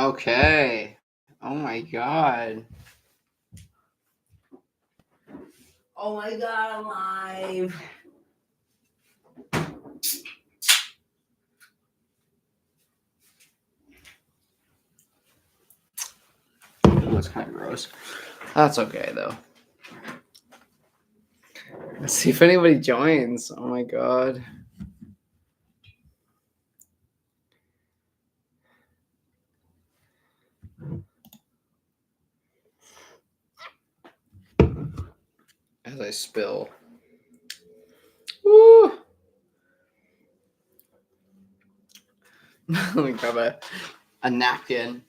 Okay. Oh my god. Oh my god, I'm live. That's kind of gross. That's okay though. Let's see if anybody joins. Oh my god. As I spill. Woo! Let me grab a napkin.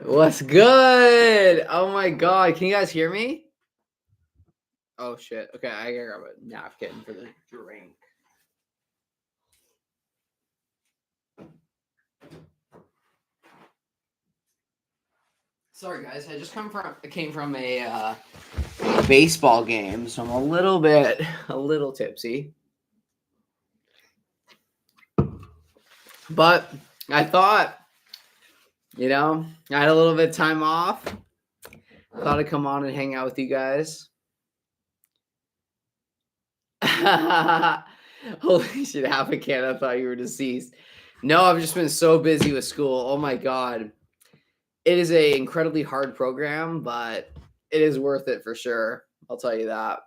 What's good? Oh my god. Can you guys hear me? Oh shit. Okay, I gotta grab a napkin for the drink. Sorry guys, I just came from a baseball game, so I'm a little tipsy. But I thought, I had a little bit of time off. Thought I'd come on and hang out with you guys. Holy shit, half a can. I thought you were deceased. No, I've just been so busy with school. Oh my god. It is an incredibly hard program, but it is worth it for sure. I'll tell you that.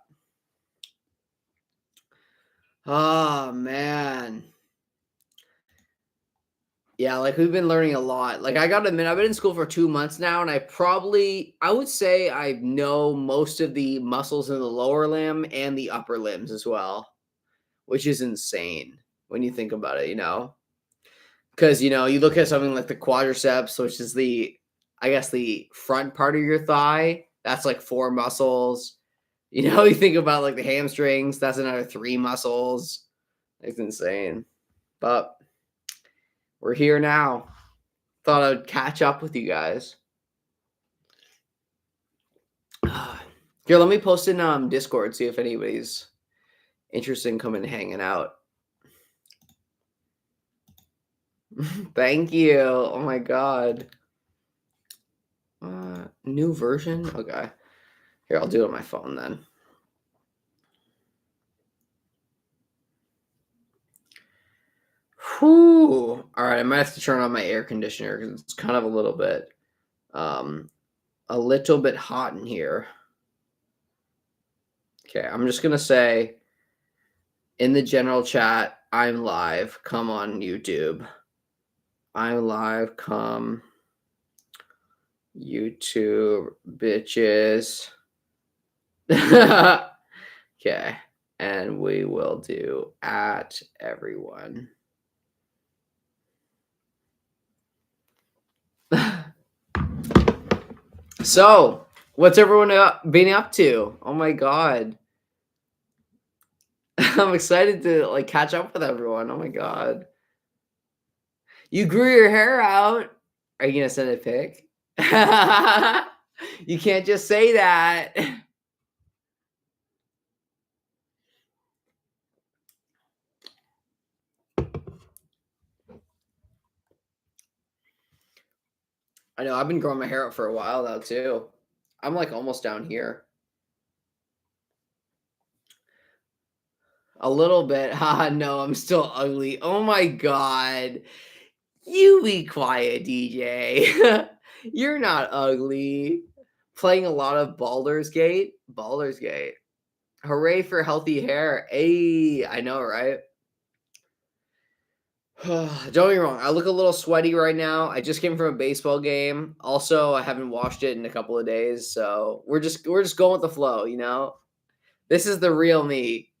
Oh man. Yeah, like we've been learning a lot. Like I gotta admit, I've been in school for 2 months now, and I would say I know most of the muscles in the lower limb and the upper limbs as well, which is insane when you think about it, Because, you look at something like the quadriceps, which is I guess the front part of your thigh, that's like 4 muscles. You think about like the hamstrings, that's another 3 muscles. It's insane. But we're here now. Thought I'd catch up with you guys. Here, let me post in Discord, see if anybody's interested in coming and hanging out. Thank you. Oh my god. New version? Okay. Here, I'll do it on my phone then. Whew. All right, I might have to turn on my air conditioner because it's kind of a little bit hot in here. Okay, I'm just gonna say in the general chat, I'm live. Come on YouTube. I'm live. Come YouTube bitches. Okay, and we will do at everyone. So, what's everyone been up to? Oh my god. I'm excited to catch up with everyone. Oh my god. You grew your hair out. Are you going to send a pic? You can't just say that. I know, I've been growing my hair out for a while now too. I'm almost down here. A little bit. Haha, no, I'm still ugly. Oh my god. You be quiet, DJ. You're not ugly. Playing a lot of Baldur's Gate. Baldur's Gate. Hooray for healthy hair. Hey, I know, right? Don't get me wrong. I look a little sweaty right now. I just came from a baseball game. Also, I haven't washed it in a couple of days, so we're just going with the flow, This is the real me.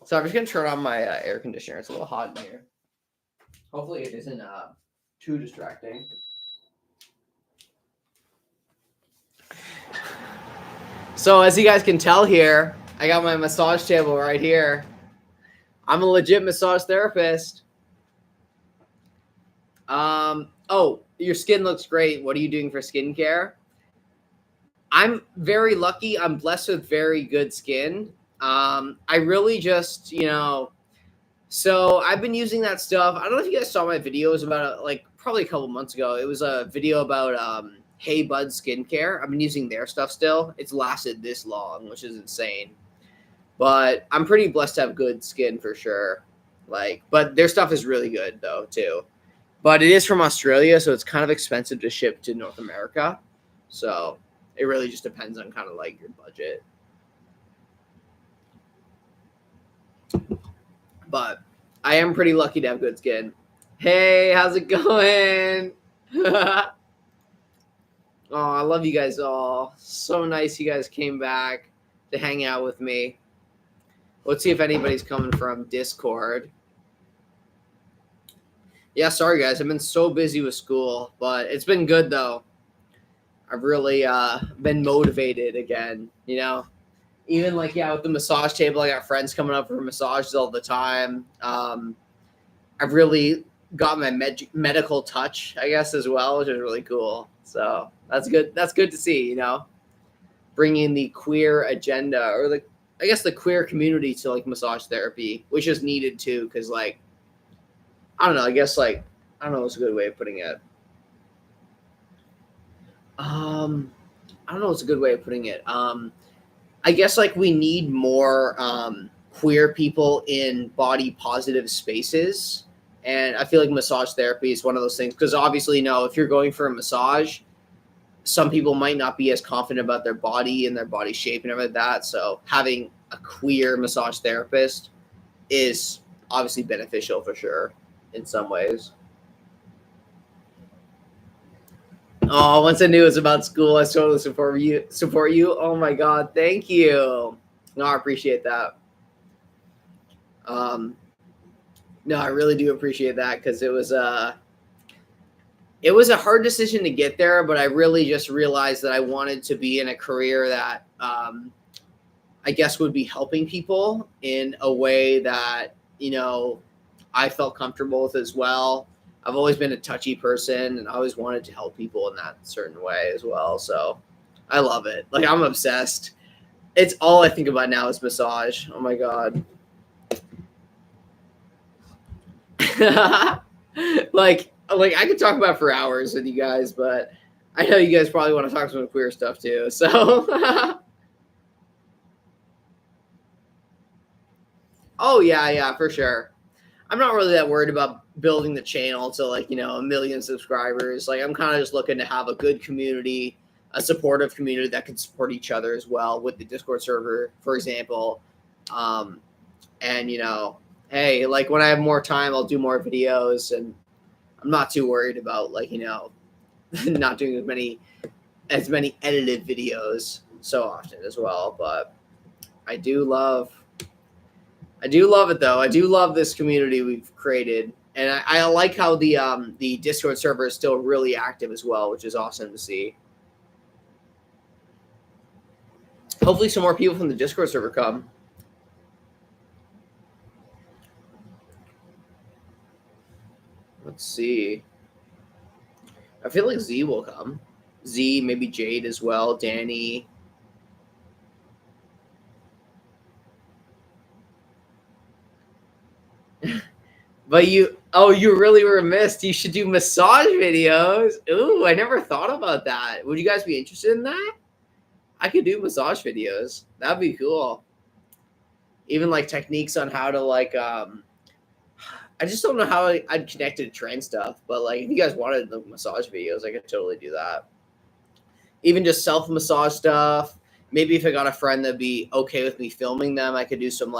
So I'm just gonna turn on my air conditioner. It's a little hot in here. Hopefully, it isn't too distracting. So as you guys can tell here, I got my massage table right here. I'm a legit massage therapist. Oh, your skin looks great. What are you doing for skincare? I'm very lucky. I'm blessed with very good skin. I really just, so I've been using that stuff. I don't know if you guys saw my videos about it, like probably a couple months ago. It was a video about Hey Bud Skincare. I've been using their stuff still. It's lasted this long, which is insane. But I'm pretty blessed to have good skin for sure. But their stuff is really good though too. But it is from Australia, so it's kind of expensive to ship to North America. So it really just depends on kind of like your budget. But I am pretty lucky to have good skin. Hey, how's it going? Oh, I love you guys all. So nice you guys came back to hang out with me. Let's see if anybody's coming from Discord. Yeah, sorry guys. I've been so busy with school, but it's been good though. I've really been motivated again, Even with the massage table, I got friends coming up for massages all the time. I've really got my medical touch, I guess, as well, which is really cool. So that's good. That's good to see, bringing the queer agenda or the queer community to massage therapy, which is needed too. Cause I don't know, I don't know what's a good way of putting it. I don't know what's a good way of putting it. I guess we need more queer people in body positive spaces. And I feel like massage therapy is one of those things because obviously, if you're going for a massage, some people might not be as confident about their body and their body shape and everything like that. So having a queer massage therapist is obviously beneficial for sure in some ways. Oh, once I knew it was about school, I totally support you. Oh my God, thank you. No, I appreciate that. No, I really do appreciate that because it was a hard decision to get there, but I really just realized that I wanted to be in a career that I guess would be helping people in a way that I felt comfortable with as well. I've always been a touchy person and I always wanted to help people in that certain way as well. So I love it. I'm obsessed. It's all I think about now is massage. Oh my God. I could talk about for hours with you guys, but I know you guys probably want to talk some queer stuff too. So oh yeah, for sure. I'm not really that worried about building the channel to 1 million subscribers. I'm kind of just looking to have a good community, a supportive community that can support each other as well with the Discord server, for example. And hey, when I have more time, I'll do more videos, and I'm not too worried about not doing as many edited videos so often as well. But I do love it though. I do love this community we've created, and I like how the Discord server is still really active as well, which is awesome to see. Hopefully, some more people from the Discord server come. Let's see. I feel like Z will come. Z, maybe Jade as well. Danny. But you really were missed. You should do massage videos. Ooh, I never thought about that. Would you guys be interested in that? I could do massage videos. That'd be cool. Even techniques on how to I just don't know how I'd connect it to train stuff. But if you guys wanted the massage videos, I could totally do that. Even just self-massage stuff. Maybe if I got a friend that'd be okay with me filming them, I could do some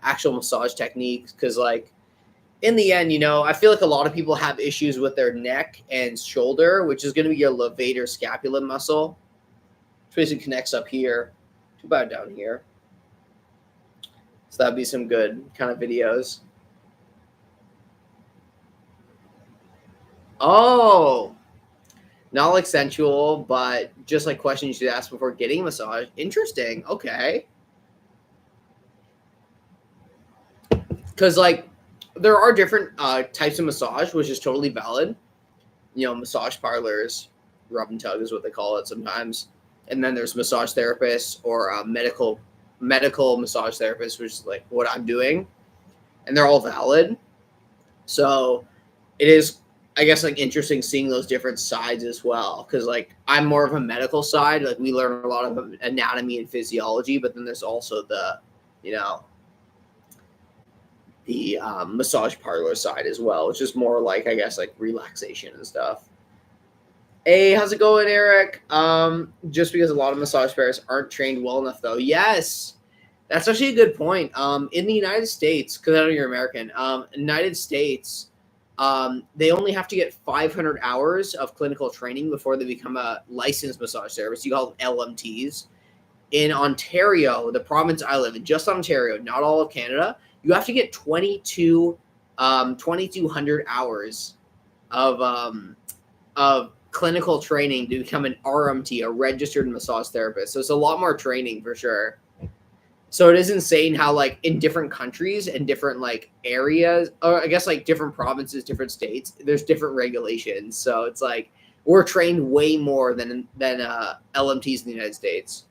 actual massage techniques. Because in the end, I feel like a lot of people have issues with their neck and shoulder, which is going to be your levator scapula muscle. Which basically connects up here to about down here. So that'd be some good kind of videos. Oh, Not like sensual, but just like questions you should ask before getting a massage. Interesting. Okay. Because like there are different types of massage, which is totally valid. You know, massage parlors, rub and tug is what they call it sometimes. And then there's massage therapists or medical massage therapists, which is like what I'm doing. And they're all valid. So it is, I guess, like interesting seeing those different sides as well. Because like I'm more of a medical side. Like we learn a lot of anatomy and physiology, but then there's also the, you know, the massage parlor side as well, which is more like, I guess, like relaxation and stuff. Hey, how's it going, Eric? Just because a lot of massage therapists aren't trained well enough, though. Yes, that's actually a good point. In the United States, because I know you're American, United States, they only have to get 500 hours of clinical training before they become a licensed massage therapist. You call them LMTs. In Ontario, the province I live in, just Ontario, not all of Canada, you have to get 2,200 hours of clinical training to become an RMT, a registered massage therapist. So it's a lot more training for sure. So it is insane how like in different countries and different like areas, or I guess like different provinces, different states, there's different regulations. So it's like we're trained way more than LMTs in the United States.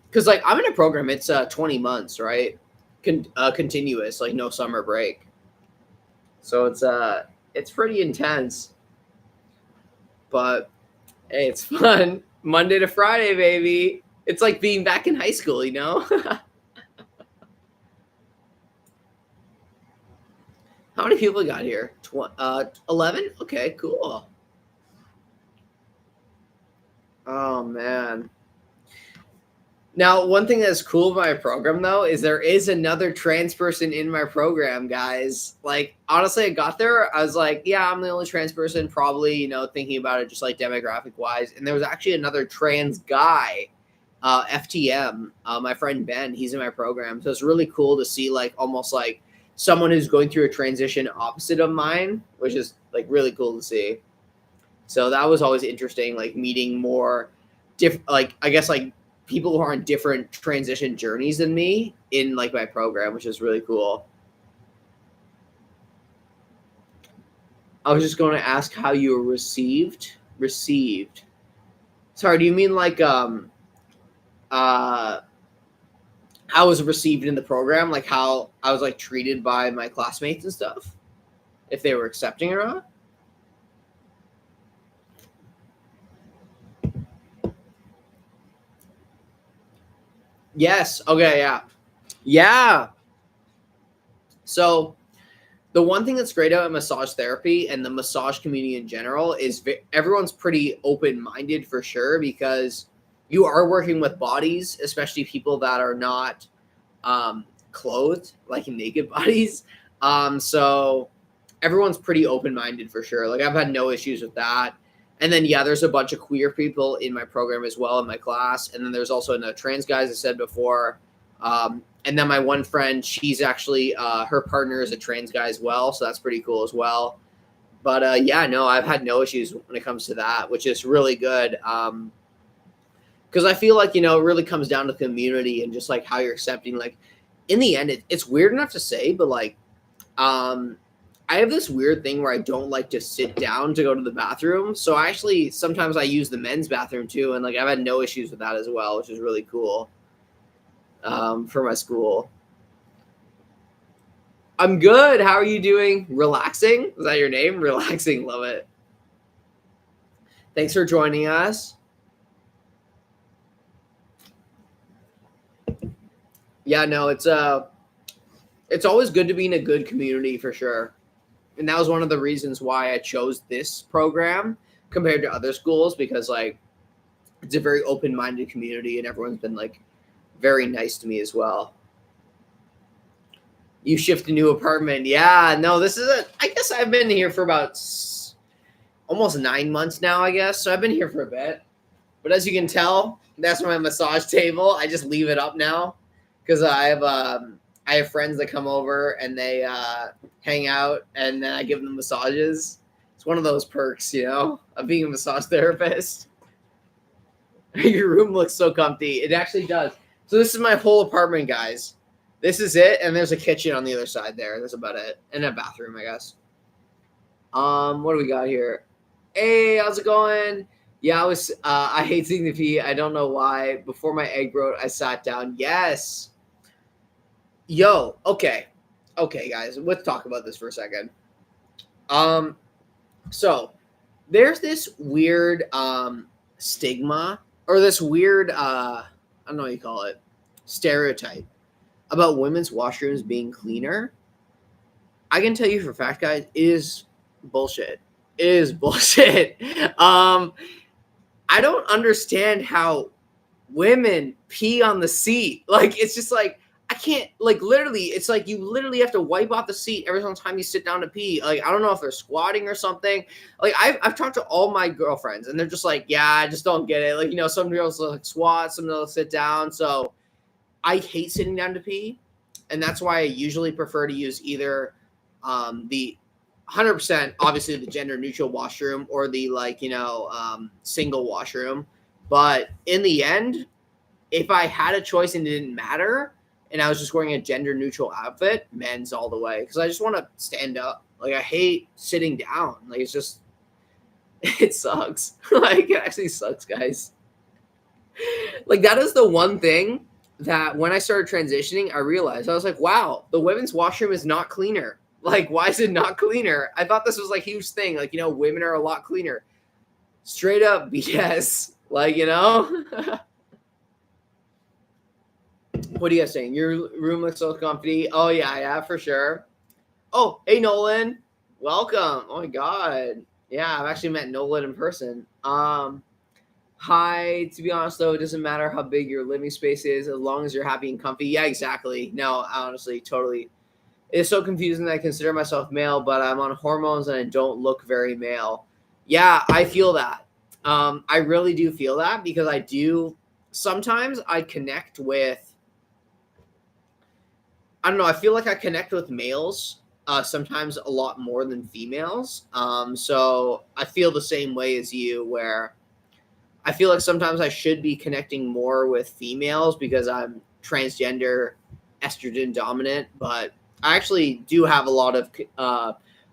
Because like I'm in a program, it's 20 months, right? Continuous, like no summer break. So it's pretty intense. But hey, it's fun. Monday to Friday, baby. It's like being back in high school, you know? How many people got here? 11? Okay, cool. Oh man. Now, one thing that's cool about my program, though, is there is another trans person in my program, guys. Like, honestly, I got there, I was like, yeah, I'm the only trans person, probably, you know, thinking about it just like demographic-wise. And there was actually another trans guy, FTM, my friend Ben, he's in my program. So it's really cool to see, like, almost like someone who's going through a transition opposite of mine, which is, like, really cool to see. So that was always interesting, like, meeting more, like, I guess, like, people who are on different transition journeys than me in like my program, which is really cool. I was just going to ask how you were received. Sorry, do you mean like how I was received in the program, like how I was like treated by my classmates and stuff, if they were accepting or not? Yes. Okay. Yeah. Yeah. So the one thing that's great about massage therapy and the massage community in general is everyone's pretty open-minded for sure, because you are working with bodies, especially people that are not clothed, like naked bodies. So everyone's pretty open-minded for sure. Like I've had no issues with that. And then, yeah, there's a bunch of queer people in my program as well in my class. And then there's also the trans guys I said before. And then my one friend, she's actually, her partner is a trans guy as well. So that's pretty cool as well. But yeah, no, I've had no issues when it comes to that, which is really good. Because I feel like, you know, it really comes down to community and just like how you're accepting. Like in the end, it's weird enough to say, but like, I have this weird thing where I don't like to sit down to go to the bathroom. So I actually, sometimes I use the men's bathroom too. And like, I've had no issues with that as well, which is really cool for my school. I'm good. How are you doing? Relaxing? Is that your name? Relaxing. Love it. Thanks for joining us. Yeah, no, it's always good to be in a good community for sure. And that was one of the reasons why I chose this program compared to other schools, because like it's a very open-minded community and everyone's been like very nice to me as well. You shift a new apartment. Yeah, no, I guess I've been here for about almost 9 months now, I guess. So I've been here for a bit. But as you can tell, that's my massage table. I just leave it up now because I I have friends that come over and they hang out, and then I give them massages. It's one of those perks, of being a massage therapist. Your room looks so comfy. It actually does. So this is my whole apartment, guys. This is it, and there's a kitchen on the other side there. That's about it. And a bathroom, I guess. What do we got here? Hey, how's it going? Yeah, I hate seeing the pee. I don't know why. Before my egg broke, I sat down. Yes. Yo, okay. Okay, guys, let's talk about this for a second. So there's this weird stigma, or this weird I don't know what you call it, stereotype about women's washrooms being cleaner. I can tell you for a fact, guys, it is bullshit. It is bullshit. I don't understand how women pee on the seat. Like, it's just like, I can't, like, literally, it's like you literally have to wipe off the seat every single time you sit down to pee. Like, I don't know if they're squatting or something. Like, I've talked to all my girlfriends, and they're just like, yeah, I just don't get it. Like, some girls like squat, some girls sit down. So I hate sitting down to pee. And that's why I usually prefer to use either the 100%, obviously, the gender neutral washroom, or the single washroom. But in the end, if I had a choice and it didn't matter, and I was just wearing a gender neutral outfit, men's all the way, because I just want to stand up. Like, I hate sitting down. Like, it's just, it sucks. Like, it actually sucks, guys. Like, that is the one thing that when I started transitioning, I realized. I was like, wow, the women's washroom is not cleaner. Like, why is it not cleaner? I thought this was like a huge thing. Like, women are a lot cleaner. Straight up BS. Like, What are you guys saying? Your room looks so comfy. Oh, yeah, for sure. Oh, hey, Nolan. Welcome. Oh, my God. Yeah, I've actually met Nolan in person. Hi. To be honest, though, it doesn't matter how big your living space is as long as you're happy and comfy. Yeah, exactly. No, honestly, totally. It's so confusing that I consider myself male, but I'm on hormones and I don't look very male. Yeah, I feel that. I really do feel that, because I do. Sometimes I connect with, I don't know, I feel like I connect with males sometimes a lot more than females. So I feel the same way as you, where I feel like sometimes I should be connecting more with females because I'm transgender, estrogen dominant, but I actually do have a lot of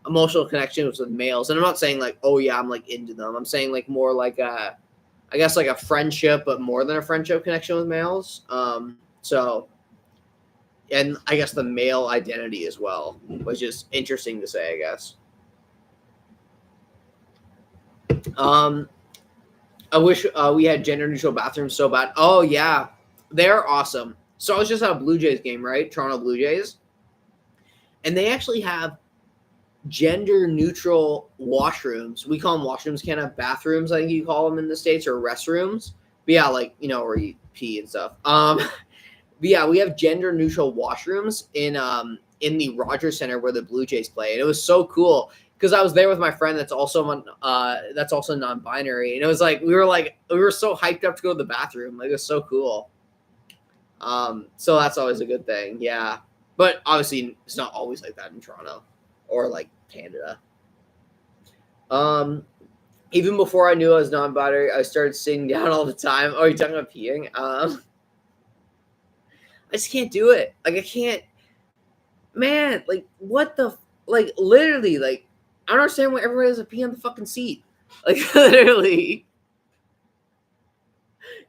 emotional connections with males. And I'm not saying like, oh yeah, I'm like into them. I'm saying like more like I guess like a friendship, but more than a friendship connection with males. And I guess the male identity as well, which is interesting to say, I guess. I wish we had gender neutral bathrooms so bad. Oh yeah, they're awesome. So I was just at a Blue Jays game, right? Toronto Blue Jays. And they actually have gender neutral washrooms. We call them washrooms, kind of bathrooms, I think you call them in the States, or restrooms. But yeah, like, where you pee and stuff. But yeah, we have gender neutral washrooms in the Rogers Center where the Blue Jays play. And it was so cool because I was there with my friend that's also non-binary. And it was like we were so hyped up to go to the bathroom. Like, it was so cool. So that's always a good thing. Yeah. But obviously it's not always like that in Toronto or like Canada. Even before I knew I was non-binary, I started sitting down all the time. Oh, you're talking about peeing? I just can't do it. Like, I can't, man, like, what the, like, literally, like, I don't understand why everybody has to pee on the fucking seat. Like, literally.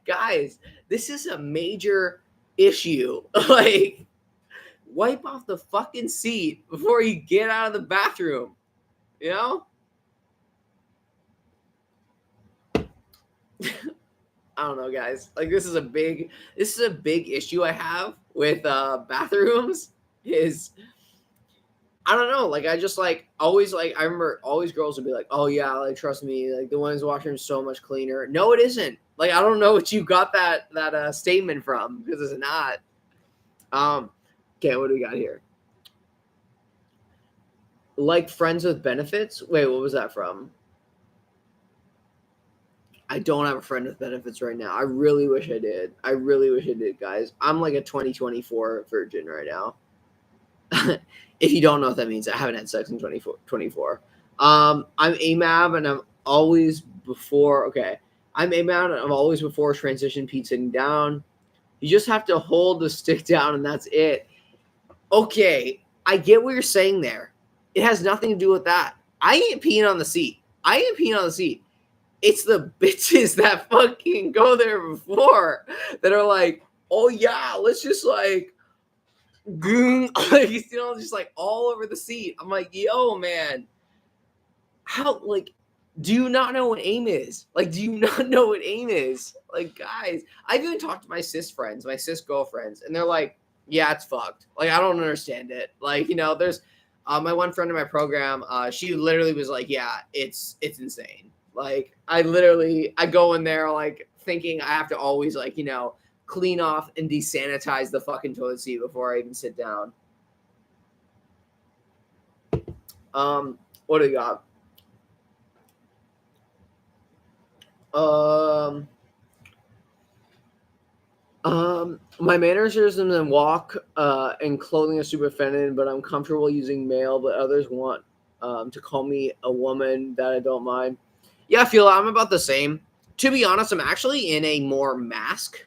Guys, this is a major issue. Like, wipe off the fucking seat before you get out of the bathroom. I don't know, guys. Like, this is a big issue I have with bathrooms. Is I don't know. Like, I just like always like I remember always girls would be like, "Oh yeah, like trust me, like the women's washroom is so much cleaner." No, it isn't. Like, I don't know what you got that statement from, because it's not. Okay, what do we got here? Like friends with benefits. Wait, what was that from? I don't have a friend with benefits right now. I really wish I did. I really wish I did, guys. I'm like a 2024 virgin right now. If you don't know what that means, I haven't had sex in 24. I'm AMAB and I'm always before. Okay, I'm AMAB and I'm always before transition. Pete sitting down. You just have to hold the stick down and that's it. Okay, I get what you're saying there. It has nothing to do with that. I ain't peeing on the seat. It's the bitches that fucking go there before that are like, oh yeah, let's just like, just like all over the seat. I'm like, yo, man, how, like, do you not know what aim is? Like, do you not know what aim is? Like, guys, I've even talked to my cis friends, my cis girlfriends, and they're like, yeah, it's fucked. Like, I don't understand it. Like, there's my one friend in my program, she literally was like, yeah, it's insane. Like, I go in there like thinking I have to always like, clean off and desanitize the fucking toilet seat before I even sit down. What do you got? My mannerisms and walk and clothing are super feminine, but I'm comfortable using male, but others want to call me a woman that I don't mind. Yeah, I feel I'm about the same. To be honest, I'm actually in a more mask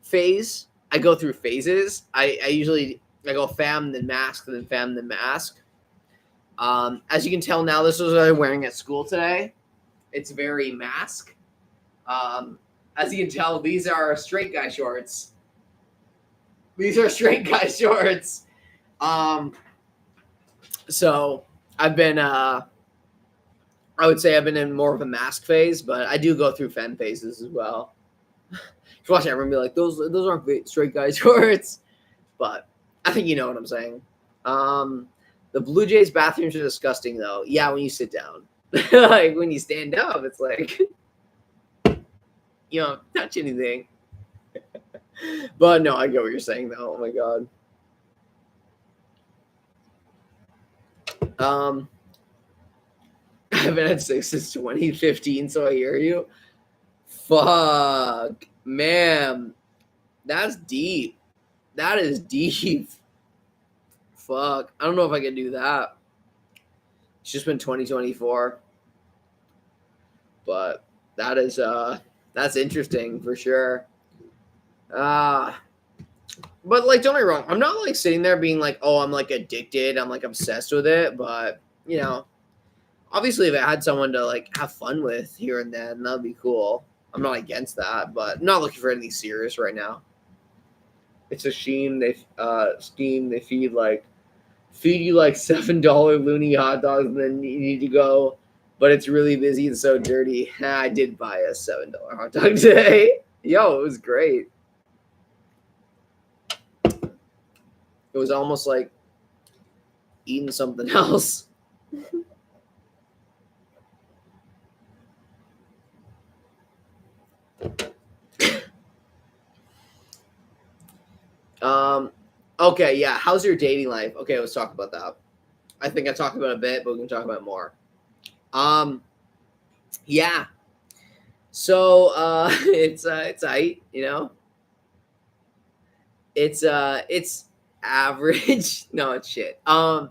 phase. I go through phases. I usually go femme then mask then femme then mask. As you can tell now, this is what I'm wearing at school today. It's very mask. As you can tell, these are straight guy shorts. So I've been, I would say I've been in more of a mask phase, but I do go through femme phases as well. Just watch everyone be like, those aren't straight guy shorts. But I think you know what I'm saying. The Blue Jays bathrooms are disgusting, though. Yeah, when you sit down. Like, when you stand up, it's like, you don't touch anything. But no, I get what you're saying, though. Oh, my God. I haven't had sex since 2015, so I hear you. Fuck. Man. That's deep. That is deep. Fuck. I don't know if I can do that. It's just been 2024. But that is that's interesting for sure. But like, don't get me wrong, I'm not like sitting there being like, oh, I'm like addicted, I'm like obsessed with it, but obviously if I had someone to like have fun with here and then, that'd be cool. I'm not against that, but I'm not looking for anything serious right now. It's a shame they feed you like $7 loony hot dogs and then you need to go, but it's really busy and so dirty. I did buy a $7 hot dog today. Yo, it was great. It was almost like eating something else. Okay, yeah. How's your dating life? Okay, let's talk about that. I think I talked about it a bit, but we can talk about it more. Yeah. So it's aight, It's average. No, it's shit. I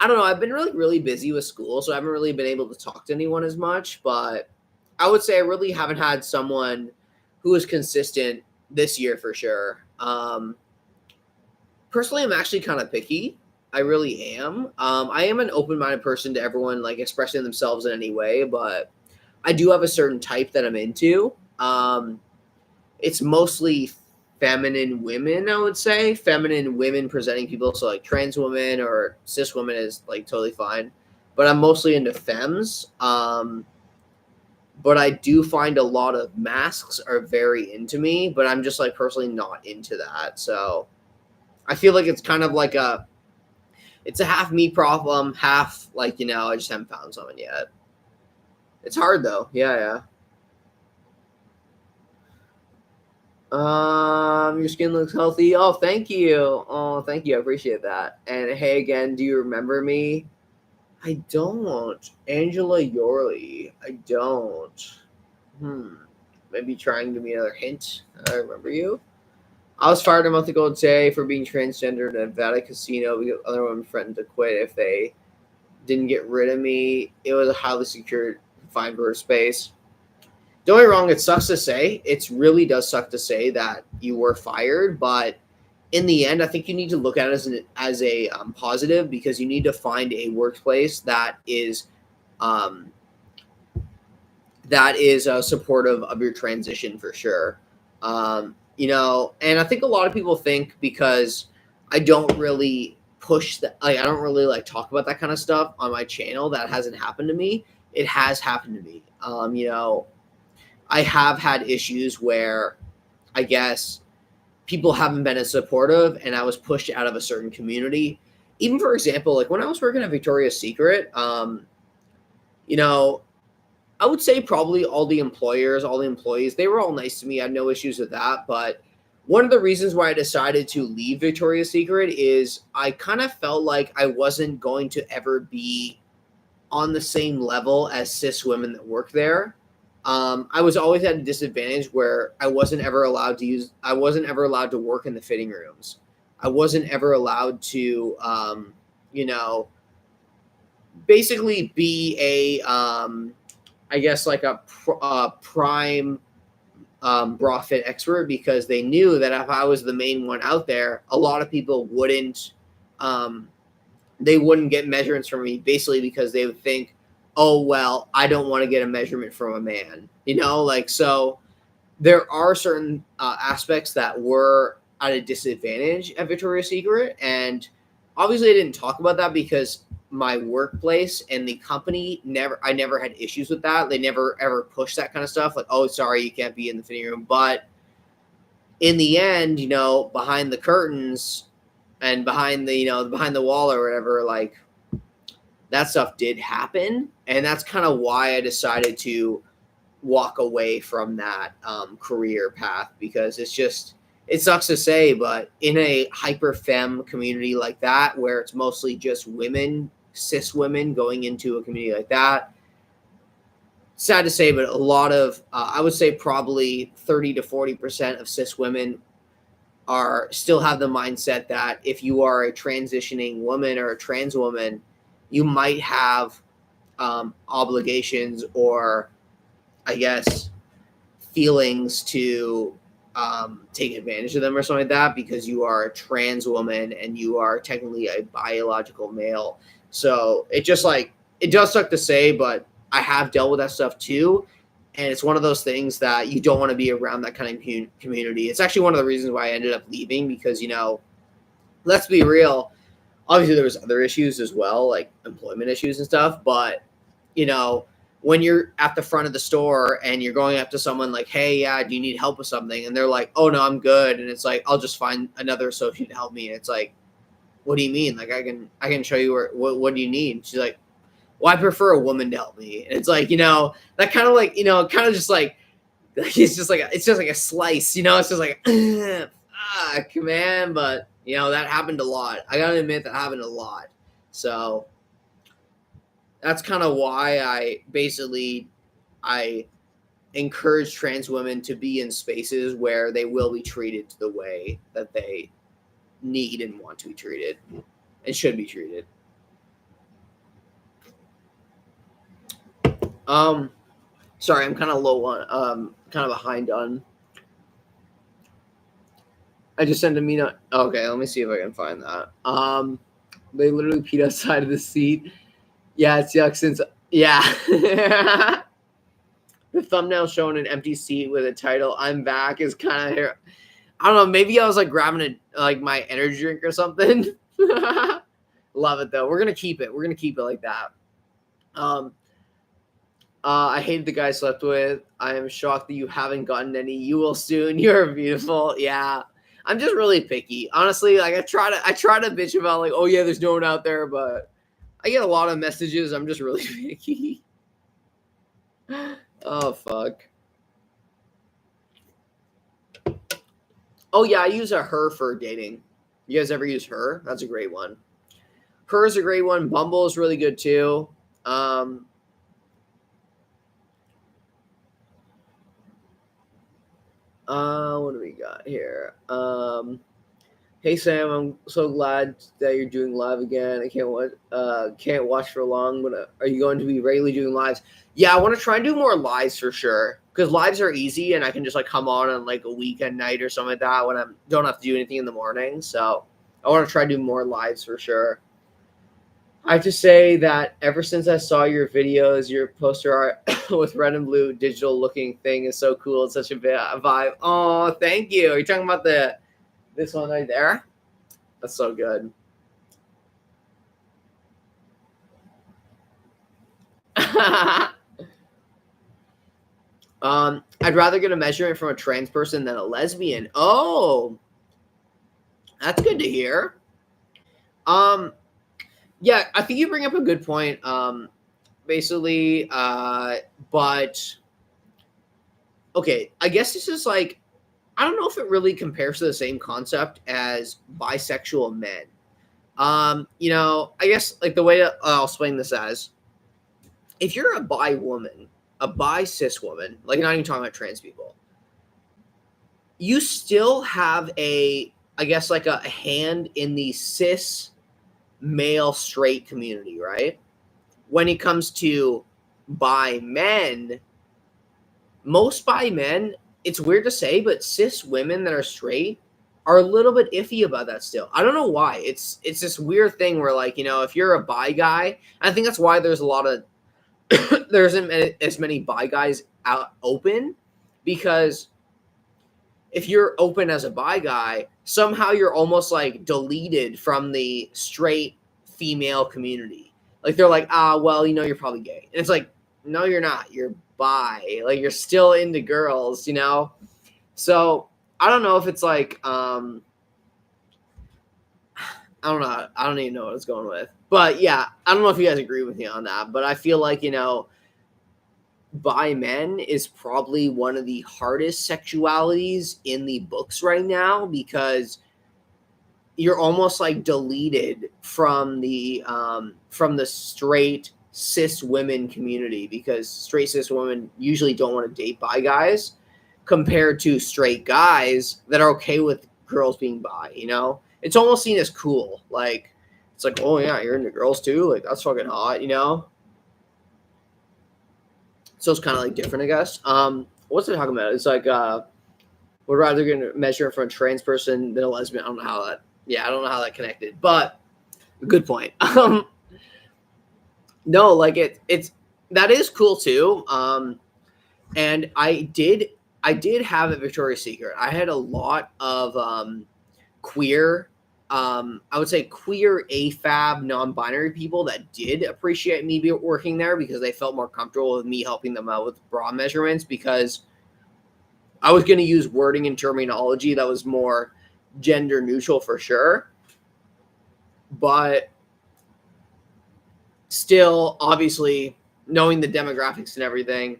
don't know. I've been really busy with school, so I haven't really been able to talk to anyone as much, but I would say I really haven't had someone who is consistent this year for sure. Personally, I'm actually kind of picky. I really am. I am an open-minded person to everyone, like expressing themselves in any way, but I do have a certain type that I'm into. It's mostly feminine women, I would say. Feminine women presenting people, so like trans women or cis women is like totally fine. But I'm mostly into femmes. But I do find a lot of masks are very into me, but I'm just like personally not into that. So I feel like it's kind of like it's a half me problem, half like, I just haven't found someone yet. It's hard though. Yeah. Your skin looks healthy. Oh, thank you. Oh, thank you. I appreciate that. And hey, again, do you remember me? I don't. Angela Yorley. I don't. Maybe try and give me another hint. I remember you. I was fired a month ago today for being transgender at a Nevada casino because other women threatened to quit if they didn't get rid of me. It was a highly secured, confined space. Don't get me wrong, it sucks to say. It really does suck to say that you were fired, but in the end, I think you need to look at it as a positive, because you need to find a workplace that is supportive of your transition for sure. And I think a lot of people think because I don't really push that, like I don't really like talk about that kind of stuff on my channel, that hasn't happened to me. It has happened to me. I have had issues where I guess people haven't been as supportive, and I was pushed out of a certain community. Even, for example, like when I was working at Victoria's Secret, you know, I would say probably all the employees, they were all nice to me. I had no issues with that. But one of the reasons why I decided to leave Victoria's Secret is I kind of felt like I wasn't going to ever be on the same level as cis women that work there. I was always at a disadvantage where I wasn't ever allowed to work in the fitting rooms. I wasn't ever allowed to, basically be I guess like a prime bra fit expert, because they knew that if I was the main one out there, a lot of people wouldn't get measurements from me, basically because they would think, oh, well, I don't want to get a measurement from a man, so there are certain aspects that were at a disadvantage at Victoria's Secret. And obviously I didn't talk about that because my workplace and the company I never had issues with that. They never ever pushed that kind of stuff, like, oh, sorry, you can't be in the fitting room. But in the end, behind the curtains and behind the wall or whatever, like, that stuff did happen. And that's kind of why I decided to walk away from that career path, because it sucks to say, but in a hyper femme community like that, where it's mostly just women, cis women going into a community like that, sad to say, but a lot of, I would say probably 30 to 40% of cis women still have the mindset that if you are a transitioning woman or a trans woman, you might have obligations or, I guess, feelings to take advantage of them or something like that, because you are a trans woman and you are technically a biological male. So it does suck to say, but I have dealt with that stuff too. And it's one of those things that you don't want to be around that kind of community. It's actually one of the reasons why I ended up leaving, because, let's be real. Obviously, there was other issues as well, like employment issues and stuff. But, when you're at the front of the store and you're going up to someone like, hey, yeah, do you need help with something? And they're like, oh, no, I'm good. And it's like, I'll just find another associate to help me. And it's like, what do you mean? Like, I can show you what do you need? She's like, well, I prefer a woman to help me. And it's like, that kind of like, kind of just like, it's just like a slice, it's just like, fuck, man. But, that happened a lot. I got to admit that happened a lot. So that's kind of why I encourage trans women to be in spaces where they will be treated the way that they need and want to be treated and should be treated. Sorry, I'm kind of low on, kind of behind on. I just sent a me not. Okay, let me see if I can find that. They literally peed outside of the seat. Yeah, it's yuck since, yeah. The thumbnail showing an empty seat with a title, I'm back, is kind of here. I don't know, maybe I was like grabbing my energy drink or something. Love it though. We're going to keep it. We're going to keep it like that. I hated the guy I slept with. I am shocked that you haven't gotten any. You will soon. You're beautiful. Yeah. I'm just really picky. Honestly, like I try to bitch about like, oh yeah, there's no one out there, but I get a lot of messages. I'm just really picky. Oh fuck. Oh yeah, I use a Her for dating. You guys ever use Her? That's a great one. Her is a great one. Bumble is really good too. What do we got here? Hey Sam, I'm so glad that you're doing live again. I can't watch for long, but are you going to be regularly doing lives? Yeah, I want to try and do more lives for sure, because lives are easy and I can just like come on like a weekend night or something like that when I don't have to do anything in the morning. So I want to try to do more lives for sure. I have to say that ever since I saw your videos, your poster art with red and blue digital looking thing is so cool. It's such a vibe. Oh, thank you. Are you talking about this one right there? That's so good. I'd rather get a measurement from a trans person than a lesbian. Oh, that's good to hear. Yeah, I think you bring up a good point. Basically, but okay, I guess this is like, I don't know if it really compares to the same concept as bisexual men. I guess like the way I'll explain this as, if you're a bi woman, a bi cis woman, like not even talking about trans people, you still have I guess like a hand in the cis male straight community, right? When it comes to bi men, most bi men, it's weird to say, but cis women that are straight are a little bit iffy about that still. I don't know why. It's this weird thing where like, if you're a bi guy, I think that's why there's a lot of there isn't as many bi guys out open, because if you're open as a bi guy, somehow you're almost like deleted from the straight female community. Like they're like, well, you're probably gay. And it's like, no, you're not. You're bi. Like you're still into girls, So I don't know if it's like, I don't know. I don't even know what it's going with. But yeah, I don't know if you guys agree with me on that. But I feel like, bi men is probably one of the hardest sexualities in the books right now, because you're almost like deleted from the straight cis women community, because straight cis women usually don't want to date bi guys compared to straight guys that are okay with girls being bi. It's almost seen as cool. Like it's like, oh yeah, you're into girls too, like that's fucking hot. So it's kind of like different, I guess. What's it talking about? It's like, would rather get a measure from a trans person than a lesbian. I don't know how that connected, but good point. No, like it's that is cool too. And I did have at Victoria's Secret. I had a lot of queer, I would say queer AFAB non-binary people that did appreciate me working there, because they felt more comfortable with me helping them out with bra measurements, because I was going to use wording and terminology that was more gender neutral for sure. But still, obviously, knowing the demographics and everything,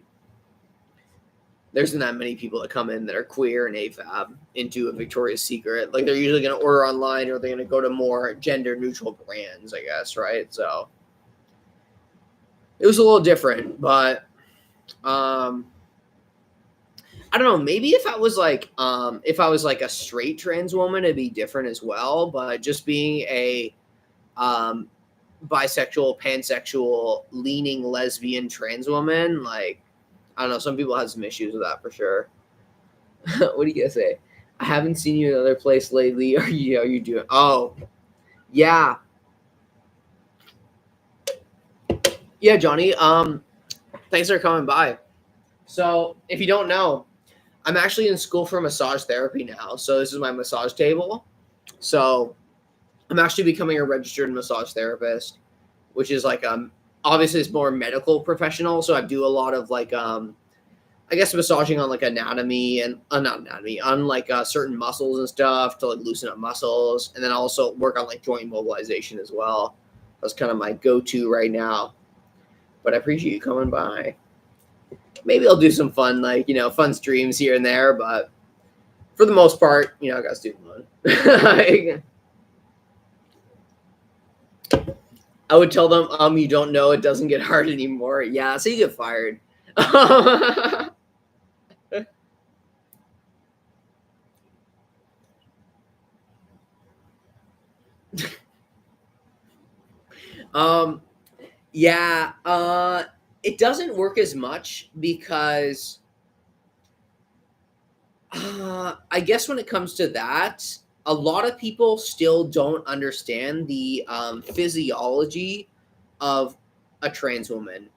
there isn't that many people that come in that are queer and AFAB into a Victoria's Secret. Like they're usually going to order online, or they're going to go to more gender neutral brands, I guess, right? So it was a little different, but I don't know. Maybe if I was like a straight trans woman, it'd be different as well. But just being a bisexual, pansexual, leaning lesbian trans woman, like, I don't know. Some people have some issues with that for sure. What do you guys say? I haven't seen you in another place lately. Are you doing? Oh, yeah, yeah, Johnny. Thanks for coming by. So, if you don't know, I'm actually in school for massage therapy now. So this is my massage table. So I'm actually becoming a registered massage therapist, which is like obviously it's more medical professional. So I do a lot of like I guess massaging on like anatomy and not anatomy, on like certain muscles and stuff to like loosen up muscles, and then also work on like joint mobilization as well. That's kind of my go-to right now. But I appreciate you coming by. Maybe I'll do some fun, like, fun streams here and there, but for the most part, I got to do fun. I would tell them, you don't know, it doesn't get hard anymore. Yeah, so you get fired. Um, yeah, it doesn't work as much because I guess when it comes to that, a lot of people still don't understand the physiology of a trans woman.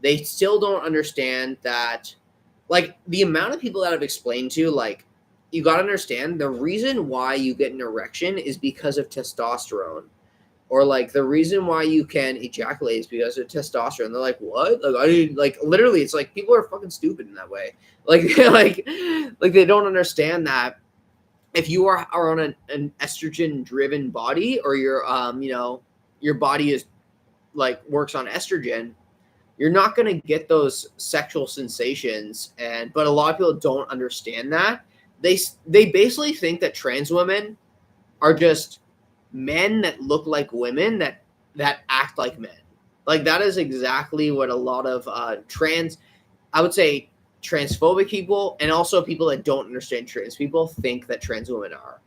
They still don't understand that, like, the amount of people that I've explained to, like, you got to understand the reason why you get an erection is because of testosterone. Or like the reason why you can ejaculate is because of testosterone. They're like, what? Like, I mean, like literally, it's like people are fucking stupid in that way. Like, like they don't understand that if you are on an estrogen driven body, or your body is like works on estrogen, you're not going to get those sexual sensations. And but a lot of people don't understand that. They basically think that trans women are just men that look like women that act like men. Like that is exactly what a lot of I would say transphobic people, and also people that don't understand trans people, think that trans women are.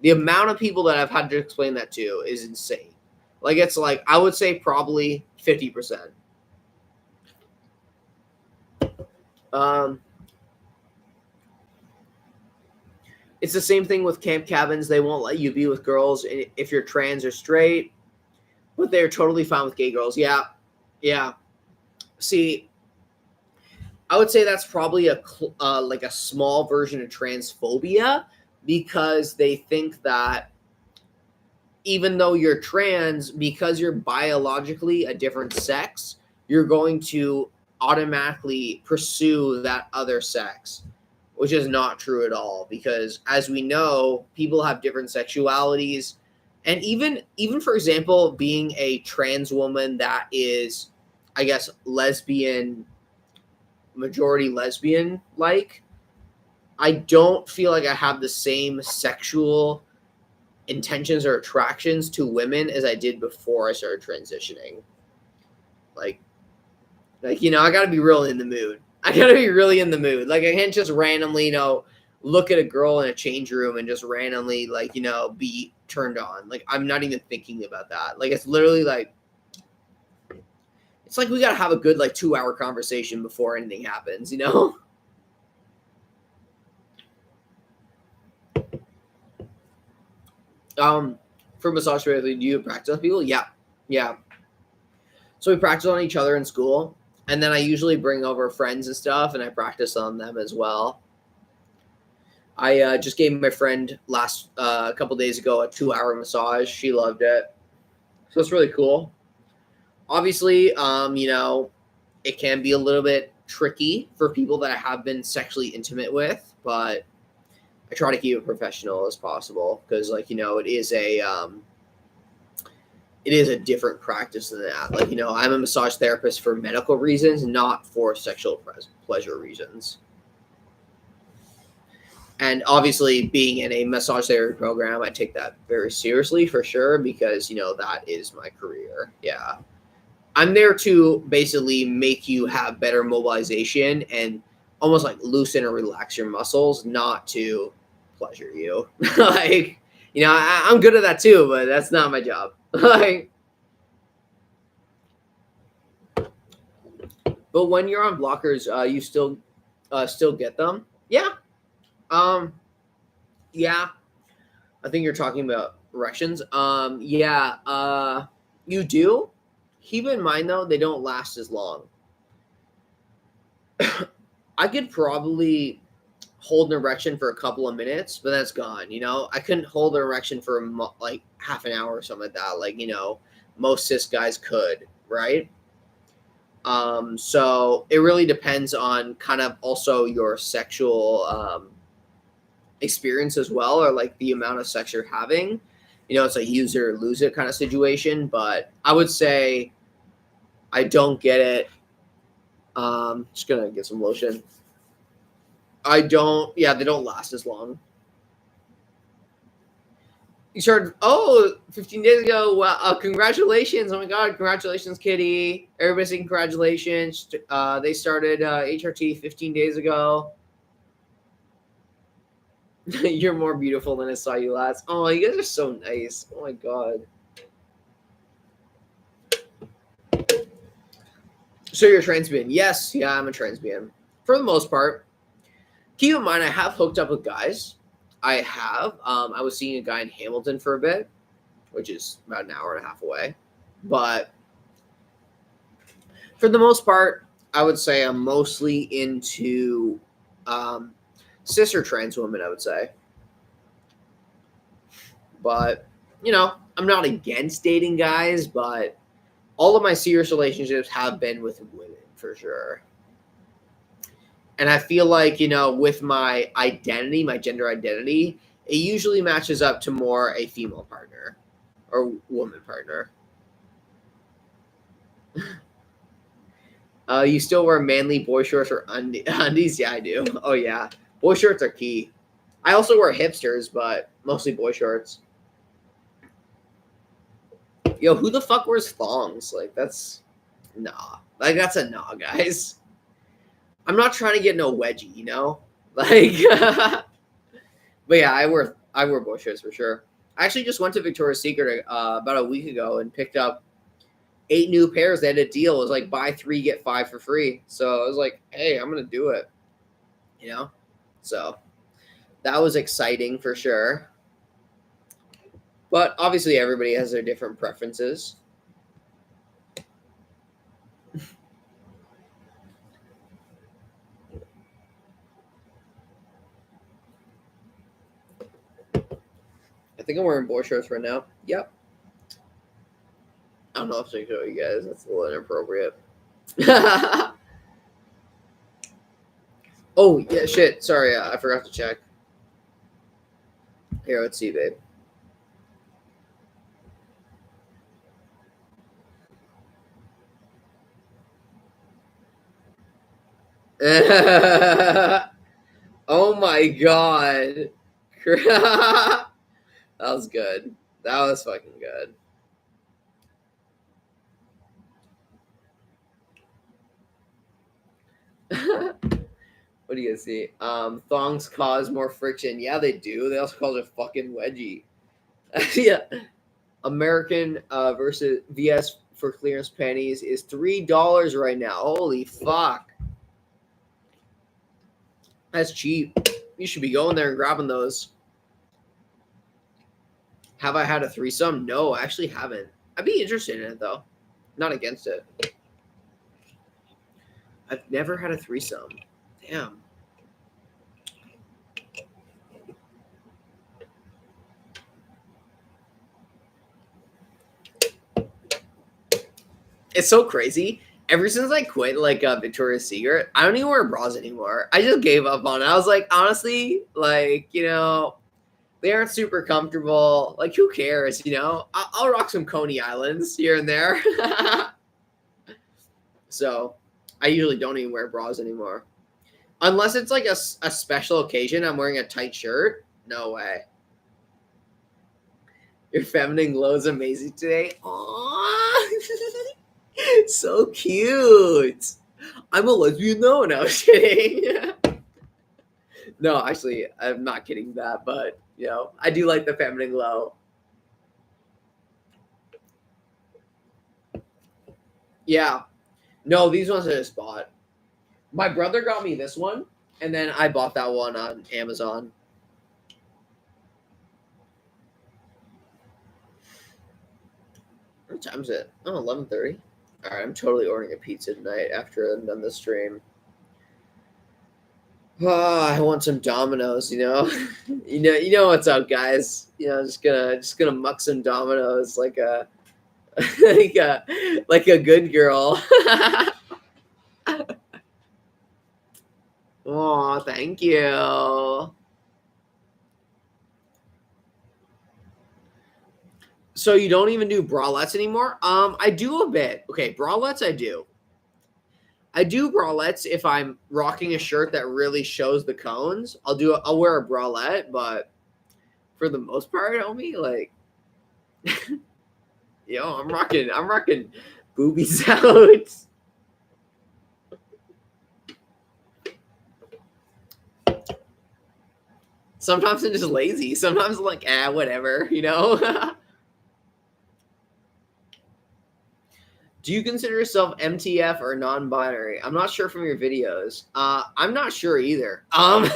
The amount of people that I've had to explain that to is insane. Like it's like I would say probably 50%. Um, it's the same thing with camp cabins. They won't let you be with girls if you're trans or straight, but they're totally fine with gay girls. Yeah, yeah. See, I would say that's probably like a small version of transphobia, because they think that even though you're trans, because you're biologically a different sex, you're going to automatically pursue that other sex, which is not true at all. Because as we know, people have different sexualities, and even for example, being a trans woman that is, I guess, lesbian, majority lesbian, like, I don't feel like I have the same sexual intentions or attractions to women as I did before I started transitioning. Like, I got to be really in the mood. I got to be really in the mood. Like, I can't just randomly, look at a girl in a change room and just randomly, like, be turned on. Like, I'm not even thinking about that. Like, it's literally like, it's like we got to have a good, like, 2-hour conversation before anything happens, For massage therapy, do you practice with people? Yeah. Yeah. So we practice on each other in school, and then I usually bring over friends and stuff, and I practice on them as well. I just gave my friend last a couple days ago a 2-hour massage. She loved it, so it's really cool. Obviously, it can be a little bit tricky for people that I have been sexually intimate with, but I try to keep it professional as possible, because, like, it is a different practice than that. Like, I'm a massage therapist for medical reasons, not for sexual pleasure reasons. And obviously, being in a massage therapy program, I take that very seriously for sure, because, that is my career. Yeah. I'm there to basically make you have better mobilization and almost like loosen or relax your muscles, not to pleasure you. Like, I'm good at that too, but that's not my job. Like, but when you're on blockers, you still get them. Yeah. Um. Yeah. I think you're talking about erections. Yeah. You do. Keep in mind though, they don't last as long. I could probably hold an erection for a couple of minutes, but that's gone. I couldn't hold an erection for like half an hour or something like that. Like, most cis guys could, right? So it really depends on kind of also your sexual experience as well, or like the amount of sex you're having. It's a use it or lose it kind of situation. But I would say I don't get it. Just gonna get some lotion. I don't. Yeah, they don't last as long. You started 15 days ago. Wow, congratulations. Oh my god, congratulations, Kitty. Everybody saying congratulations. They started HRT 15 days ago. You're more beautiful than I saw you last. Oh, you guys are so nice. Oh my god. So you're a transbian? Yes, yeah, I'm a transbian for the most part. Keep in mind, I have hooked up with guys. I have. I was seeing a guy in Hamilton for a bit, which is about an hour and a half away. But for the most part, I would say I'm mostly into cis or trans women, I would say. But, you know, I'm not against dating guys, but all of my serious relationships have been with women for sure. And I feel like, you know, with my identity, my gender identity, it usually matches up to more a female partner or woman partner. You still wear manly boy shorts or undies? Yeah, I do. Oh, yeah. Boy shorts are key. I also wear hipsters, but mostly boy shorts. Yo, who the fuck wears thongs? Like, that's... Nah. Like, that's a nah, guys. I'm not trying to get no wedgie, you know? Like... But yeah, I wear boy shorts for sure. I actually just went to Victoria's Secret about a week ago and picked up 8 new pairs. They had a deal. It was like buy 3, get 5 for free. So I was like, hey, I'm going to do it. You know? So that was exciting for sure. But obviously everybody has their different preferences. I think I'm wearing boy shorts right now. Yep. I don't know if I can show you guys. That's a little inappropriate. Oh, yeah, shit. Sorry, I forgot to check. Here, let's see, babe. Oh my god. That was good. That was fucking good. What do you guys see? Thongs cause more friction. Yeah, they do. They also cause a fucking wedgie. Yeah. American versus VS for clearance panties is $3 right now. Holy fuck. That's cheap. You should be going there and grabbing those. Have I had a threesome? No, I actually haven't. I'd be interested in it though. Not against it. I've never had a threesome. Damn. It's so crazy. Ever since I quit like Victoria's Secret, I don't even wear bras anymore. I just gave up on it. I was like, honestly, like, you know, they aren't super comfortable. Like, who cares, you know? I'll rock some Coney Islands here and there. So I usually don't even wear bras anymore. Unless it's like a special occasion, I'm wearing a tight shirt. No way. Your feminine glow is amazing today. Aww. So cute. I'm a lesbian though. No, I was kidding. No, actually, I'm not kidding that, but, you know, I do like the feminine glow. Yeah. No, these ones I just bought. My brother got me this one, and then I bought that one on Amazon. What time is it? Oh, 11:30. All right, I'm totally ordering a pizza tonight after I'm done the stream. Oh, I want some Domino's, you know. you know what's up, guys. You know, just gonna muck some Domino's like a like a good girl. Oh, thank you. So you don't even do bralettes anymore? I do a bit. Okay, bralettes I do. I do bralettes if I'm rocking a shirt that really shows the cones. I'll wear a bralette, but for the most part, homie, like, yo, I'm rocking boobies out. Sometimes I'm just lazy. Sometimes I'm like, whatever, you know? Do you consider yourself MTF or non-binary? I'm not sure from your videos. I'm not sure either. I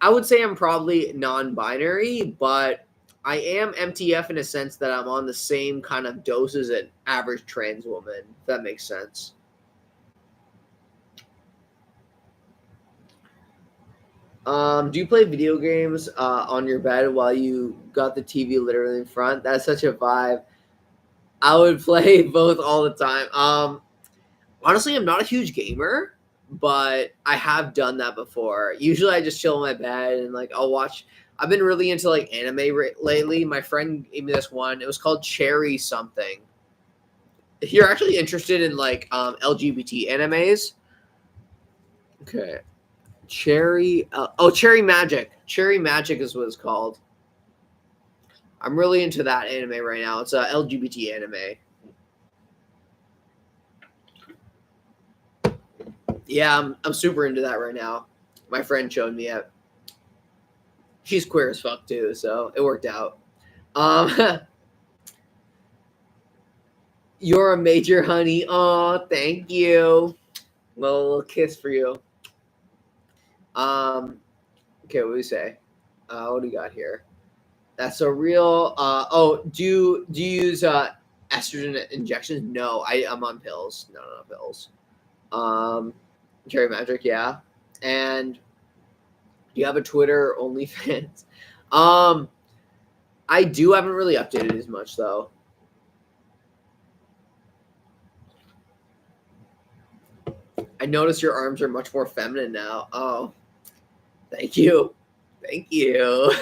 would say I'm probably non-binary, but I am MTF in a sense that I'm on the same kind of dose as an average trans woman, if that makes sense. Do you play video games on your bed while you got the TV literally in front? That's such a vibe. I would play both all the time. Honestly, I'm not a huge gamer, but I have done that before. Usually I just chill in my bed and like I'll watch. I've been really into like anime lately. My friend gave me this one. It was called Cherry something. If you're actually interested in like LGBT animes, okay. Cherry Cherry Magic. Cherry Magic is what it's called. I'm really into that anime right now. It's a LGBT anime. Yeah, I'm super into that right now. My friend showed me it. She's queer as fuck too, so it worked out. You're a major, honey. Oh, thank you. Little kiss for you. Okay, what do we say? What do we got here? That's a real. Do you use estrogen injections? No, I'm on pills. No, pills. Cherry Magic, yeah. And do you have a Twitter or OnlyFans? I do. Haven't really updated as much though. I notice your arms are much more feminine now. Oh, thank you. Thank you.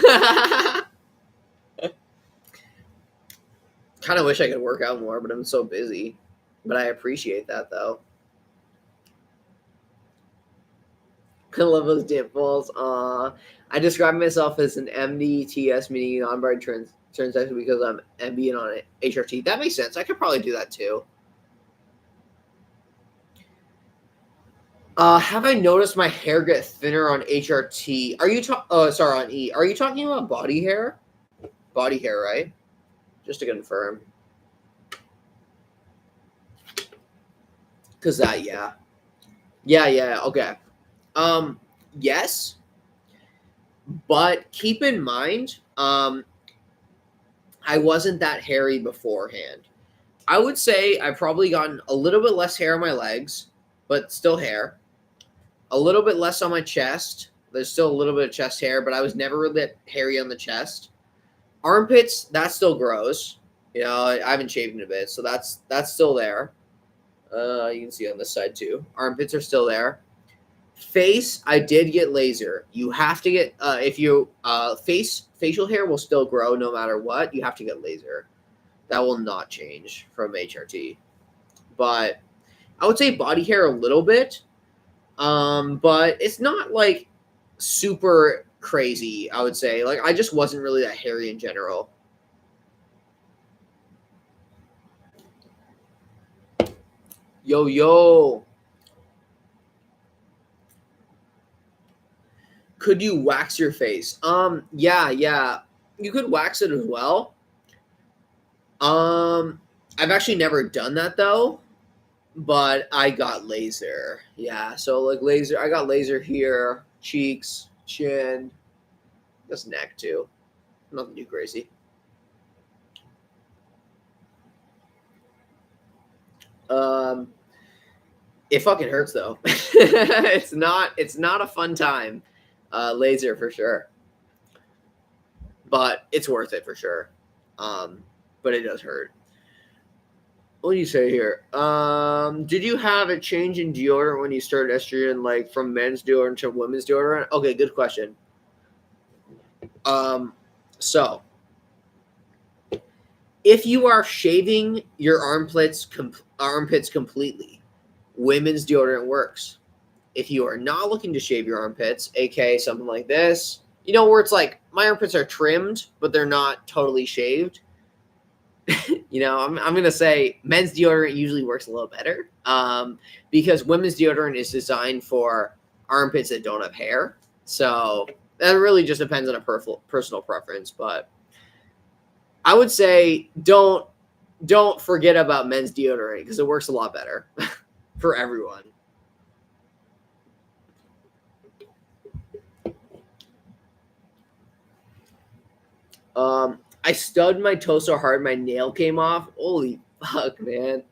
Kind of wish I could work out more, but I'm so busy. But I appreciate that though. I love those dimples. I describe myself as an MDTS, meaning non-binary transsexual, because I'm MB and on HRT. That makes sense. I could probably do that too. Have I noticed my hair get thinner on HRT? Are you on E? Are you talking about body hair? Body hair, right? Just to confirm. Cause that, yeah. Yeah, okay. Yes. But keep in mind, I wasn't that hairy beforehand. I would say I've probably gotten a little bit less hair on my legs, but still hair. A little bit less on my chest. There's still a little bit of chest hair, but I was never really that hairy on the chest. Armpits, that still grows. You know, I haven't shaved in a bit, so that's still there. You can see on this side too. Armpits are still there. Face, I did get laser. You have to get if you facial hair will still grow no matter what. You have to get laser. That will not change from HRT. But I would say body hair a little bit. But it's not like super crazy, I would say. Like I just wasn't really that hairy in general. Yo. Could you wax your face? Yeah. You could wax it as well. I've actually never done that though, but I got laser. Yeah, so like laser, I got laser here, cheeks, chin, just neck too. Nothing too crazy. It fucking hurts though. It's not a fun time. Laser for sure. But it's worth it for sure. But it does hurt. What do you say here? Did you have a change in deodorant when you started estrogen, like from men's deodorant to women's deodorant? Okay, good question. So if you are shaving your armpits completely, women's deodorant works. If you are not looking to shave your armpits, aka something like this, you know, where it's like my armpits are trimmed, but they're not totally shaved. You know, I'm gonna say men's deodorant usually works a little better, because women's deodorant is designed for armpits that don't have hair. So that really just depends on a personal preference. But I would say don't don't forget about men's deodorant because it works a lot better for everyone. I stubbed my toe so hard my nail came off. Holy fuck, man.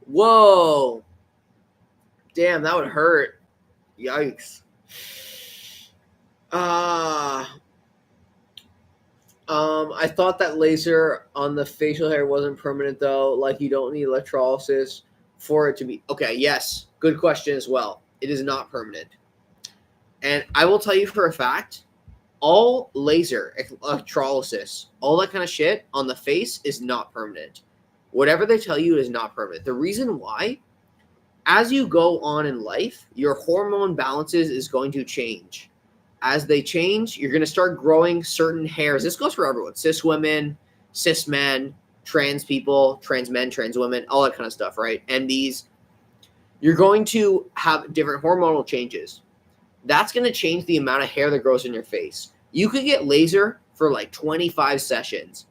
Whoa. Damn, that would hurt. Yikes. I thought that laser on the facial hair wasn't permanent though. Like you don't need electrolysis for it to be. Okay, yes. Good question as well. It is not permanent. And I will tell you for a fact, all laser electrolysis, all that kind of shit on the face is not permanent. Whatever they tell you is not permanent. The reason why, as you go on in life, your hormone balances is going to change. As they change, you're going to start growing certain hairs. This goes for everyone: cis women, cis men, trans people, trans men, trans women, all that kind of stuff, right? And you're going to have different hormonal changes. That's going to change the amount of hair that grows in your face. You could get laser for like 25 sessions.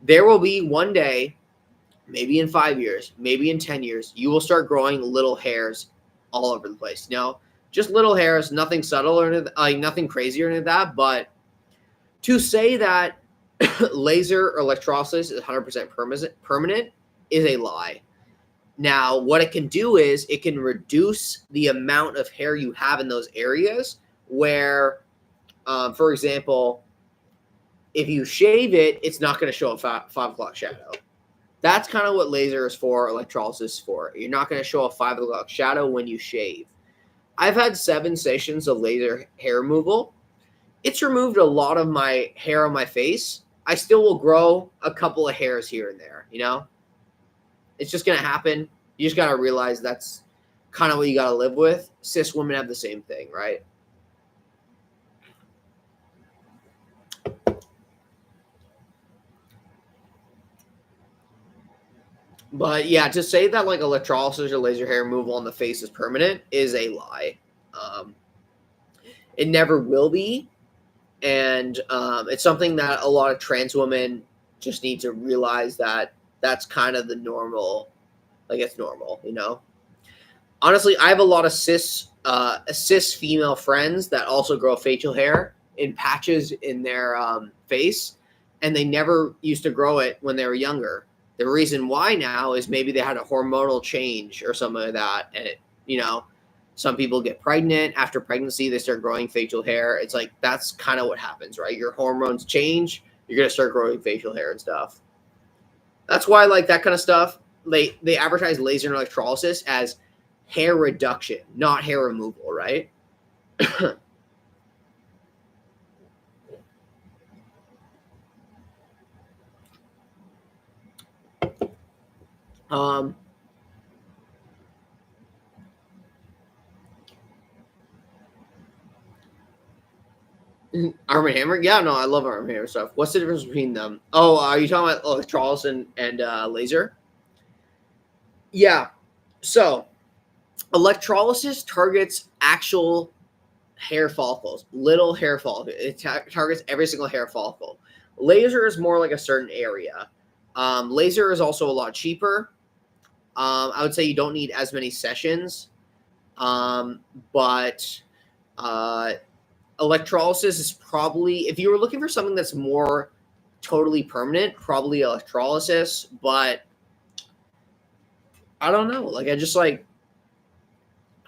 There will be one day, maybe in 5 years, maybe in 10 years, you will start growing little hairs all over the place. Now, just little hairs, nothing subtle or nothing crazy or anything like that. But to say that laser or electrolysis is 100% permanent is a lie. Now, what it can do is it can reduce the amount of hair you have in those areas where, for example, if you shave it, it's not going to show a 5 o'clock shadow. That's kind of what laser is for, electrolysis is for. You're not going to show a 5 o'clock shadow when you shave. I've had 7 sessions of laser hair removal. It's removed a lot of my hair on my face. I still will grow a couple of hairs here and there, you know? It's just going to happen. You just got to realize that's kind of what you got to live with. Cis women have the same thing, right? But yeah, to say that like electrolysis or laser hair removal on the face is permanent is a lie. It never will be. And it's something that a lot of trans women just need to realize that that's kind of the normal, like it's normal, you know? Honestly, I have a lot of cis female friends that also grow facial hair in patches in their face, and they never used to grow it when they were younger. The reason why now is maybe they had a hormonal change or something like that, and it, you know, some people get pregnant. After pregnancy, they start growing facial hair. It's like that's kind of what happens, right? Your hormones change, you're gonna start growing facial hair and stuff. That's why, like that kind of stuff, they advertise laser and electrolysis as hair reduction, not hair removal, right? Arm and Hammer? Yeah, no, I love Arm and Hammer stuff. What's the difference between them? Oh, are you talking about electrolysis and laser? Yeah. So, electrolysis targets actual hair follicles, little hair follicles. It targets every single hair follicle. Laser is more like a certain area. Laser is also a lot cheaper. I would say you don't need as many sessions, but electrolysis is probably, if you were looking for something that's more totally permanent, probably electrolysis. But I don't know. Like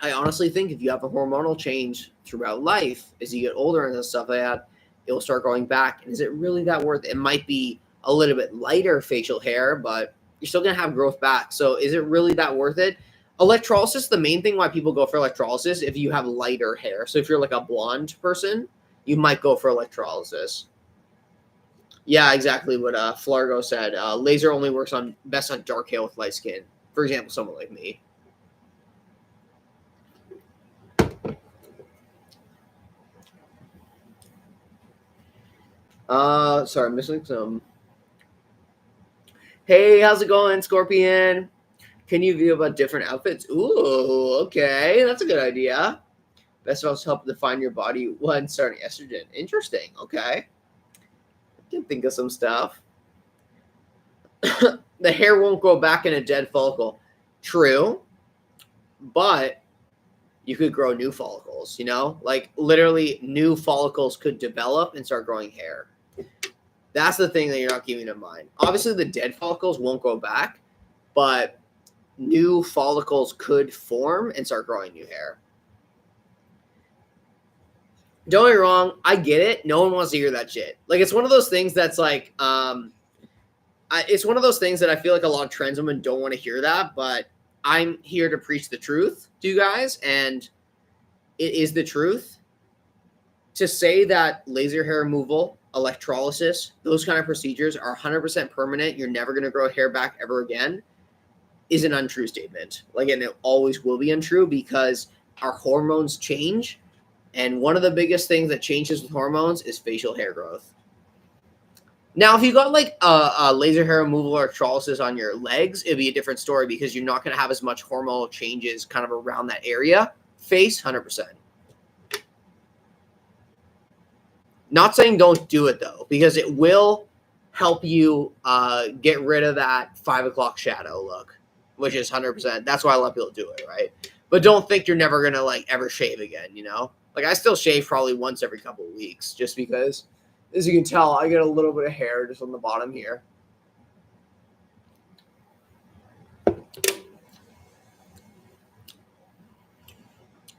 I honestly think if you have a hormonal change throughout life, as you get older and stuff like that, it will start growing back. And is it really that worth it? It might be a little bit lighter facial hair, but you're still going to have growth back. So is it really that worth it? Electrolysis, the main thing why people go for electrolysis, if you have lighter hair. So if you're like a blonde person, you might go for electrolysis. Yeah, exactly what Flargo said. Laser only works best on dark hair with light skin. For example, someone like me. Sorry, I'm missing some. Hey, how's it going, Scorpion? Can you view about different outfits? Ooh, okay, that's a good idea. Best of all, help define your body when starting estrogen. Interesting. Okay, I can think of some stuff. the hair won't grow back in a dead follicle. True, but you could grow new follicles, you know? Like literally new follicles could develop and start growing hair. That's the thing that you're not keeping in mind. Obviously, the dead follicles won't grow back, but new follicles could form and start growing new hair. Don't get me wrong, I get it. No one wants to hear that shit. Like, it's one of those things that's like, it's one of those things that I feel like a lot of trans women don't want to hear that, but I'm here to preach the truth to you guys, and it is the truth. To say that laser hair removal, electrolysis, those kind of procedures are 100% permanent, you're never going to grow hair back ever again, is an untrue statement. Like, and it always will be untrue because our hormones change. And one of the biggest things that changes with hormones is facial hair growth. Now, if you got like a laser hair removal or electrolysis on your legs, it'd be a different story because you're not going to have as much hormonal changes kind of around that area. Face, 100%. Not saying don't do it though, because it will help you get rid of that 5 o'clock shadow look, which is 100%. That's why a lot of people do it, right? But don't think you're never going to like ever shave again, you know? Like I still shave probably once every couple of weeks just because, as you can tell, I get a little bit of hair just on the bottom here.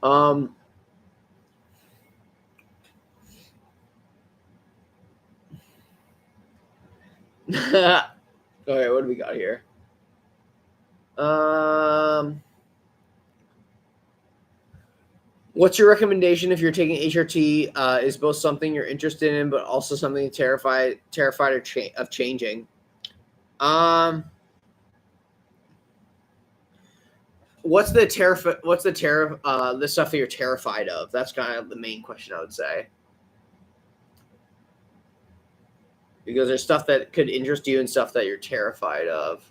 Okay, what do we got here? What's your recommendation if you're taking HRT? Is both something you're interested in, but also something terrified of changing? What's the stuff that you're terrified of? That's kind of the main question I would say. Because there's stuff that could interest you and stuff that you're terrified of.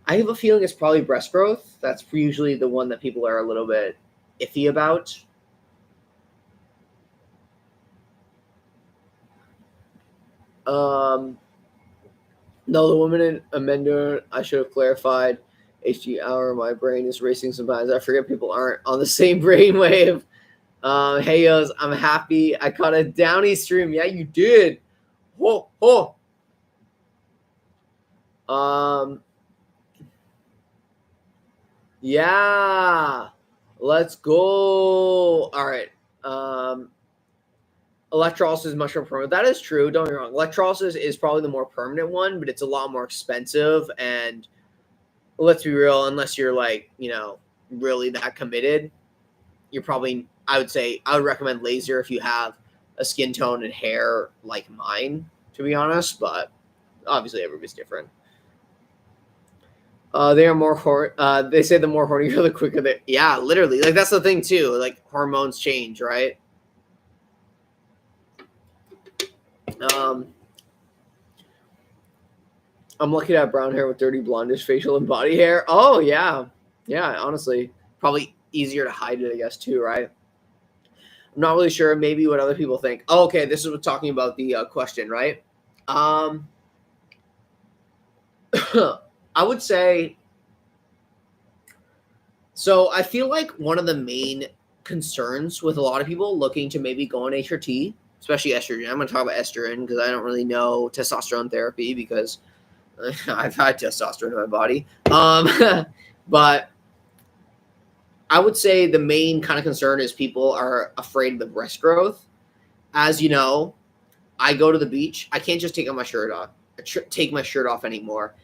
I have a feeling it's probably breast growth. That's usually the one that people are a little bit iffy about. No, the woman in Amender, I should have clarified. HG hour, my brain is racing sometimes. I forget people aren't on the same brainwave. Hey, yos, I'm happy. I caught a Downy stream. Yeah, you did. Ho, ho. Yeah. Let's go. All right. Electrolysis is much more permanent. That is true. Don't get me wrong. Electrolysis is probably the more permanent one, but it's a lot more expensive. And let's be real, unless you're like, you know, really that committed, you're probably, I would recommend laser if you have a skin tone and hair like mine, to be honest. But obviously everybody's different. They are more they say the more horny you're, the quicker they. Yeah, literally. Like that's the thing too. Like hormones change, right? I'm lucky to have brown hair with dirty blondish facial and body hair. Oh yeah, yeah. Honestly, probably easier to hide it, I guess, too, right? I'm not really sure. Maybe what other people think. Oh, okay, this is what talking about the question, right? I would say. So I feel like one of the main concerns with a lot of people looking to maybe go on HRT, especially estrogen. I'm going to talk about estrogen because I don't really know testosterone therapy because I've had testosterone in my body. But I would say the main kind of concern is people are afraid of the breast growth. As you know, I go to the beach. I can't just take my shirt off anymore.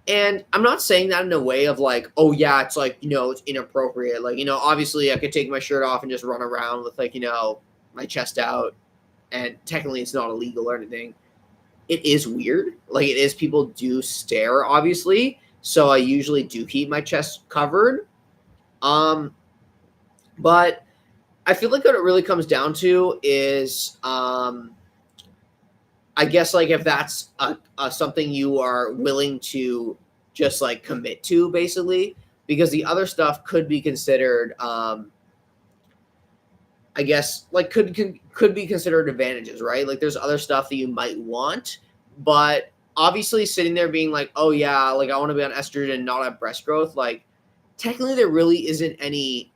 And I'm not saying that in a way of like, oh yeah, it's like, you know, it's inappropriate. Like, you know, obviously I could take my shirt off and just run around with like, you know, my chest out, and technically it's not illegal or anything. It is weird. Like it is, people do stare, obviously. So I usually do keep my chest covered. But I feel like what it really comes down to is, I guess like if that's something you are willing to just like commit to, basically, because the other stuff could be considered, I guess like could be considered advantages, right? Like there's other stuff that you might want, but obviously sitting there being like, oh yeah, like I want to be on estrogen and not have breast growth, like technically there really isn't any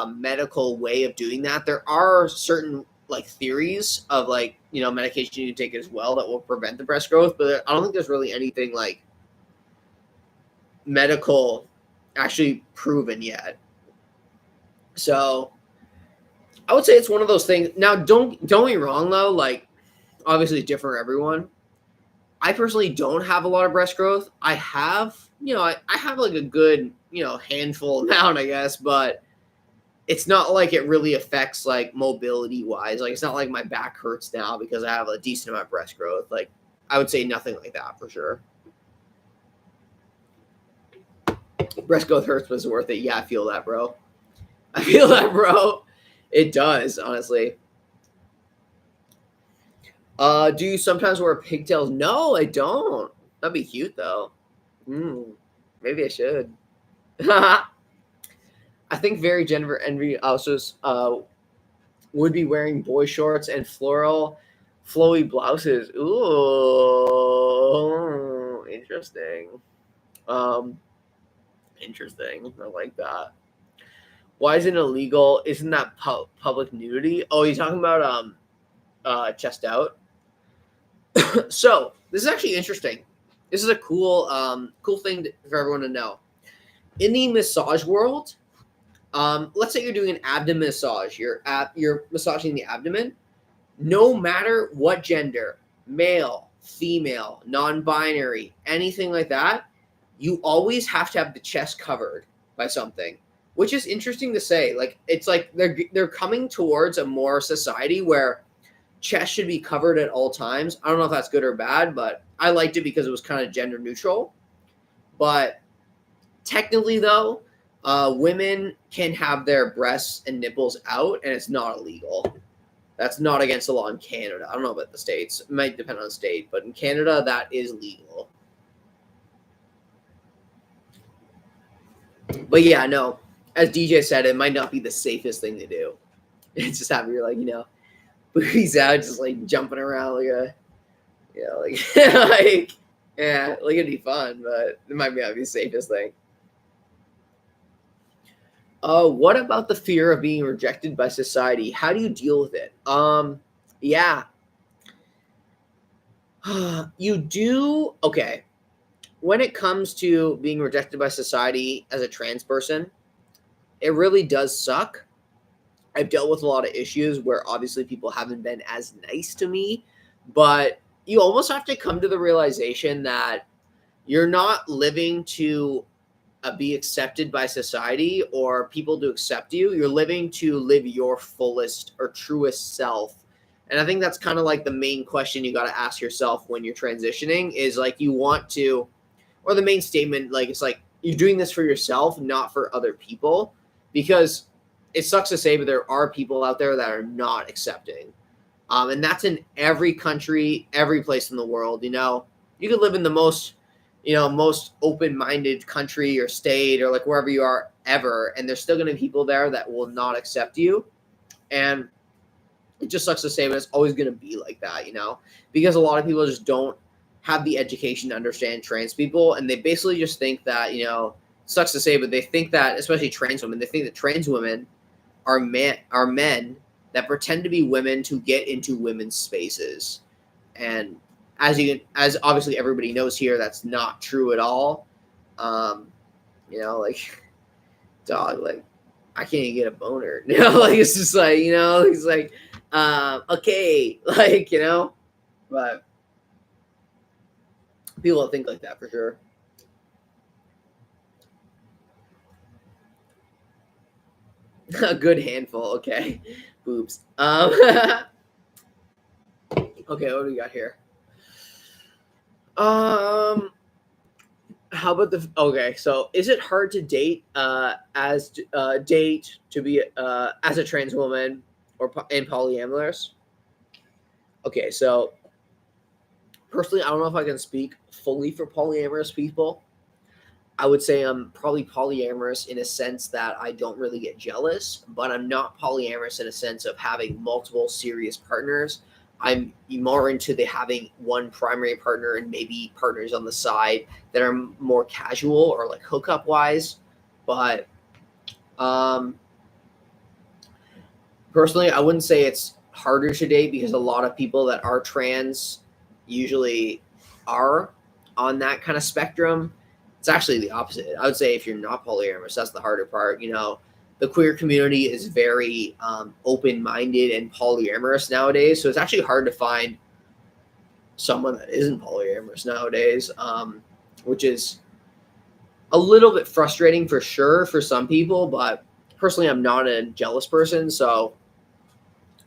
medical way of doing that. There are certain like theories of like, you know, medication you can take as well that will prevent the breast growth, but I don't think there's really anything like medical actually proven yet. So I would say it's one of those things. Now, don't get me wrong though, like obviously it's different for everyone. I personally don't have a lot of breast growth. I have, you know, I have like a good, you know, handful amount, I guess, but it's not like it really affects like mobility wise. Like it's not like my back hurts now because I have a decent amount of breast growth. Like I would say nothing like that for sure. Breast growth hurts, but it's worth it. Yeah, I feel that, bro. I feel that, bro. It does, honestly. Do you sometimes wear pigtails? No, I don't. That'd be cute though. Maybe I should. I think very gender envy also would be wearing boy shorts and flowy blouses. Ooh, interesting. Um, interesting. I like that. Why is it illegal? Isn't that public nudity? Oh, you're talking about chest out. So this is actually interesting. This is a cool thing for everyone to know. In the massage world, let's say you're doing an abdomen massage. You're massaging the abdomen. No matter what gender, male, female, non-binary, anything like that, you always have to have the chest covered by something, which is interesting to say. Like it's like they're coming towards a more society where chest should be covered at all times. I don't know if that's good or bad, but I liked it because it was kind of gender neutral. But technically, though, women can have their breasts and nipples out, and it's not illegal. That's not against the law in Canada. I don't know about the States. It might depend on the state, but in Canada, that is legal. But yeah, no. As DJ said, it might not be the safest thing to do. It's just have your, like, you know, boobies out, just like jumping around like a, you know, like, like, yeah, like it'd be fun, but it might not be the safest thing. What about the fear of being rejected by society? How do you deal with it? Yeah. You do okay. When it comes to being rejected by society as a trans person, it really does suck. I've dealt with a lot of issues where obviously people haven't been as nice to me, but you almost have to come to the realization that you're not living to be accepted by society or people to accept you. You're living to live your fullest or truest self. And I think that's kind of like the main question you got to ask yourself when you're transitioning is like you want to, or the main statement, like it's like you're doing this for yourself, not for other people, because it sucks to say, but there are people out there that are not accepting. And that's in every country, every place in the world. You know, you could live in the most, you know, most open-minded country or state or like wherever you are ever, and there's still going to be people there that will not accept you. And it just sucks to say, but it's always going to be like that, you know, because a lot of people just don't have the education to understand trans people, and they basically just think that, you know, sucks to say, but they think that, especially trans women, they think that trans women are men that pretend to be women to get into women's spaces. And as obviously everybody knows here, that's not true at all. You know, like, dog, like, I can't even get a boner. You know, like, it's just like, you know, it's like, okay, like, you know, but people don't think like that for sure. A good handful, okay. Boobs. Okay, what do we got here? How about the okay? So, is it hard to date date to be as a trans woman or in polyamorous? Okay, so personally, I don't know if I can speak fully for polyamorous people. I would say I'm probably polyamorous in a sense that I don't really get jealous, but I'm not polyamorous in a sense of having multiple serious partners. I'm more into the having one primary partner and maybe partners on the side that are more casual or like hookup wise. But personally, I wouldn't say it's harder to date because a lot of people that are trans usually are on that kind of spectrum. It's actually the opposite. I would say if you're not polyamorous, that's the harder part. The queer community is very open-minded and polyamorous nowadays, so it's actually hard to find someone that isn't polyamorous nowadays, which is a little bit frustrating for sure for some people. But personally, I'm not a jealous person, so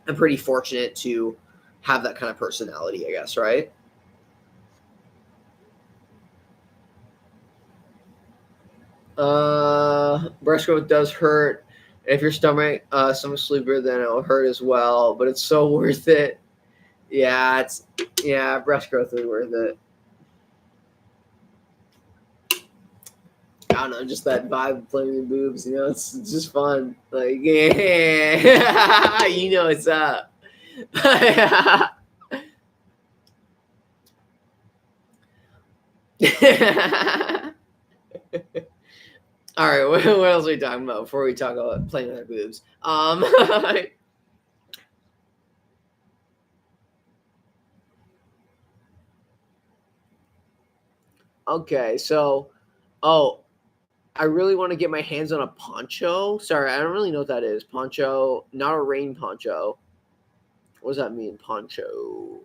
I'm pretty fortunate to have that kind of personality, I guess, right? Breast growth does hurt. If your stomach's sleeper, then it'll hurt as well. But it's so worth it. Yeah, breast growth is worth it. I don't know, just that vibe of playing with boobs. It's just fun. Like, yeah, it's up. All right, what else are we talking about before we talk about playing with our boobs? Okay, so, I really want to get my hands on a poncho. Sorry, I don't really know what that is. Poncho, not a rain poncho. What does that mean, poncho?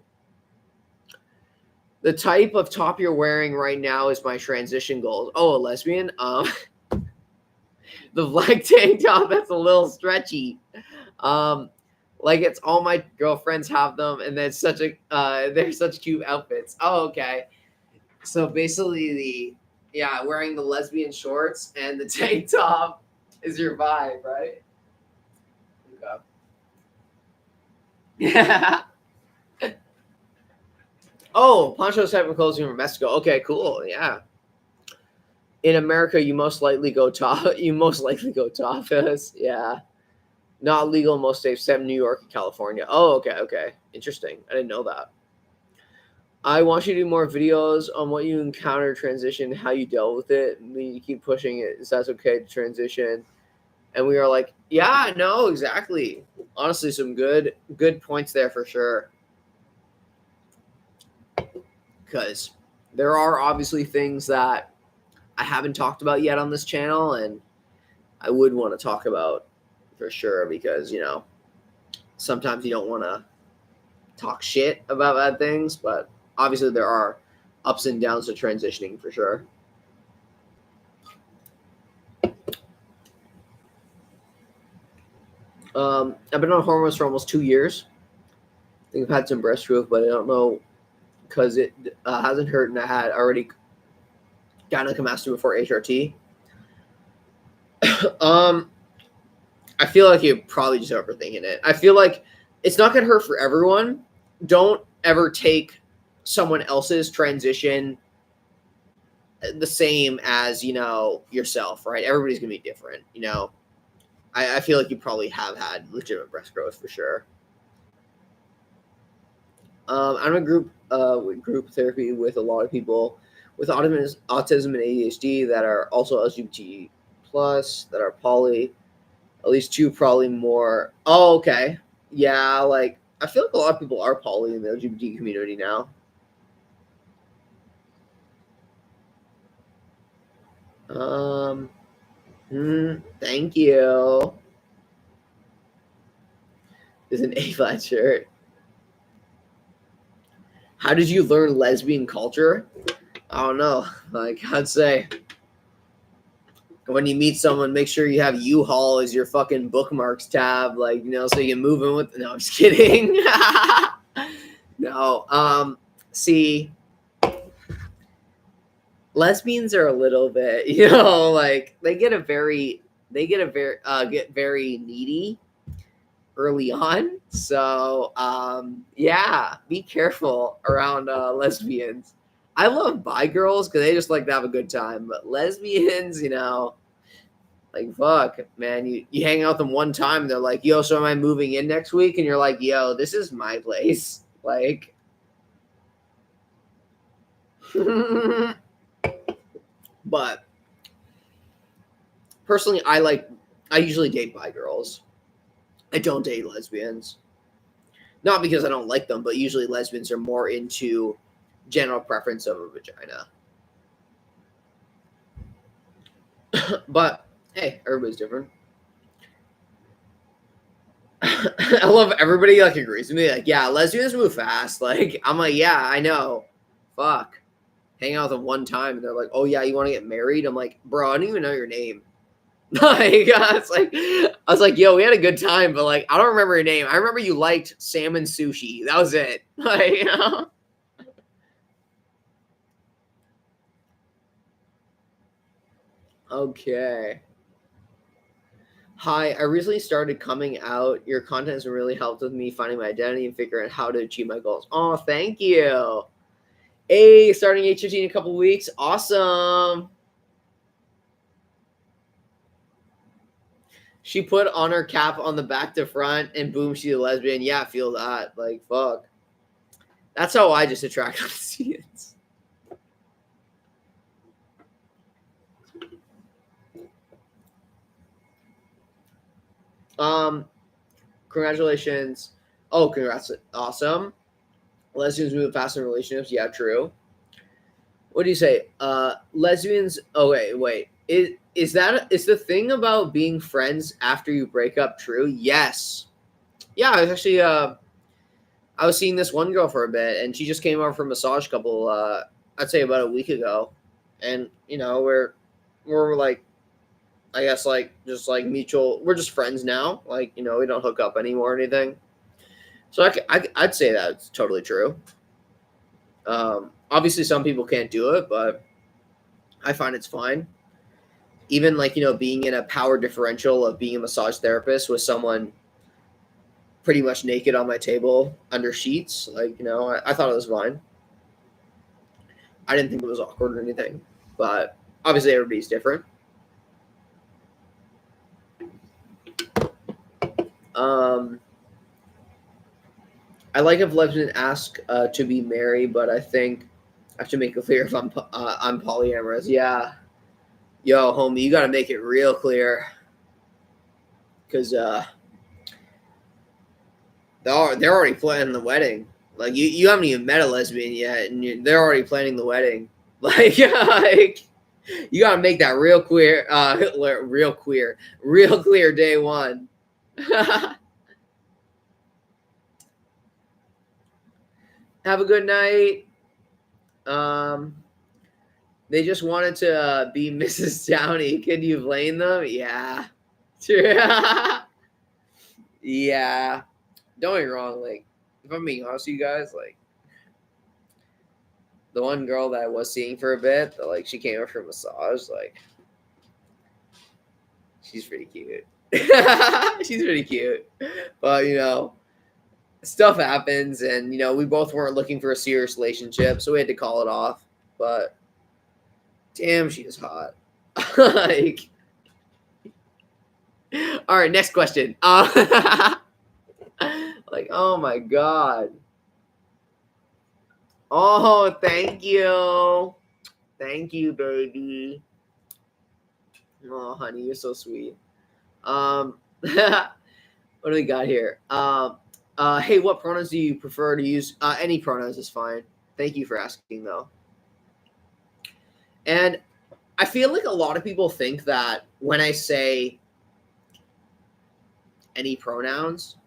The type of top you're wearing right now is my transition goals. Oh, a lesbian? The black tank top, that's a little stretchy. Like it's all my girlfriends have them, and they're such cute outfits. Oh, okay. So basically, wearing the lesbian shorts and the tank top is your vibe, right? Okay. Yeah. Oh, poncho type of clothing from Mexico. Okay, cool. Yeah. In America, you most likely go top. You most likely go topless. Yeah. Not legal in most states except New York and California. Oh, okay. Interesting. I didn't know that. I want you to do more videos on what you encounter transition, how you dealt with it. I mean, you keep pushing it. Is that okay to transition? And we are like, yeah, no, exactly. Honestly, some good points there for sure. Because there are obviously things that I haven't talked about yet on this channel, and I would want to talk about for sure because, sometimes you don't want to talk shit about bad things, but obviously there are ups and downs to transitioning for sure. I've been on hormones for almost 2 years. I think I've had some breast growth, but I don't know because it hasn't hurt, and I had already gynecomastia before HRT. I feel like you're probably just overthinking it. I feel like it's not gonna hurt for everyone. Don't ever take someone else's transition the same as yourself, right? Everybody's gonna be different. I feel like you probably have had legitimate breast growth for sure. I'm in a group therapy with a lot of people with autism and ADHD that are also LGBT plus, that are poly. At least 2, probably more. Oh, okay. Yeah, like I feel like a lot of people are poly in the LGBT community now. Thank you. Is an A-flat shirt. How did you learn lesbian culture? I don't know. Like I'd say when you meet someone, make sure you have U-Haul as your fucking bookmarks tab, so you can move in with. No, I'm just kidding. No, see, lesbians are a little bit, like they get very needy early on. So, yeah, be careful around lesbians. I love bi girls because they just like to have a good time, but lesbians, like fuck, man, you hang out with them one time, they're like, yo, so am I moving in next week? And you're like, yo, this is my place. Like, but personally, I usually date bi girls. I don't date lesbians. Not because I don't like them, but usually lesbians are more into general preference of a vagina. But hey, everybody's different. I love everybody like agrees with me. Like, yeah, lesbians move fast. Like, I'm like, yeah, I know. Fuck. Hang out with them one time, and they're like, oh yeah, you want to get married? I'm like, bro, I don't even know your name. Like, I was like, yo, we had a good time, but like, I don't remember your name. I remember you liked salmon sushi. That was it. Like, you know? Okay. Hi, I recently started coming out. Your content has really helped with me finding my identity and figuring out how to achieve my goals. Oh, thank you. Hey, starting HFT in a couple weeks. Awesome. She put on her cap on the back to front and boom, she's a lesbian. Yeah, I feel that. Like, fuck. That's how I just attract lesbians. Congratulations. Oh, congrats. Awesome. Lesbians move fast in relationships. Yeah, true. What do you say? Lesbians. Oh, wait. Is the thing about being friends after you break up true? Yes. Yeah, I was actually I was seeing this one girl for a bit, and she just came over for a massage couple. I'd say about a week ago, and you know we're like, I guess like just like mutual. We're just friends now. Like you know we don't hook up anymore or anything. So I'd say that it's totally true. Obviously, some people can't do it, but I find it's fine. Even like you know being in a power differential of being a massage therapist with someone pretty much naked on my table under sheets, like you know I thought it was fine. I didn't think it was awkward or anything, but obviously everybody's different. Um, I like if lesbians ask to be married, but I think I have to make it clear if I'm polyamorous. Yeah, yo, homie, you got to make it real clear because they're already planning the wedding. Like you haven't even met a lesbian yet, and they're already planning the wedding. Like, like you got to make that real queer, real clear day one. Have a good night. Um, they just wanted to be Mrs. Downey. Can you blame them? Yeah. Yeah. Don't get me wrong. Like, if I'm being honest with you guys, like, the one girl that I was seeing for a bit, that, like, she came over for a massage, like, she's pretty cute. She's pretty cute. But, you know, stuff happens, and, you know, we both weren't looking for a serious relationship, so we had to call it off. But, damn, she is hot. Like, all right, next question. Like, oh my god. Oh, thank you. Thank you, baby. Oh, honey, you're so sweet. What do we got here? Hey, what pronouns do you prefer to use? Any pronouns is fine. Thank you for asking, though. And I feel like a lot of people think that when I say any pronouns,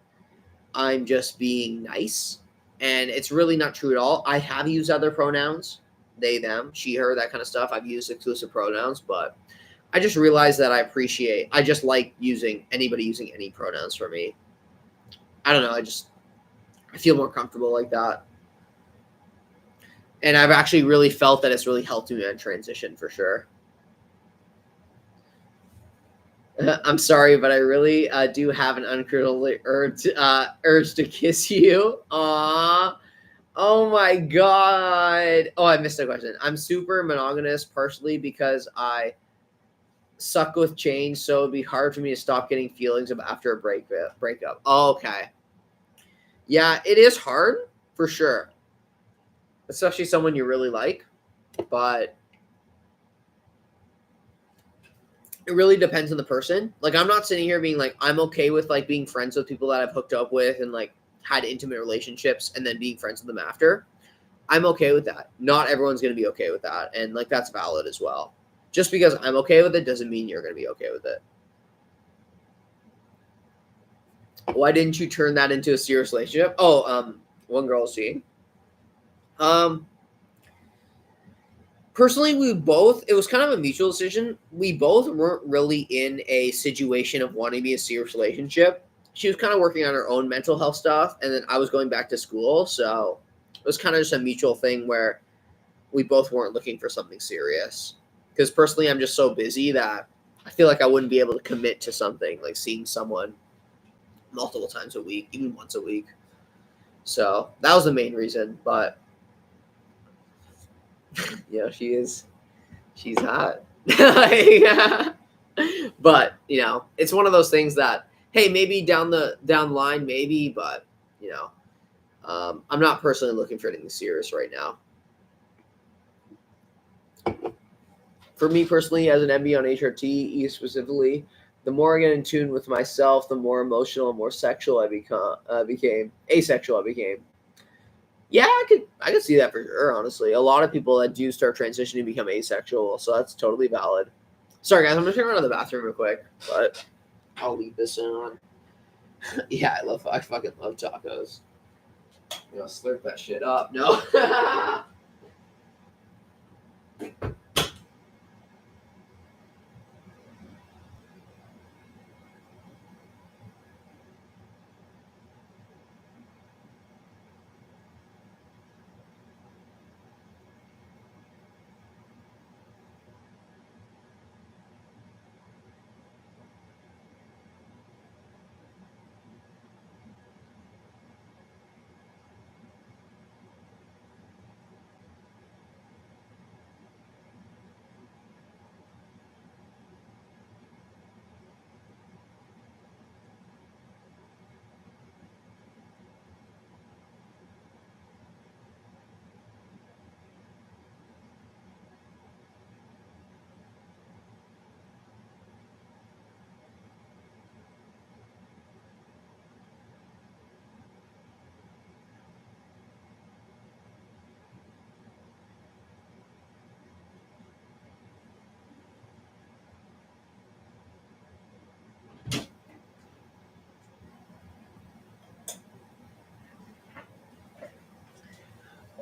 I'm just being nice. And it's really not true at all. I have used other pronouns, they, them, she, her, that kind of stuff. I've used exclusive pronouns, but I just realized that I just like anybody using any pronouns for me. I don't know. I feel more comfortable like that. And I've actually really felt that it's really helped me in transition for sure. I'm sorry, but I really do have an uncontrollable urge to kiss you. Aww. Oh my god. Oh, I missed a question. I'm super monogamous partially because I suck with change, so it'd be hard for me to stop getting feelings after a breakup. Oh, okay. Yeah, it is hard. for sure. Especially someone you really like, but it really depends on the person. Like, I'm not sitting here being like, I'm okay with like being friends with people that I've hooked up with and like had intimate relationships and then being friends with them after. I'm okay with that. Not everyone's going to be okay with that. And like, that's valid as well. Just because I'm okay with it doesn't mean you're going to be okay with it. Why didn't you turn that into a serious relationship? Oh, one girl seeing. Personally, it was kind of a mutual decision. We both weren't really in a situation of wanting to be in a serious relationship. She was kind of working on her own mental health stuff, and then I was going back to school. So it was kind of just a mutual thing where we both weren't looking for something serious. Because personally, I'm just so busy that I feel like I wouldn't be able to commit to something like seeing someone multiple times a week, even once a week. So that was the main reason. But she's hot. But it's one of those things that, hey, maybe down the line, maybe, but I'm not personally looking for anything serious right now. For me personally, as an MB on HRT specifically, the more I get in tune with myself, the more emotional and more sexual I became, asexual I became. Yeah, I could see that for sure, honestly. A lot of people that do start transitioning become asexual, so that's totally valid. Sorry, guys, I'm just going to run to the bathroom real quick, but I'll leave this on. Yeah, I fucking love tacos. Slurp that shit up. No.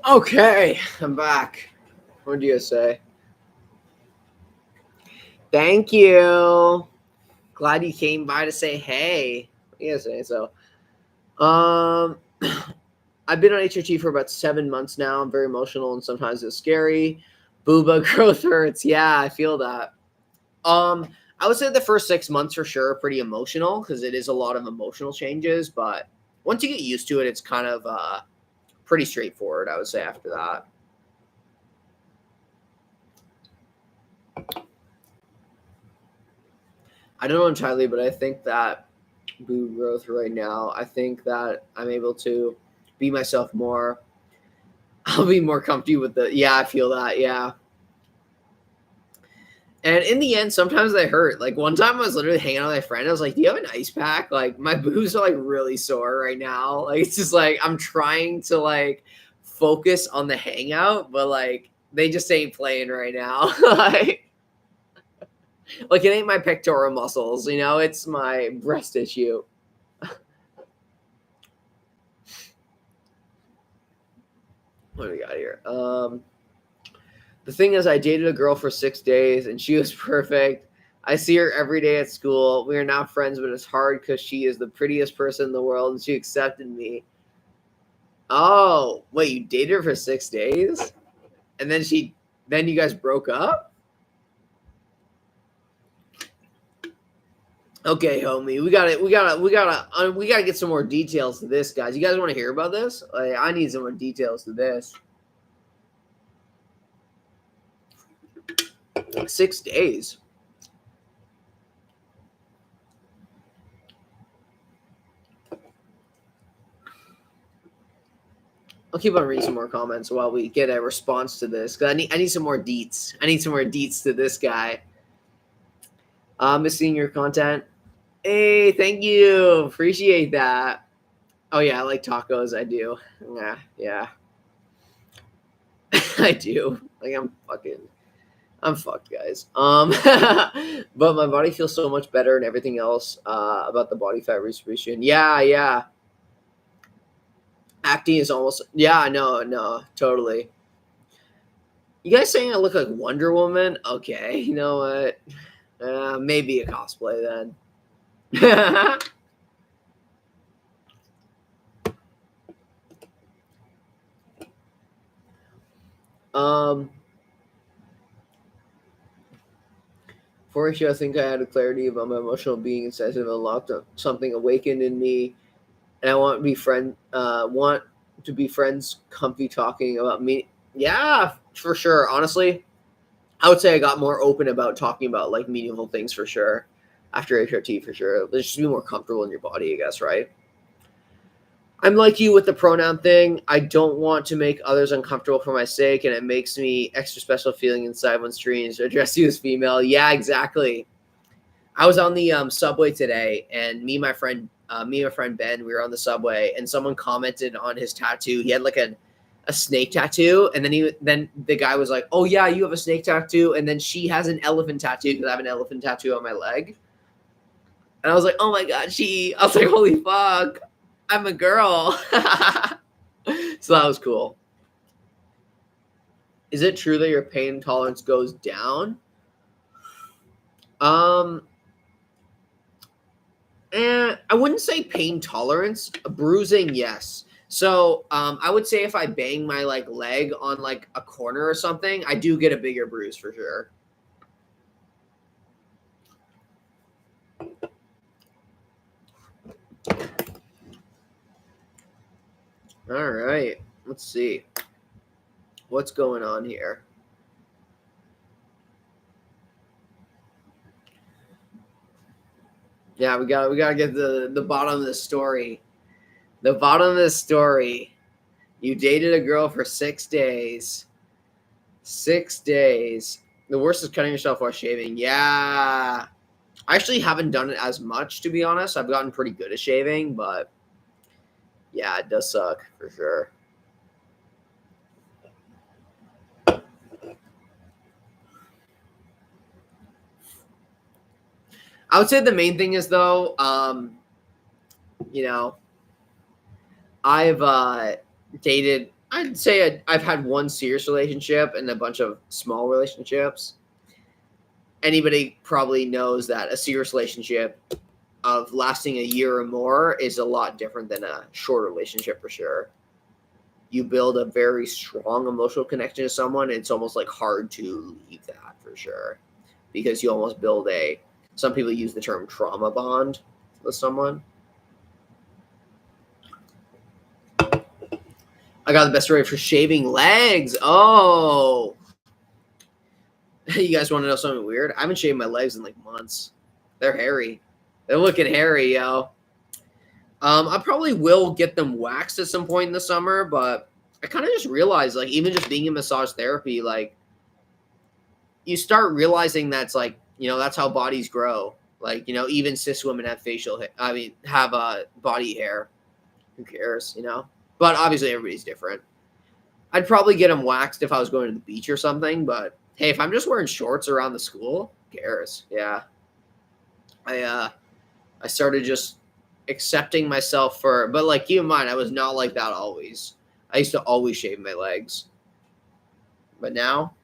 Okay, I'm back. What do you say? Thank you. Glad you came by to say hey. What do you say? So, I've been on HRT for about 7 months now. I'm very emotional and sometimes it's scary. Booba growth hurts. Yeah, I feel that. I would say the first 6 months for sure are pretty emotional because it is a lot of emotional changes. But once you get used to it, it's kind of pretty straightforward, I would say, after that. I don't know entirely, but I think that boob growth right now, I think that I'm able to be myself more. I'll be more comfy with yeah, I feel that. Yeah. And in the end, sometimes they hurt. Like one time I was literally hanging out with my friend. I was like, do you have an ice pack? Like my boobs are like really sore right now. Like it's just like I'm trying to like focus on the hangout, but like they just ain't playing right now. Like it ain't my pectoral muscles, it's my breast issue. What do we got here? The thing is, I dated a girl for 6 days and she was perfect. I see her every day at school. We are now friends, but it's hard because she is the prettiest person in the world and she accepted me. Oh, wait, you dated her for 6 days? And then you guys broke up? Okay, homie, we gotta get some more details to this, guys. You guys want to hear about this? Like, I need some more details to this. 6 days. I'll keep on reading some more comments while we get a response to this. Cause I need some more deets. I need some more deets to this guy. Missing your content. Hey, thank you. Appreciate that. Oh yeah, I like tacos. I do. Yeah. I do. Like I'm fucked, guys. But my body feels so much better and everything else about the body fat distribution. Yeah. Acting is almost no, totally. You guys saying I look like Wonder Woman? Okay, you know what? Maybe a cosplay then. For a show, I think I had a clarity about my emotional being and sensitive and unlocked something awakened in me, and I want to be friends, comfy talking about me. Yeah, for sure. Honestly, I would say I got more open about talking about like meaningful things for sure after HRT for sure. Let's just be more comfortable in your body, I guess, right? I'm like you with the pronoun thing. I don't want to make others uncomfortable for my sake, and it makes me extra special feeling inside when streams address you as female. Yeah, exactly. I was on the subway today, and me and my friend Ben, we were on the subway, and someone commented on his tattoo. He had like a snake tattoo, and then the guy was like, "Oh yeah, you have a snake tattoo," and then she has an elephant tattoo because I have an elephant tattoo on my leg. And I was like, "Oh my god, I was like, "Holy fuck, I'm a girl." So that was cool. Is it true that your pain tolerance goes down? I wouldn't say pain tolerance. Bruising, yes. So I would say if I bang my like leg on like a corner or something, I do get a bigger bruise for sure. All right, let's see what's going on here. Yeah, we gotta get the bottom of the story. The bottom of the story. You dated a girl for 6 days. 6 days. The worst is cutting yourself while shaving. Yeah. I actually haven't done it as much, to be honest. I've gotten pretty good at shaving, but yeah, it does suck for sure. I would say the main thing is though, you know, I've dated. I'd say I've had one serious relationship and a bunch of small relationships. Anybody probably knows that a serious relationship of lasting a year or more is a lot different than a short relationship for sure. You build a very strong emotional connection to someone. It's almost like hard to leave that for sure because you almost build some people use the term trauma bond with someone. I got the best story for shaving legs. Oh, you guys want to know something weird? I haven't shaved my legs in like months. They're hairy. They're looking hairy, yo. I probably will get them waxed at some point in the summer, but I kind of just realized, like, even just being in massage therapy, like, you start realizing that's like, that's how bodies grow. Like, even cis women have have body hair. Who cares, But obviously, everybody's different. I'd probably get them waxed if I was going to the beach or something, but hey, if I'm just wearing shorts around the school, who cares? Yeah. I started just accepting myself but like keep in mind, I was not like that always. I used to always shave my legs. But now,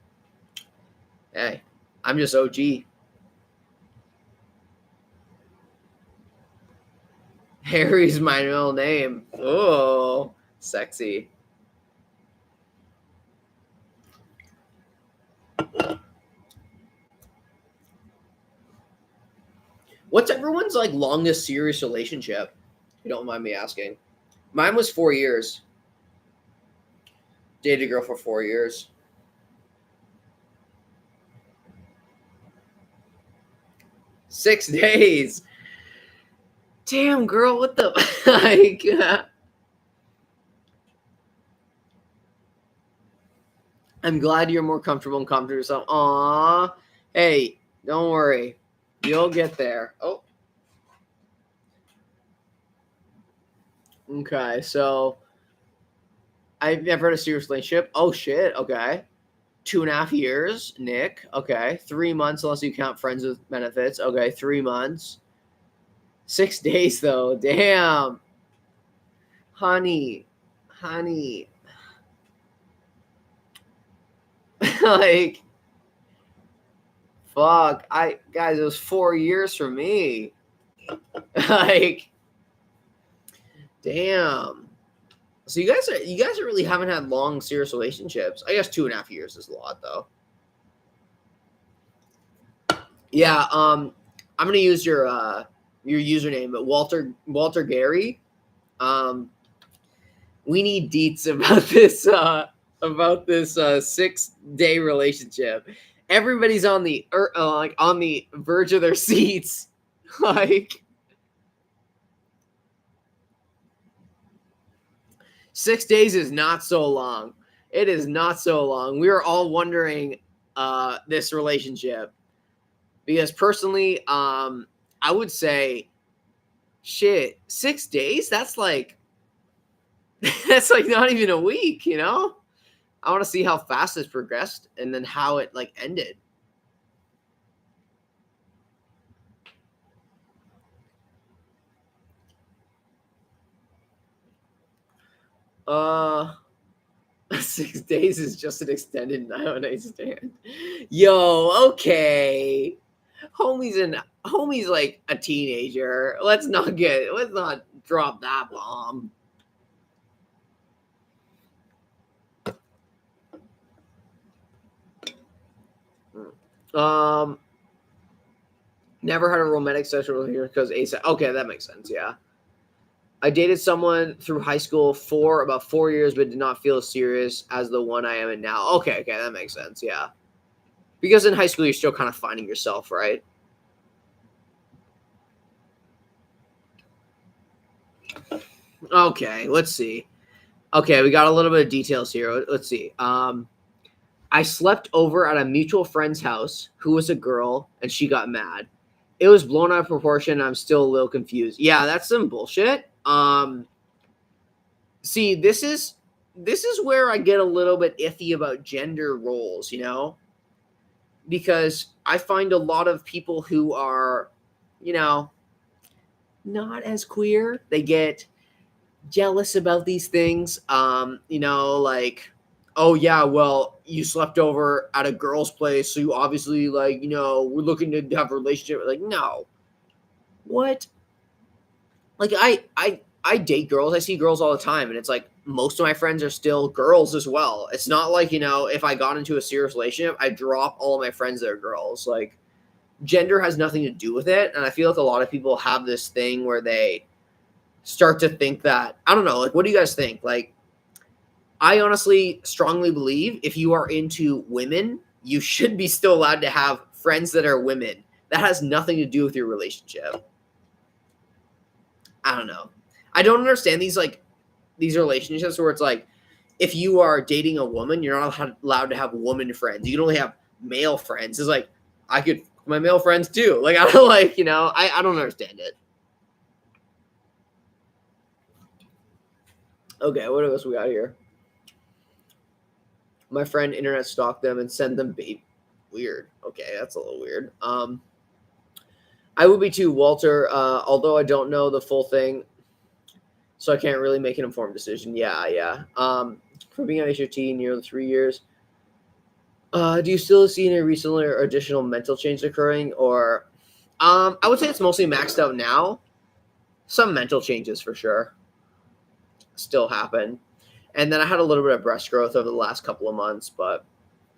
hey, I'm just OG. Harry's my middle name. Oh, sexy. What's everyone's like longest serious relationship? If you don't mind me asking. Mine was 4 years. Dated a girl for 4 years. 6 days. Damn, girl, what the like? I'm glad you're more comfortable and confident yourself. Aw. Hey, don't worry. You'll get there. Oh. Okay, so I've never had a serious relationship. Oh shit. Okay. 2.5 years, Nick. Okay. 3 months unless you count friends with benefits. Okay, 3 months. 6 days though. Damn. Honey. Honey. Like, fuck. Guys, it was 4 years for me. Like, damn. So you guys really haven't had long serious relationships. I guess 2.5 years is a lot though. Yeah, I'm gonna use your username, but Walter Gary. We need deets about this 6-day relationship. Everybody's on the like on the verge of their seats. Like 6 days is not so long. It is not so long. We are all wondering this relationship because personally, I would say, shit, 6 days. That's like not even a week. You know, I want to see how fast this progressed and then how it like ended. Uh 6 days is just an extended night stand. Yo, okay. Homie's like a teenager. Let's not drop that bomb. Never had a romantic sexual relationship because ASAP. Okay, that makes sense. Yeah. I dated someone through high school for about 4 years, but did not feel as serious as the one I am in now. Okay, that makes sense. Yeah. Because in high school, you're still kind of finding yourself, right? Okay, let's see. Okay, we got a little bit of details here. Let's see. I slept over at a mutual friend's house who was a girl, and she got mad. It was blown out of proportion. I'm still a little confused. Yeah, that's some bullshit. See, this is where I get a little bit iffy about gender roles, you know? Because I find a lot of people who are, you know, not as queer, they get jealous about these things. You know, like, oh yeah, well, you slept over at a girl's place, so you obviously like, you know, we're looking to have a relationship. Like, no. What? Like I date girls. I see girls all the time, and it's like most of my friends are still girls as well. It's not like, you know, if I got into a serious relationship, I drop all of my friends that are girls. Like gender has nothing to do with it, and I feel like a lot of people have this thing where they start to think that, I don't know, like what do you guys think? Like I honestly strongly believe if you are into women, you should be still allowed to have friends that are women. That has nothing to do with your relationship. I don't know. I don't understand these relationships where it's like if you are dating a woman, you're not allowed to have woman friends. You can only have male friends. It's like I could my male friends too. Like I don't like, you know, I don't understand it. Okay, what else we got here? My friend internet stalked them and sent them bait. Weird. Okay, that's a little weird. I would be too, Walter. Although I don't know the full thing, so I can't really make an informed decision. Yeah. For being on HRT nearly 3 years, do you still see any recent or additional mental change occurring, or I would say it's mostly maxed out now. Some mental changes for sure still happen, and then I had a little bit of breast growth over the last couple of months, but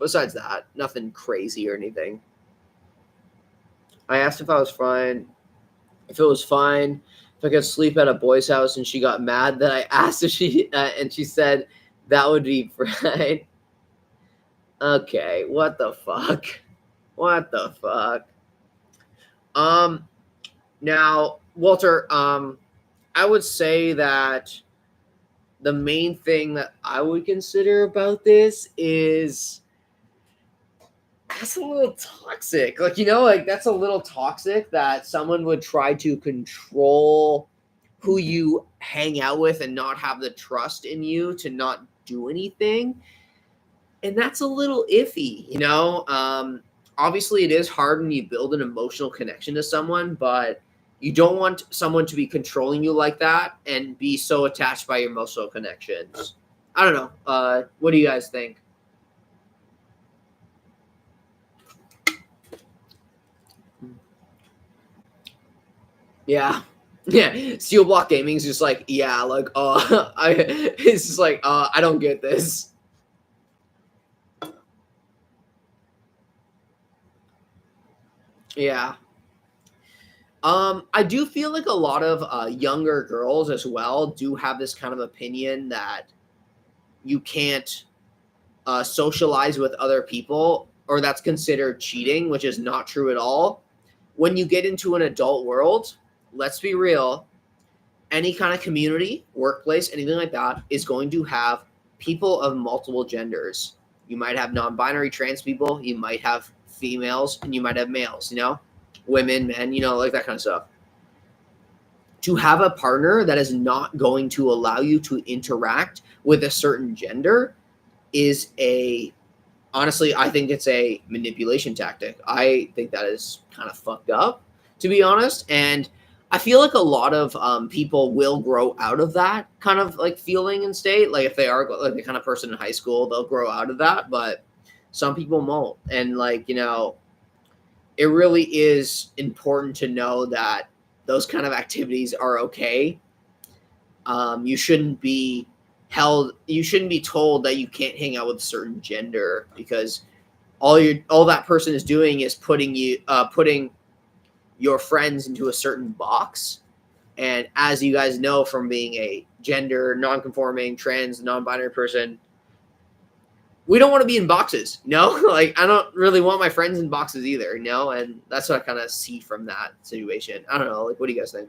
besides that, nothing crazy or anything. I asked if I was fine, if it was fine, if I could sleep at a boy's house, and she got mad that I asked if she, and she said that would be fine. Okay, what the fuck? What the fuck? Now, Walter, I would say that the main thing that I would consider about this is that's a little toxic. Like, like that's a little toxic that someone would try to control who you hang out with and not have the trust in you to not do anything. And that's a little iffy, obviously it is hard when you build an emotional connection to someone, but you don't want someone to be controlling you like that and be so attached by your emotional connections. I don't know. What do you guys think? Yeah. Yeah. Steel Block Gaming is just like, yeah, like, it's just like, I don't get this. Yeah. I do feel like a lot of younger girls as well do have this kind of opinion that you can't socialize with other people, or that's considered cheating, which is not true at all. When you get into an adult world, let's be real, any kind of community, workplace, anything like that is going to have people of multiple genders. You might have non-binary trans people, you might have females, and you might have males, women, men, like that kind of stuff. To have a partner that is not going to allow you to interact with a certain gender is honestly, I think it's a manipulation tactic. I think that is kind of fucked up, to be honest. And I feel like a lot of people will grow out of that kind of like feeling and state. Like if they are like the kind of person in high school, they'll grow out of that. But some people won't. And like, it really is important to know that those kind of activities are okay. You shouldn't be told that you can't hang out with a certain gender, because all that person is doing is putting your friends into a certain box. And as you guys know from being a gender non-conforming, trans, non-binary person, we don't want to be in boxes, like I don't really want my friends in boxes either, and that's what I kind of see from that situation. I don't know, like, what do you guys think?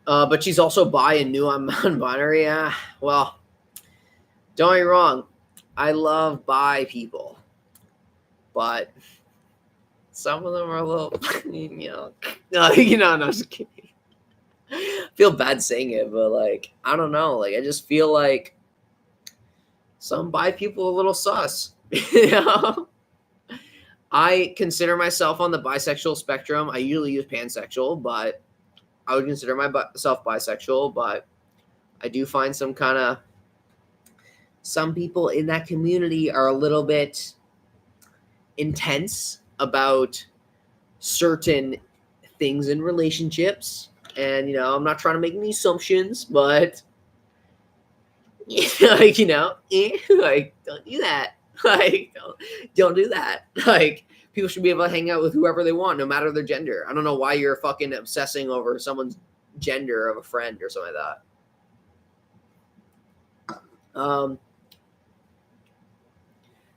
But she's also bi and new on non-binary. Yeah, well, don't get me wrong, I love bi people, but some of them are a little, no, no, just kidding. I feel bad saying it, but like, I don't know, like, I just feel like some bi people are a little sus, I consider myself on the bisexual spectrum. I usually use pansexual, but I would consider myself bisexual, but I do find some people in that community are a little bit intense about certain things in relationships. And, I'm not trying to make any assumptions, but, like, like, don't do that. Like, don't do that. Like, people should be able to hang out with whoever they want, no matter their gender. I don't know why you're fucking obsessing over someone's gender of a friend or something like that.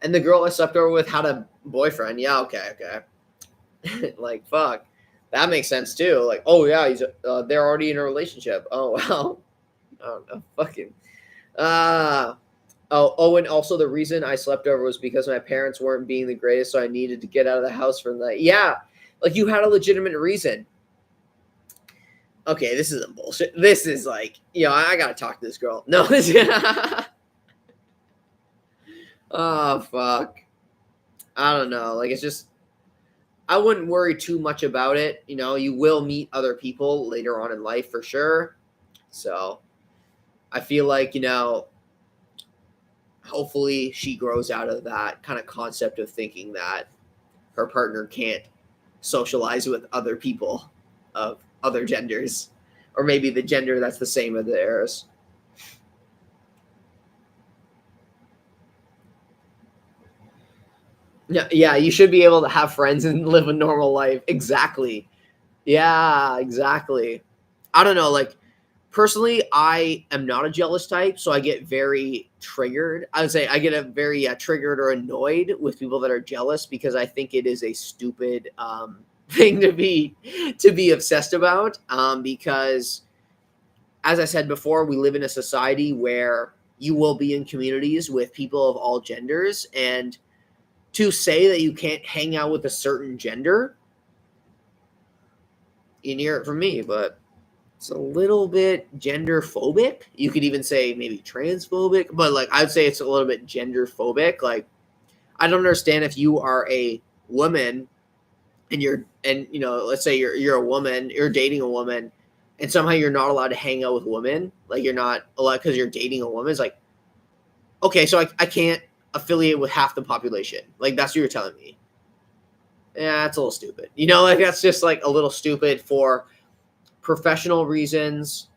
And the girl I slept over with had a boyfriend. Yeah, okay. Like, fuck. That makes sense too. Like, oh yeah, they're already in a relationship. Oh wow. I don't know. Fucking. And also the reason I slept over was because my parents weren't being the greatest, so I needed to get out of the house for the night. Yeah, like you had a legitimate reason. Okay, this isn't bullshit. This is like, I gotta talk to this girl. No, this. Oh fuck. I don't know. Like, it's just, I wouldn't worry too much about it. You will meet other people later on in life for sure. So I feel like, hopefully she grows out of that kind of concept of thinking that her partner can't socialize with other people of other genders, or maybe the gender that's the same as theirs. Yeah, you should be able to have friends and live a normal life. Exactly. Yeah, exactly. I don't know, like, Personally, I am not a jealous type, so I get very triggered. I would say I get a very triggered or annoyed with people that are jealous because I think it is a stupid thing to be obsessed about. Because, as I said before, we live in a society where you will be in communities with people of all genders, and to say that you can't hang out with a certain gender, you hear it from me, but it's a little bit gender phobic. You could even say maybe transphobic, but like I'd say it's a little bit gender phobic. Like I don't understand if you are a woman and let's say you're a woman, you're dating a woman, and somehow you're not allowed to hang out with women. Like you're not allowed because you're dating a woman. It's like, okay, so I can't affiliate with half the population. Like that's what you're telling me. Yeah, that's a little stupid. Like that's just like a little stupid for professional reasons,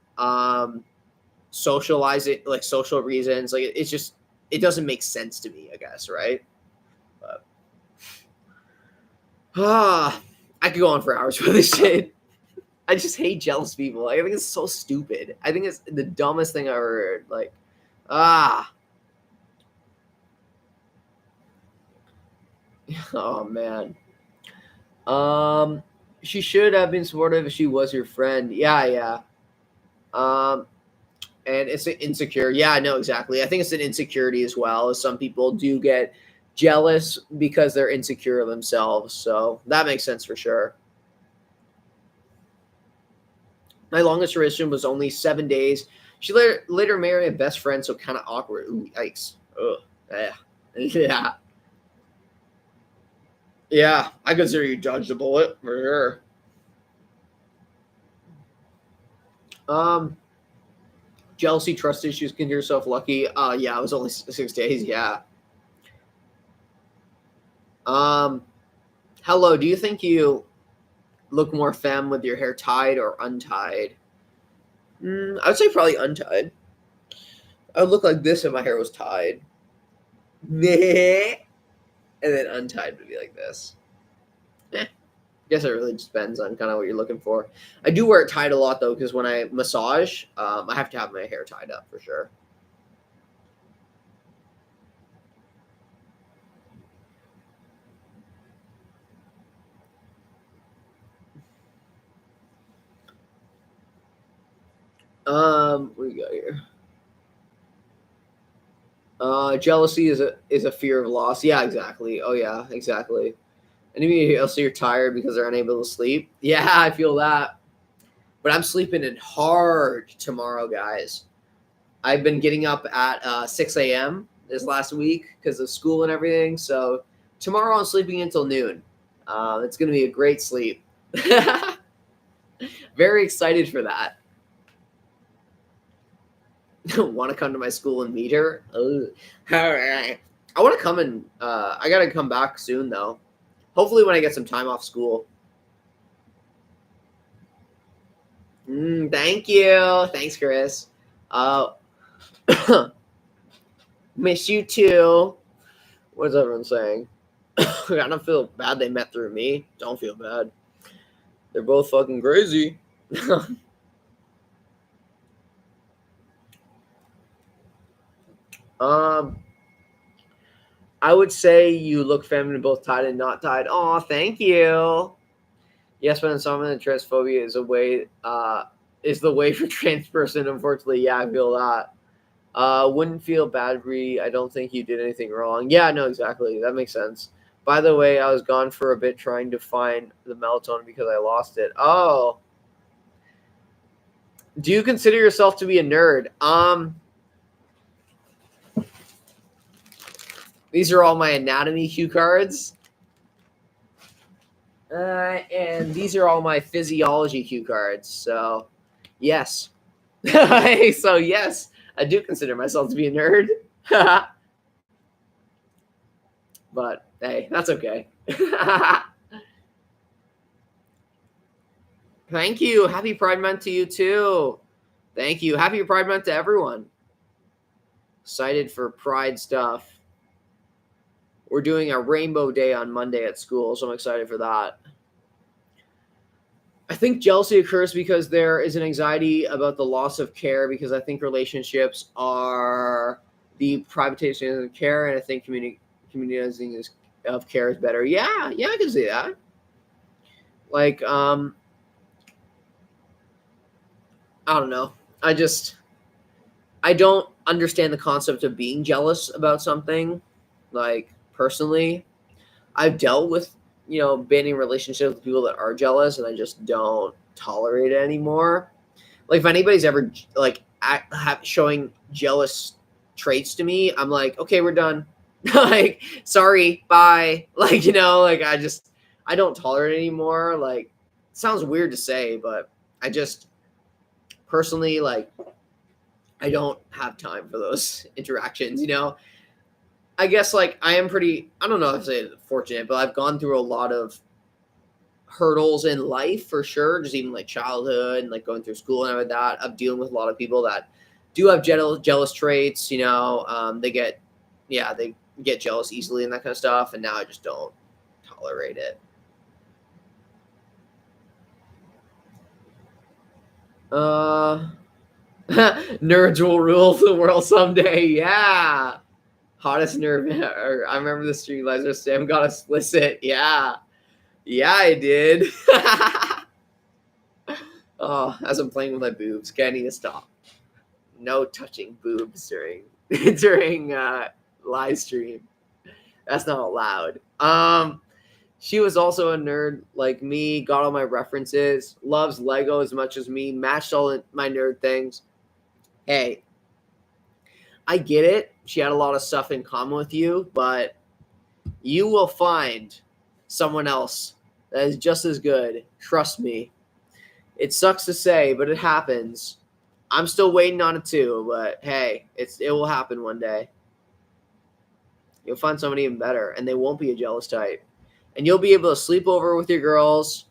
socializing, like social reasons. Like it's just, it doesn't make sense to me, I guess, right? But I could go on for hours with this shit. I just hate jealous people. I think it's so stupid. I think it's the dumbest thing I've ever heard. Like, oh man. She should have been supportive if she was your friend. Yeah. And it's an insecure. Yeah, I know exactly. I think it's an insecurity as well. Some people do get jealous because they're insecure themselves. So that makes sense for sure. My longest relationship was only 7 days. She later married a best friend, so kind of awkward. Ooh, yikes. Ugh. Yeah. Yeah, I consider you dodged a bullet for sure. Jealousy, trust issues, consider yourself lucky. Yeah, it was only 6 days. Yeah. Hello. Do you think you look more femme with your hair tied or untied? I would say probably untied. I would look like this if my hair was tied. And then untied would be like this. I guess it really just depends on kind of what you're looking for. I do wear it tied a lot though, because when I massage, I have to have my hair tied up for sure. What do you got here? Jealousy is a fear of loss. Yeah, exactly. Oh yeah, exactly. Anybody else you're tired because they're unable to sleep? Yeah, I feel that. But I'm sleeping in hard tomorrow, guys. I've been getting up at 6 a.m. this last week because of school and everything. So tomorrow I'm sleeping until noon. It's going to be a great sleep. Very excited for that. Want to come to my school and meet her? Ugh. All right. I want to come and I got to come back soon though. Hopefully when I get some time off school. Thank you. Thanks, Chris. Miss you too. What's everyone saying? I don't feel bad they met through me. Don't feel bad. They're both fucking crazy. I would say you look feminine both tied and not tied. Oh, thank you. Yes, but in some of the transphobia is the way for trans person. Unfortunately, yeah, I feel that. Wouldn't feel bad, Bree. I don't think you did anything wrong. Yeah, no, exactly. That makes sense. By the way, I was gone for a bit trying to find the melatonin because I lost it. Oh. Do you consider yourself to be a nerd? These are all my anatomy cue cards. And these are all my physiology cue cards. So, yes. So, yes, I do consider myself to be a nerd. But, hey, that's okay. Thank you. Happy Pride Month to you, too. Thank you. Happy Pride Month to everyone. Excited for Pride stuff. We're doing a rainbow day on Monday at school, so I'm excited for that. I think jealousy occurs because there is an anxiety about the loss of care, because I think relationships are the privatization of care, and I think communizing of care is better. Yeah, yeah, I can see that. Like, I don't know. I don't understand the concept of being jealous about something. Like, personally, I've dealt with, being in relationships with people that are jealous, and I just don't tolerate it anymore. Like, if anybody's ever like showing jealous traits to me, I'm like, okay, we're done. Like, sorry, bye. Like, like I don't tolerate it anymore. Like, it sounds weird to say, but I just personally, like, I don't have time for those interactions. I guess, like, I am pretty, I don't know if I say fortunate, but I've gone through a lot of hurdles in life for sure, just even like childhood and like going through school and everything like that, of dealing with a lot of people that do have jealous traits. They get jealous easily and that kind of stuff, and now I just don't tolerate it. Nerds will rule the world someday. Yeah. Hottest nerd. I remember the stream laser Sam got explicit. Yeah. Yeah, I did. Oh, as I'm playing with my boobs. Okay, I need to stop. No touching boobs during during live stream. That's not allowed. She was also a nerd like me, got all my references, loves Lego as much as me, matched all my nerd things. Hey, I get it. She had a lot of stuff in common with you, but you will find someone else that is just as good. Trust me. It sucks to say, but it happens. I'm still waiting on it too, but hey, it will happen one day. You'll find somebody even better, and they won't be a jealous type. And you'll be able to sleep over with your girls,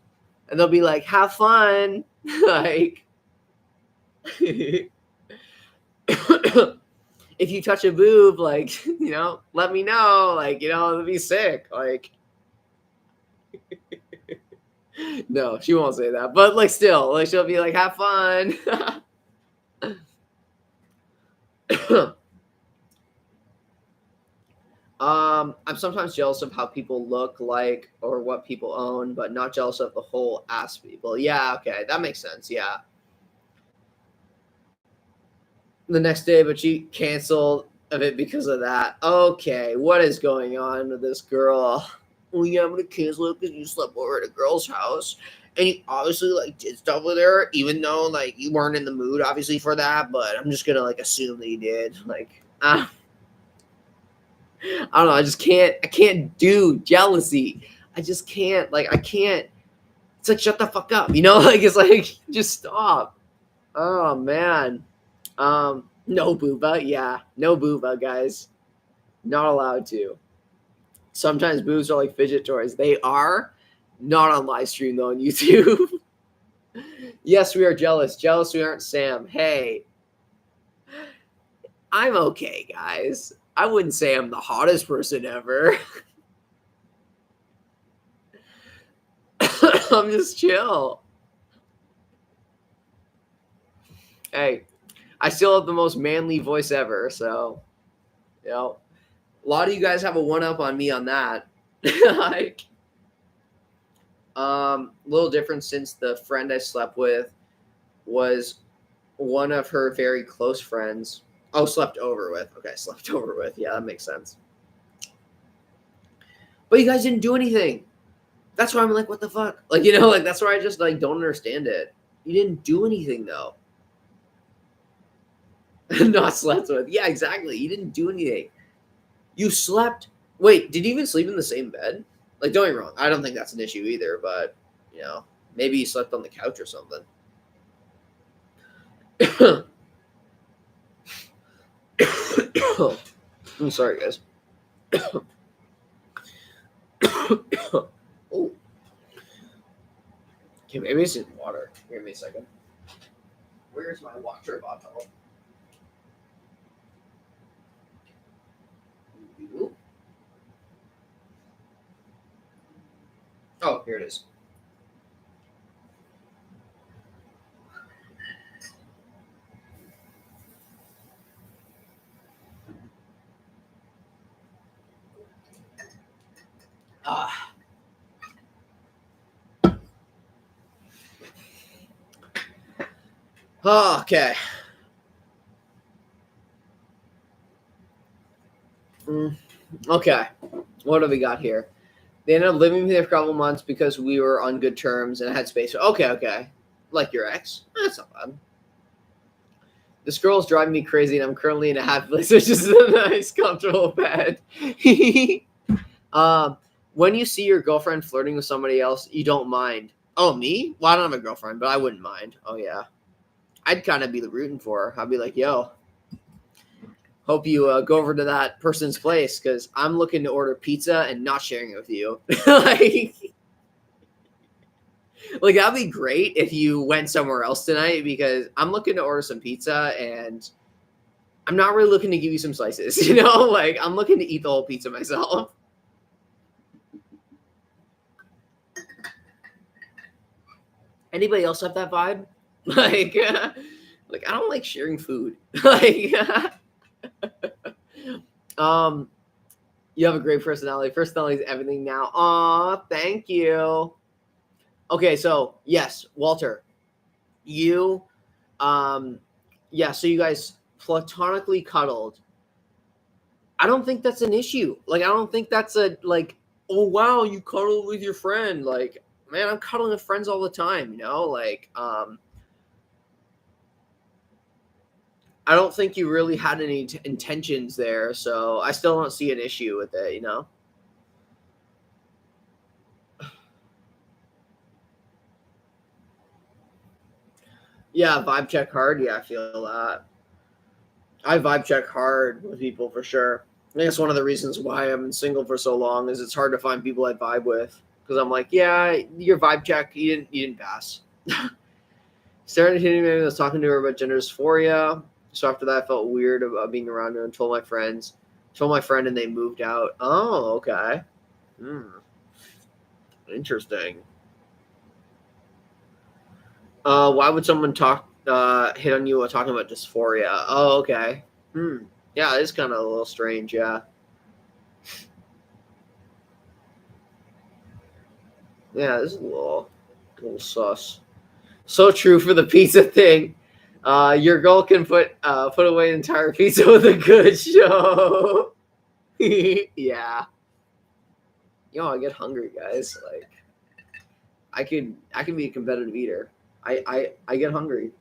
and they'll be like, have fun. Like, if you touch a boob, like, let me know. Like, it'll be sick. Like, no, she won't say that. But, like, still, like, she'll be like, have fun. I'm sometimes jealous of how people look like or what people own, but not jealous of the whole ass people. Yeah, okay, that makes sense. Yeah. The next day, but she canceled of it because of that. Okay, what is going on with this girl? Well, yeah, I'm gonna cancel it because you slept over at a girl's house, and you obviously like did stuff with her, even though like you weren't in the mood, obviously, for that. But I'm just gonna like assume that you did. Like, I don't know. I can't do jealousy. I just can't. Like, I can't. It's like, shut the fuck up. Like, it's like, just stop. Oh, man. No booba. Yeah. No booba, guys. Not allowed to. Sometimes boobs are like fidget toys. They are. Not on live stream, though, on YouTube. Yes, we are jealous. Jealous we aren't Sam. Hey. I'm okay, guys. I wouldn't say I'm the hottest person ever. I'm just chill. Hey, I still have the most manly voice ever, so a lot of you guys have a one up on me on that. Like, little different since the friend I slept with was one of her very close friends. Oh, slept over with. Okay, slept over with. Yeah, that makes sense. But you guys didn't do anything. That's why I'm like, what the fuck? Like, like that's why I just like don't understand it. You didn't do anything though. Not slept with. Yeah, exactly. You didn't do anything. You slept. Wait, did you even sleep in the same bed? Like, don't get me wrong. I don't think that's an issue either, but maybe you slept on the couch or something. I'm sorry, guys. Oh. Okay, maybe it's in water. Give me a second. Where's my water bottle? Oh, here it is. Okay. Okay. What do we got here? They ended up living with me for a couple months because we were on good terms and had space. Okay. Like your ex. That's not bad. This girl's driving me crazy, and I'm currently in a happy place, which is a nice, comfortable bed. When you see your girlfriend flirting with somebody else, you don't mind. Oh, me? Well, I don't have a girlfriend, but I wouldn't mind. Oh, yeah. I'd kind of be rooting for her. I'd be like, yo, hope you go over to that person's place because I'm looking to order pizza and not sharing it with you. Like, that'd be great if you went somewhere else tonight because I'm looking to order some pizza and I'm not really looking to give you some slices, you know? Like, I'm looking to eat the whole pizza myself. Anybody else have that vibe? Like I don't like sharing food. Like, you have a great personality. Personality is everything now. Aw, thank you. Okay, so yes, Walter, you, yeah. So you guys platonically cuddled. I don't think that's an issue. Like, I don't think that's a like. Oh wow, you cuddled with your friend. Like, man, I'm cuddling with friends all the time. You know, like, I don't think you really had any intentions there, so I still don't see an issue with it. You know. Yeah, vibe check hard. Yeah, I feel that. I vibe check hard with people for sure. I think it's one of the reasons why I've been single for so long is it's hard to find people I vibe with because I'm like, yeah, your vibe check, you didn't pass. Started hitting me when I was talking to her about gender dysphoria. So after that, I felt weird about being around her and told my friend, and they moved out. Oh, okay. Interesting. Why would someone hit on you while talking about dysphoria? Oh, okay. Yeah, it's kind of a little strange, yeah. Yeah, this is a little sus. So true for the pizza thing. Your girl can put away an entire pizza with a good show. Yeah. Yo, I get hungry, guys. Like, I can be a competitive eater. I get hungry.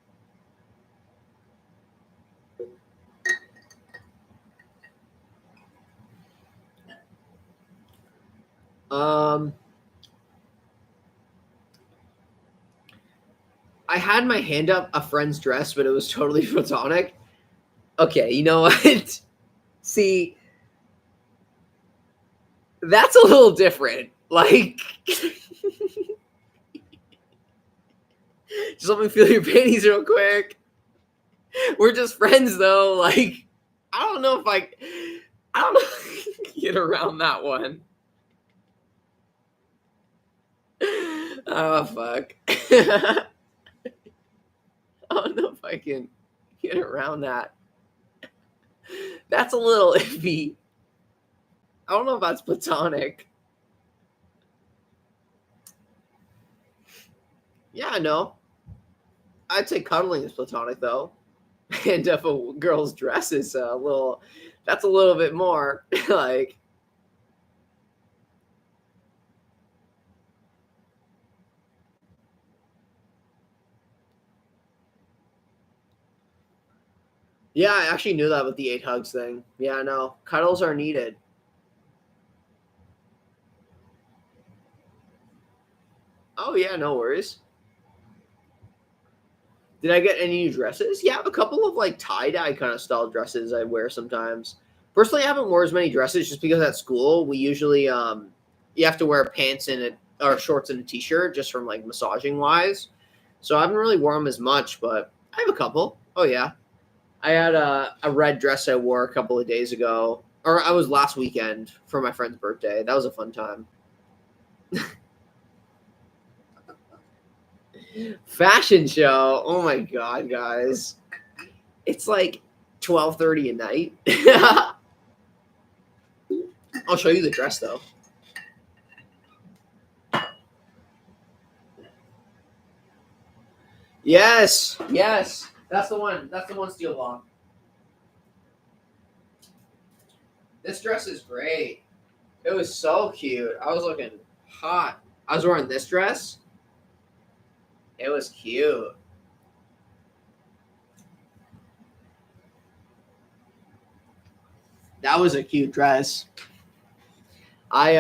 I had my hand up a friend's dress, but it was totally platonic. Okay, you know what? See, that's a little different. Like, just let me feel your panties real quick. We're just friends, though. Like, I don't know if I don't know if I can get around that one. Oh, fuck. I don't know if I can get around that. That's a little iffy. I don't know if that's platonic. Yeah, no. I'd say cuddling is platonic, though. And if a girl's dress is that's a little bit more like. Yeah, I actually knew that with the 8 hugs thing. Yeah, no. Cuddles are needed. Oh, yeah, no worries. Did I get any new dresses? Yeah, I have a couple of like tie-dye kind of style dresses I wear sometimes. Personally, I haven't worn as many dresses just because at school we usually you have to wear pants or shorts and a t-shirt just from like massaging wise. So I haven't really worn them as much, but I have a couple. Oh yeah. I had a red dress I wore a couple of days ago, or I was last weekend for my friend's birthday. That was a fun time. Fashion show. Oh my god, guys. It's like 12:30 at night. I'll show you the dress though. Yes. That's the one. Steel Block. This dress is great. It was so cute. I was looking hot. I was wearing this dress. It was cute. That was a cute dress. I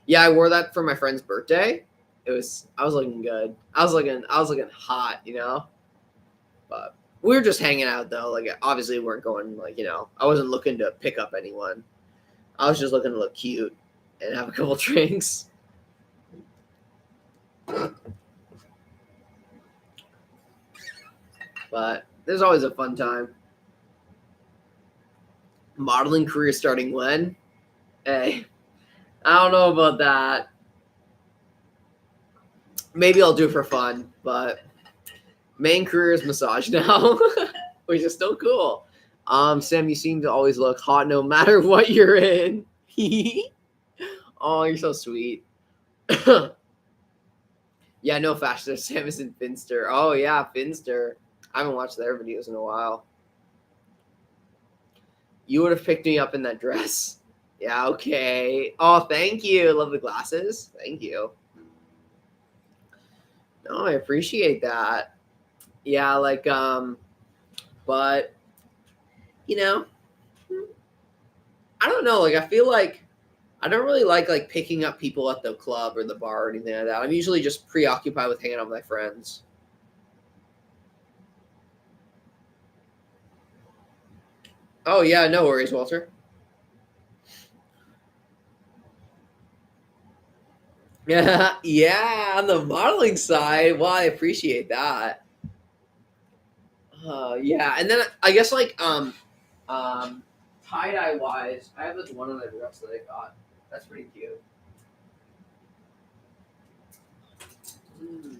yeah, I wore that for my friend's birthday. I was looking good. I was looking hot, you know? But we were just hanging out though. Like obviously we weren't going like, you know, I wasn't looking to pick up anyone. I was just looking to look cute and have a couple drinks. But there's always a fun time. Modeling career starting when? Hey, I don't know about that. Maybe I'll do it for fun, but main career is massage now, which is still cool. Sam, you seem to always look hot no matter what you're in. Oh, you're so sweet. Yeah, no fashion. Sam is in Finster. Oh yeah, Finster. I haven't watched their videos in a while. You would have picked me up in that dress. Yeah, okay. Oh, thank you. Love the glasses. Thank you. No, I appreciate that. Yeah, like, but, you know, I don't know. Like, I feel like I don't really like picking up people at the club or the bar or anything like that. I'm usually just preoccupied with hanging out with my friends. Oh, yeah, no worries, Walter. Yeah, yeah, on the modeling side, well, I appreciate that. Yeah, and then I guess like tie dye wise, I have this one on the dress that I got. That's pretty cute. Mm,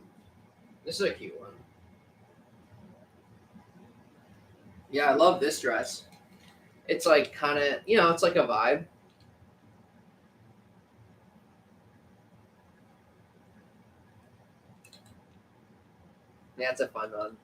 this is a cute one. Yeah, I love this dress. It's like kind of it's like a vibe. Yeah, it's a fun one.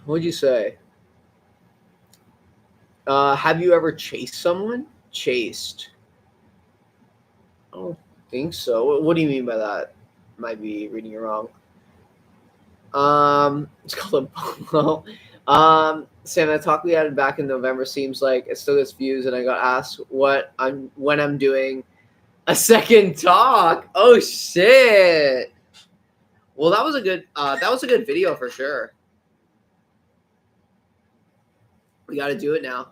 What'd you say? Have you ever chased someone? Chased? I don't think so. What do you mean by that? Might be reading it wrong. It's called a bolo. Sam, that talk we had back in November seems like it still gets views, and I got asked when I'm doing a second talk. Oh shit! Well, that was a good video for sure. We got to do it now.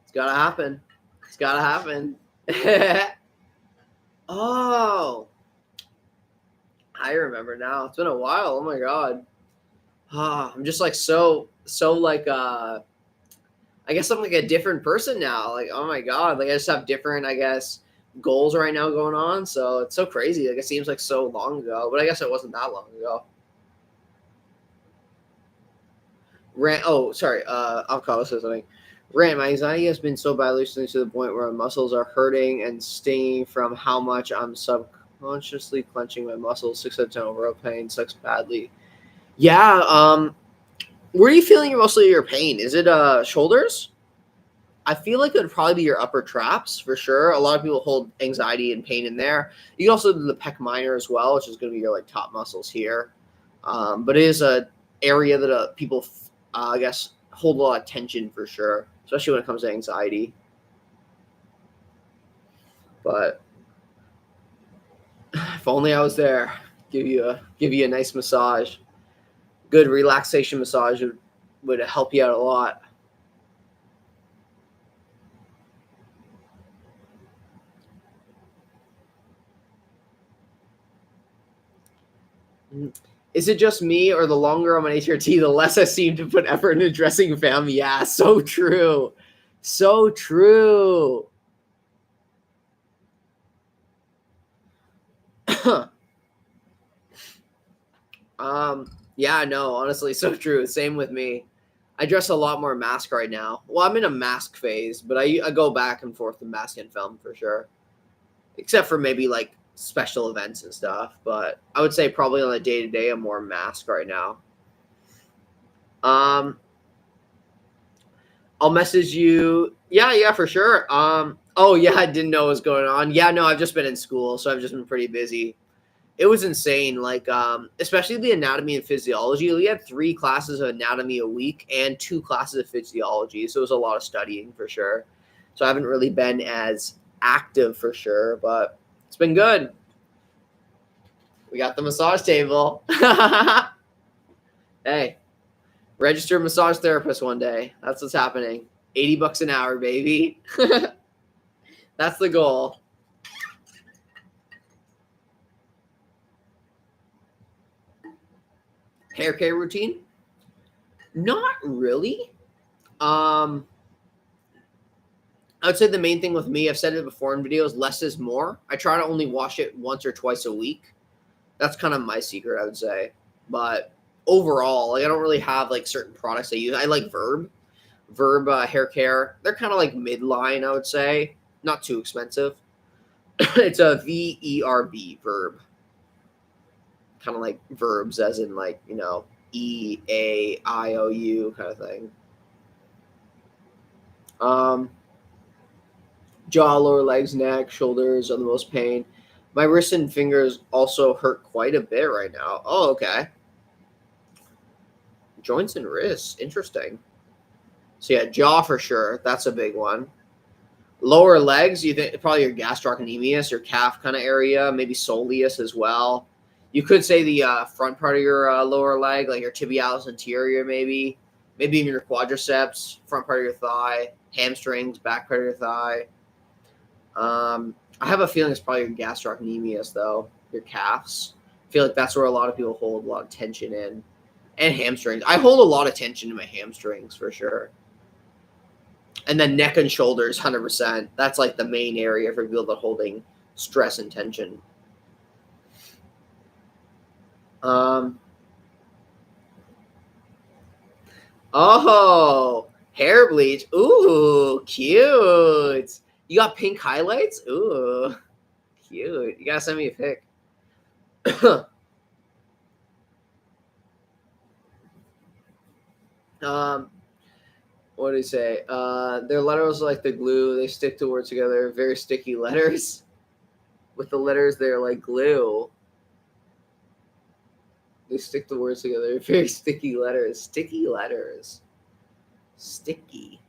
It's gotta happen. It's gotta happen. Oh, I remember now. It's been a while. Oh my god. I'm just like so like I guess I'm like a different person now. Like oh my god. Like I just have different I guess goals right now going on. So it's so crazy. Like it seems like so long ago, but I guess it wasn't that long ago. Oh, sorry. Avocado says something. Rant, my anxiety has been so bad recently to the point where my muscles are hurting and stinging from how much I'm subconsciously clenching my muscles. 6 out of 10 overall pain sucks badly. Yeah. Where are you feeling mostly your pain? Is it shoulders? I feel like it would probably be your upper traps for sure. A lot of people hold anxiety and pain in there. You can also do the pec minor as well, which is going to be your like top muscles here. But it is a area that people, I guess, hold a lot of tension for sure, especially when it comes to anxiety. But if only I was there, give you a nice massage. Good relaxation massage would help you out a lot. Is it just me, or the longer I'm on HRT, the less I seem to put effort into dressing fam? Yeah, so true. So true. Yeah, no, honestly, so true. Same with me. I dress a lot more mask right now. Well, I'm in a mask phase, but I go back and forth to mask and film for sure. Except for maybe like special events and stuff. But I would say probably on a day to day, I'm more mask right now. I'll message you. Yeah, for sure. Oh yeah, I didn't know what was going on. Yeah, no, I've just been in school, so I've just been pretty busy. It was insane, like especially the anatomy and physiology. We had 3 classes of anatomy a week and 2 classes of physiology, so it was a lot of studying for sure. So I haven't really been as active for sure, but it's been good. We got the massage table. Hey, registered massage therapist one day. That's what's happening. $80 an hour, baby. That's the goal. Hair care routine? Not really. I would say the main thing with me, I've said it before in videos, less is more. I try to only wash it once or twice a week. That's kind of my secret, I would say. But overall, like I don't really have like certain products I use. I like Verb hair care. They're kind of like midline, I would say. Not too expensive. It's a VERB, Verb. Kind of like verbs as in like, EAIOU kind of thing. Jaw, lower legs, neck, shoulders are the most pain. My wrists and fingers also hurt quite a bit right now. Oh, okay. Joints and wrists. Interesting. So yeah, jaw for sure. That's a big one. Lower legs, you think probably your gastrocnemius, your calf kind of area, maybe soleus as well. You could say the front part of your lower leg, like your tibialis anterior, maybe even your quadriceps, front part of your thigh, hamstrings, back part of your thigh. I have a feeling it's probably your gastrocnemius, though, your calves. I feel like that's where a lot of people hold a lot of tension in. And hamstrings. I hold a lot of tension in my hamstrings, for sure. And then neck and shoulders, 100%. That's like the main area for people that are holding stress and tension. Oh, hair bleach. Ooh, cute. You got pink highlights? Ooh, cute. You gotta send me a pic. What do you say? Their letters are like the glue. They stick to words together. Very sticky letters. With the letters, they're like glue. They stick the words together. Very sticky letters. Sticky letters. Sticky.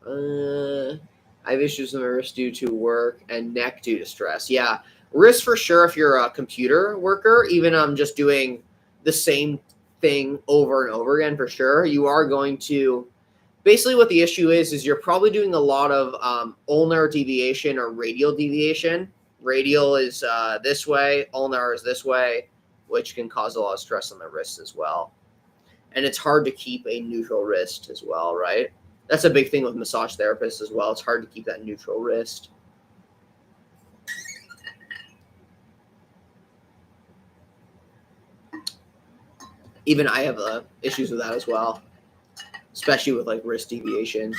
I have issues with my wrist due to work and neck due to stress. Yeah, wrist for sure if you're a computer worker, even just doing the same thing over and over again for sure. You are going to basically what the issue is you're probably doing a lot of ulnar deviation or radial deviation. Radial is this way, ulnar is this way, which can cause a lot of stress on the wrist as well. And it's hard to keep a neutral wrist as well, right? That's a big thing with massage therapists as well. It's hard to keep that neutral wrist. Even I have issues with that as well, especially with like wrist deviation.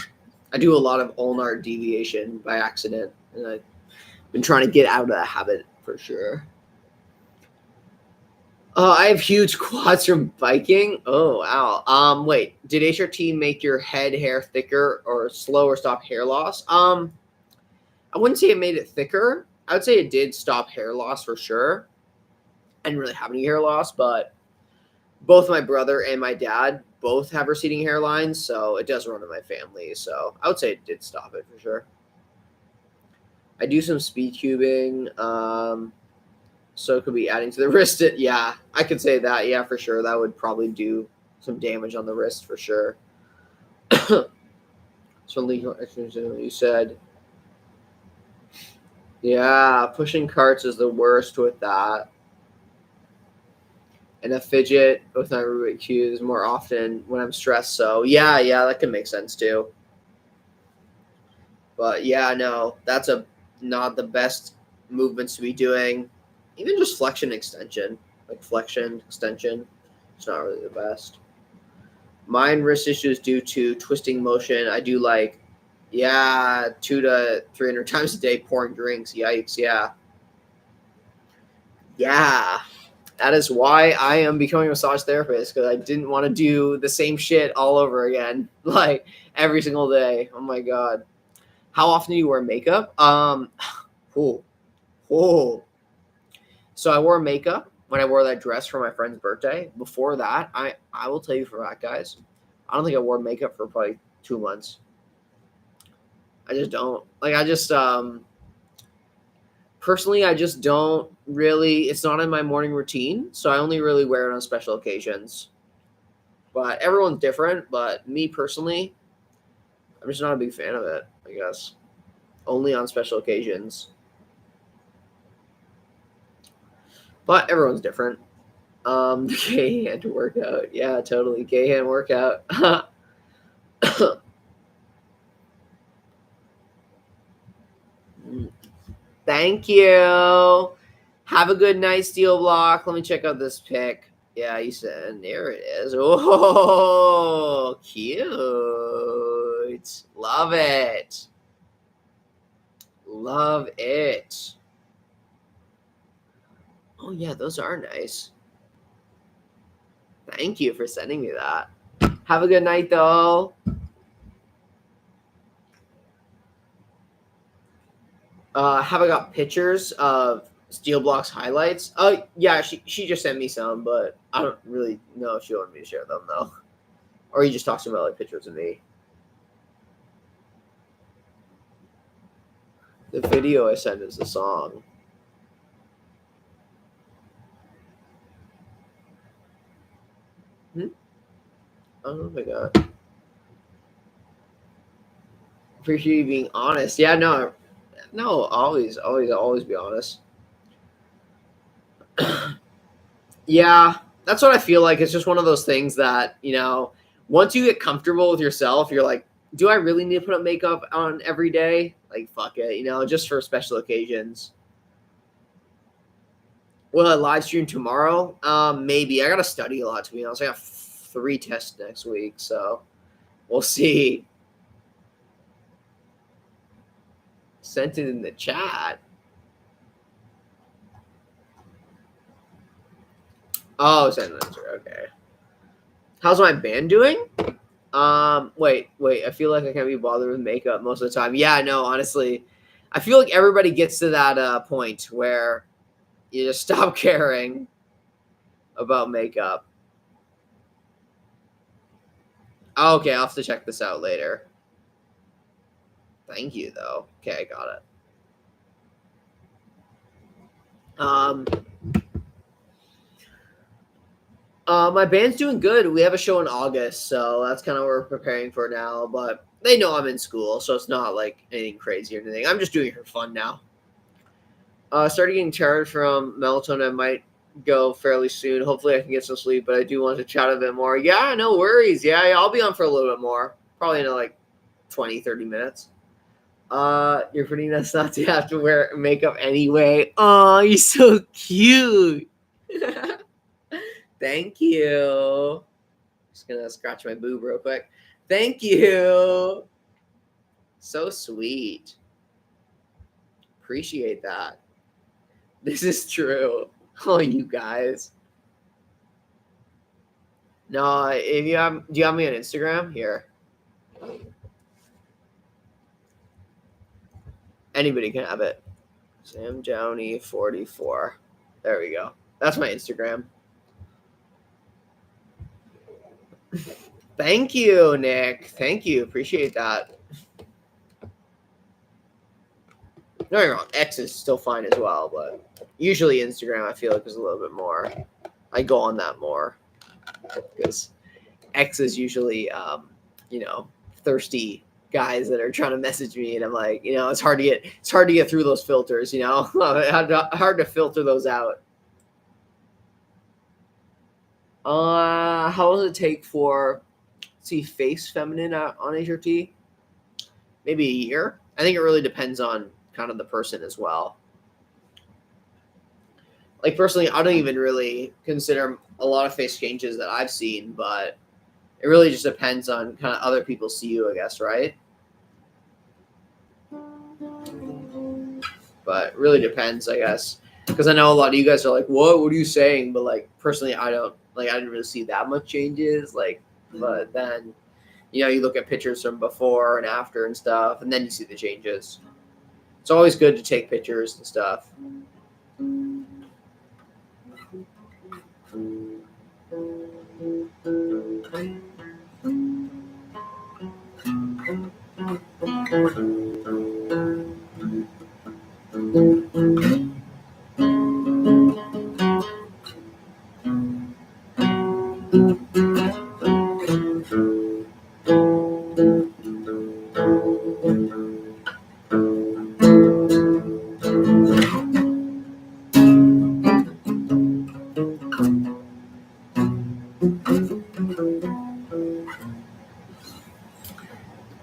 I do a lot of ulnar deviation by accident, and I've been trying to get out of that habit for sure. I have huge quads from biking. Oh, wow. Wait, did HRT make your head hair thicker or slow or stop hair loss? I wouldn't say it made it thicker. I would say it did stop hair loss for sure. I didn't really have any hair loss, but both my brother and my dad both have receding hairlines, so it does run in my family. So I would say it did stop it for sure. I do some speed cubing. So it could be adding to the wrist. Yeah, I could say that. Yeah, for sure. That would probably do some damage on the wrist for sure. So legal exercise, you said. Yeah, pushing carts is the worst with that. And a fidget with my Rubik's cubes more often when I'm stressed. So yeah, that could make sense too. But yeah, no, that's not the best movements to be doing. Even just flexion extension. Like flexion extension. It's not really the best. Mine wrist issues due to twisting motion. I do like, 200 to 300 times a day pouring drinks. Yikes, yeah. Yeah. That is why I am becoming a massage therapist, because I didn't want to do the same shit all over again, like every single day. Oh my god. How often do you wear makeup? Oh, oh. So I wore makeup when I wore that dress for my friend's birthday. Before that, I will tell you for that, guys, I don't think I wore makeup for probably 2 months. I just don't. Like, I just, personally, I just don't really, it's not in my morning routine, so I only really wear it on special occasions. But everyone's different, but me personally, I'm just not a big fan of it, I guess. Only on special occasions. But everyone's different. The gay hand workout. Yeah, totally. Gay hand workout. Thank you. Have a good night, Steel Block. Let me check out this pic. Yeah, you said, there it is. Oh, cute. Love it. Love it. Oh, yeah, those are nice. Thank you for sending me that. Have a good night, though. Have I got pictures of Steel Block's highlights? Oh, yeah, she just sent me some, but I don't really know if she wanted me to share them, though. Or you just talking about, like, pictures of me. The video I sent is the song. Oh my god. Appreciate you being honest. Yeah, no, always be honest. Yeah, that's what I feel like. It's just one of those things that, once you get comfortable with yourself, you're like, do I really need to put up makeup on every day? Like, fuck it, just for special occasions. Will I live stream tomorrow? Maybe. I gotta study a lot, to be honest. I got 3 tests next week, so we'll see. Sent it in the chat. Oh, sent an answer. Okay. How's my band doing? Wait. I feel like I can't be bothered with makeup most of the time. Yeah, no, honestly, I feel like everybody gets to that point where you just stop caring about makeup. Okay, I'll have to check this out later. Thank you, though. Okay, I got it. My band's doing good. We have a show in August, so that's kind of what we're preparing for now. But they know I'm in school, so it's not like anything crazy or anything. I'm just doing it for fun now. Started getting tired from melatonin. I might go fairly soon. Hopefully I can get some sleep, but I do want to chat a bit more. Yeah, no worries. Yeah, I'll be on for a little bit more. Probably in like 20, 30 minutes. You're pretty nuts not to have to wear makeup anyway. Oh, you're so cute. Thank you. Just gonna scratch my boob real quick. Thank you. So sweet. Appreciate that. This is true. Oh, you guys. No, if you have, do you have me on Instagram? Here. Anybody can have it. Sam Downey 44. There we go. That's my Instagram. Thank you, Nick. Thank you. Appreciate that. No, you're wrong. X is still fine as well, but usually Instagram I feel like is a little bit more. I go on that more because X is usually, thirsty guys that are trying to message me, and I'm like, it's hard to get through those filters, hard to filter those out. How long does it take for, face feminine on HRT? Maybe a year. I think it really depends on kind of the person as well. Like personally, I don't even really consider a lot of face changes that I've seen, but it really just depends on kind of other people see you, I guess, right? But it really depends, I guess, because I know a lot of you guys are like, What are you saying?" But like personally, I don't like. I didn't really see that much changes. Like, but then, you look at pictures from before and after and stuff, and then you see the changes. It's always good to take pictures and stuff.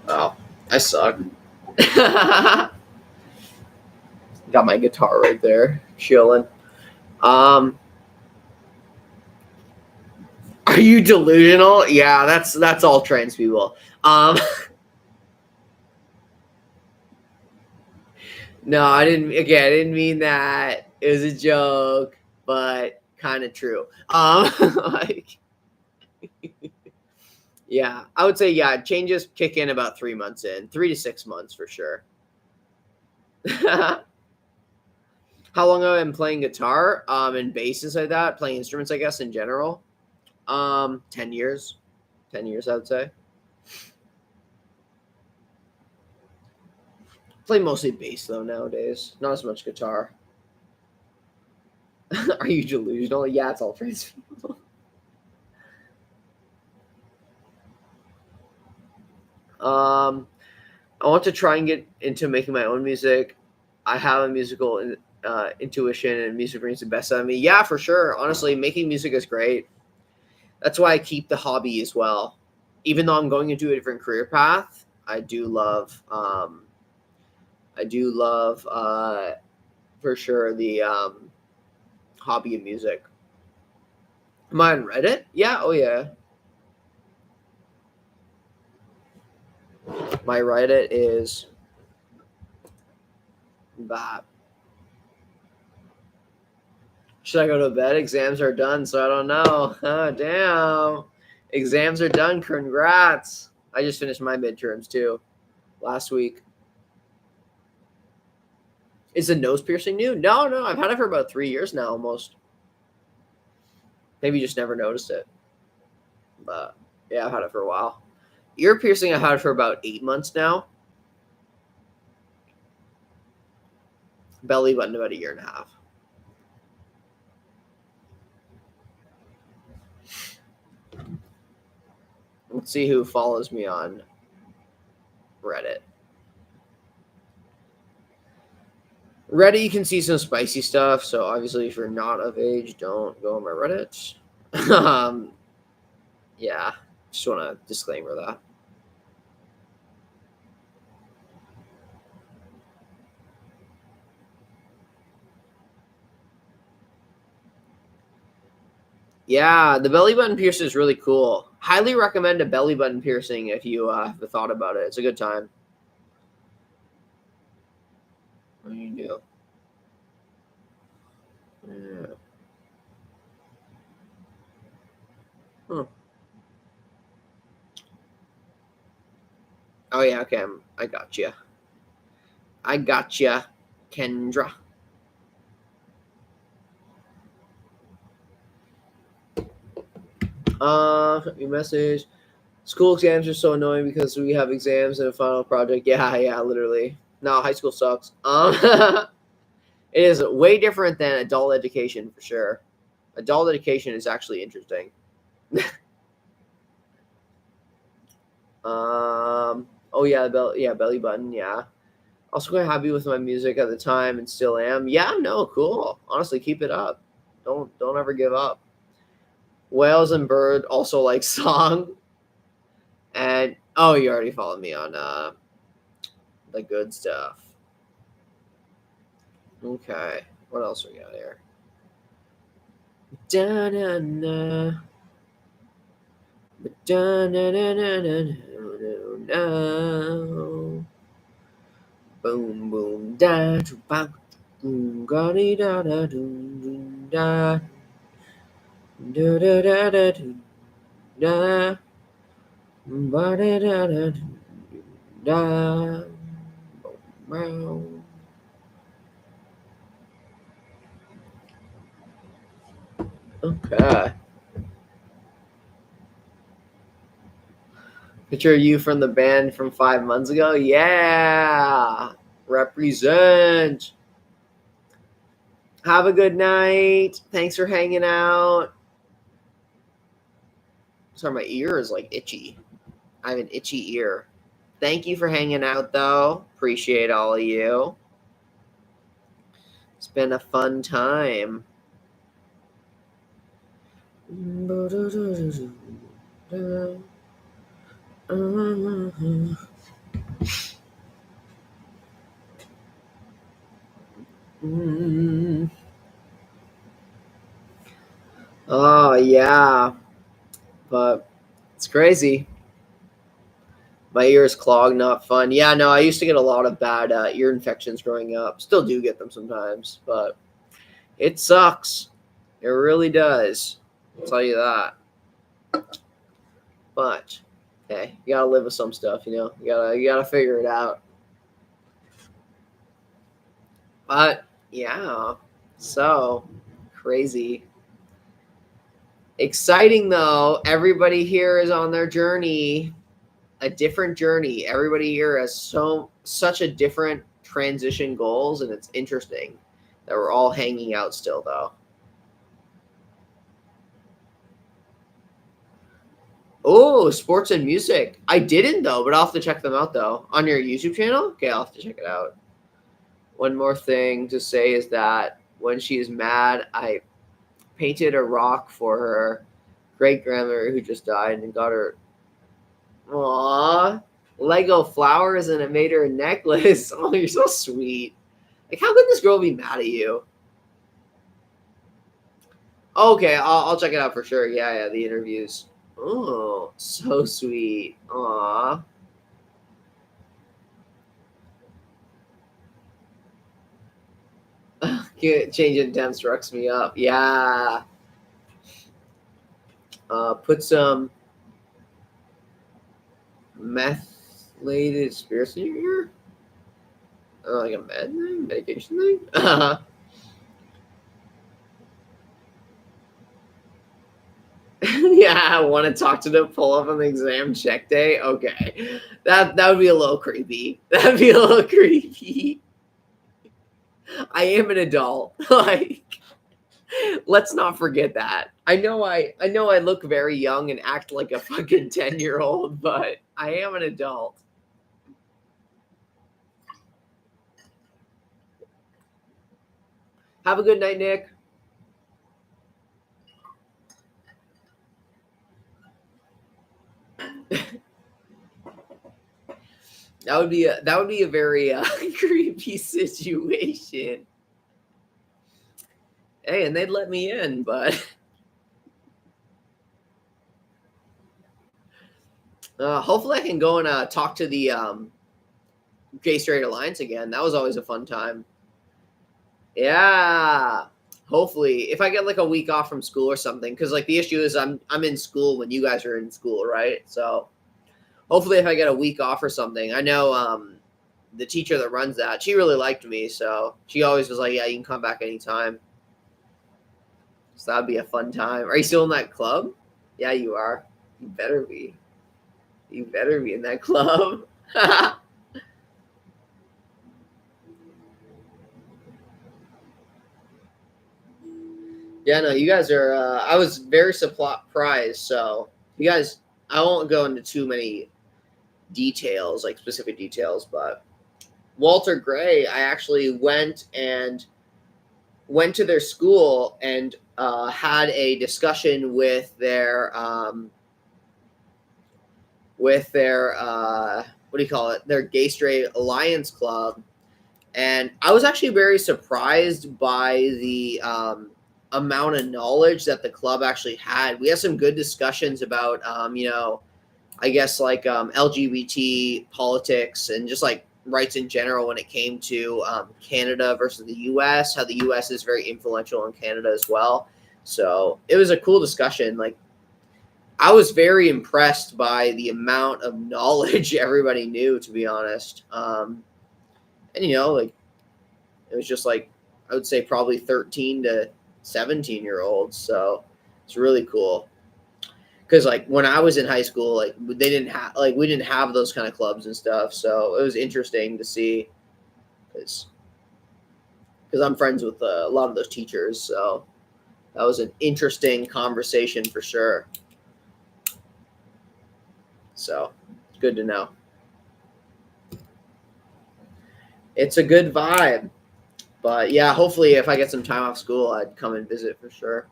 Oh, I suck. Got my guitar right there, chilling. Are you delusional? Yeah, that's all trans people. No, I didn't. Again, I didn't mean that. It was a joke, but kind of true. Like, yeah, I would say changes kick in about 3 months in, 3 to 6 months for sure. How long have I been playing guitar? And bass and like that, playing instruments, I guess in general. 10 years. 10 years, I would say. Play mostly bass though nowadays. Not as much guitar. Are you delusional? Yeah, it's all trans people. I want to try and get into making my own music. I have a musical intuition, and music brings the best out of me. Yeah, for sure. Honestly, making music is great. That's why I keep the hobby as well. Even though I'm going into a different career path, I do love. For sure the hobby of music. Am I on Reddit? Yeah. Oh yeah. My Reddit is that. Should I go to bed? Exams are done, so I don't know. Oh, damn. Exams are done. Congrats. I just finished my midterms too last week. Is the nose piercing new? No, no. I've had it for about 3 years now almost. Maybe you just never noticed it. But yeah, I've had it for a while. Ear piercing, I've had it for about 8 months now. Belly button, about a year and a half. Let's see who follows me on Reddit. Reddit, you can see some spicy stuff. So obviously, if you're not of age, don't go on my Reddit. Yeah, just want to disclaimer that. Yeah, the belly button piercing is really cool. Highly recommend a belly button piercing if you have thought about it. It's a good time. What do you do? Yeah. Huh. Oh yeah, okay. I got you. I got you, Kendra. Your message. School exams are so annoying because we have exams and a final project. Yeah, literally. No, high school sucks. It is way different than adult education for sure. Adult education is actually interesting. Oh yeah, belly button. Yeah. Also quite happy with my music at the time and still am. Yeah, no, cool. Honestly, keep it up. Don't ever give up. Whales and Bird also like song. And oh, you already followed me on the good stuff. Okay. What else we got here? Da-na-na. Da-na-na-na-na-na-na. Boom, boom, da, ba, boom, da, da, da, doom, da, da, da, da, da, da, ba, da, da, da, da, boom, okay. Picture you from the band from 5 months ago. Yeah. Represent. Have a good night. Thanks for hanging out. Sorry, my ear is like itchy. I have an itchy ear. Thank you for hanging out, though. Appreciate all of you. It's been a fun time. Oh, yeah. But it's crazy. My ear is clogged, not fun. Yeah, no, I used to get a lot of bad ear infections growing up. Still do get them sometimes, but it sucks. It really does. I'll tell you that. But hey, you gotta live with some stuff, you know. You gotta figure it out. But yeah, so crazy. Exciting though. Everybody here is on their journey, a different journey. Everybody here has such a different transition goals, and it's interesting that we're all hanging out still though. Oh, sports and music. I didn't though, but I'll have to check them out though. On your YouTube channel? Okay, I'll have to check it out. One more thing to say is that when she is mad, I painted a rock for her great grandmother who just died and got her Lego flowers, and it made her a necklace. Oh, you're so sweet. Like, how could this girl be mad at you? Okay, I'll check it out for sure. Yeah, the interviews. Oh, so sweet. Aw. Changing temps rocks me up. Yeah. Put some methylated spirits in your ear? Like a medication thing? Yeah, I want to talk to them, pull up on the exam check day. Okay. That would be a little creepy. That'd be a little creepy. I am an adult. Like, let's not forget that. I know I look very young and act like a fucking 10-year-old, but I am an adult. Have a good night, Nick. That would be a very creepy situation. Hey, and they'd let me in, but hopefully I can go and talk to the Gay Straight Alliance again. That was always a fun time. Yeah. Hopefully, if I get like a week off from school or something, because like the issue is I'm in school when you guys are in school, right? So hopefully, if I get a week off or something, I know the teacher that runs that, she really liked me, so she always was like, "Yeah, you can come back anytime." So that'd be a fun time. Are you still in that club? Yeah, you are. You better be. You better be in that club. Yeah, no, you guys are. I was very surprised. So you guys, I won't go into too many details, like specific details, but Walter Gray, I actually went to their school and had a discussion with their what do you call it? Their Gay Straight Alliance Club, and I was actually very surprised by the amount of knowledge that the club actually had. We had some good discussions about, I guess like LGBT politics and just like rights in general when it came to Canada versus the U.S., how the U.S. is very influential in Canada as well. So it was a cool discussion. Like, I was very impressed by the amount of knowledge everybody knew, to be honest. And, like, it was just like, I would say probably 13 to 17-year-olds. So it's really cool. Because like when I was in high school, like we didn't have those kind of clubs and stuff. So it was interesting to see because I'm friends with a lot of those teachers. So that was an interesting conversation for sure. So it's good to know. It's a good vibe. But yeah, hopefully if I get some time off school, I'd come and visit for sure.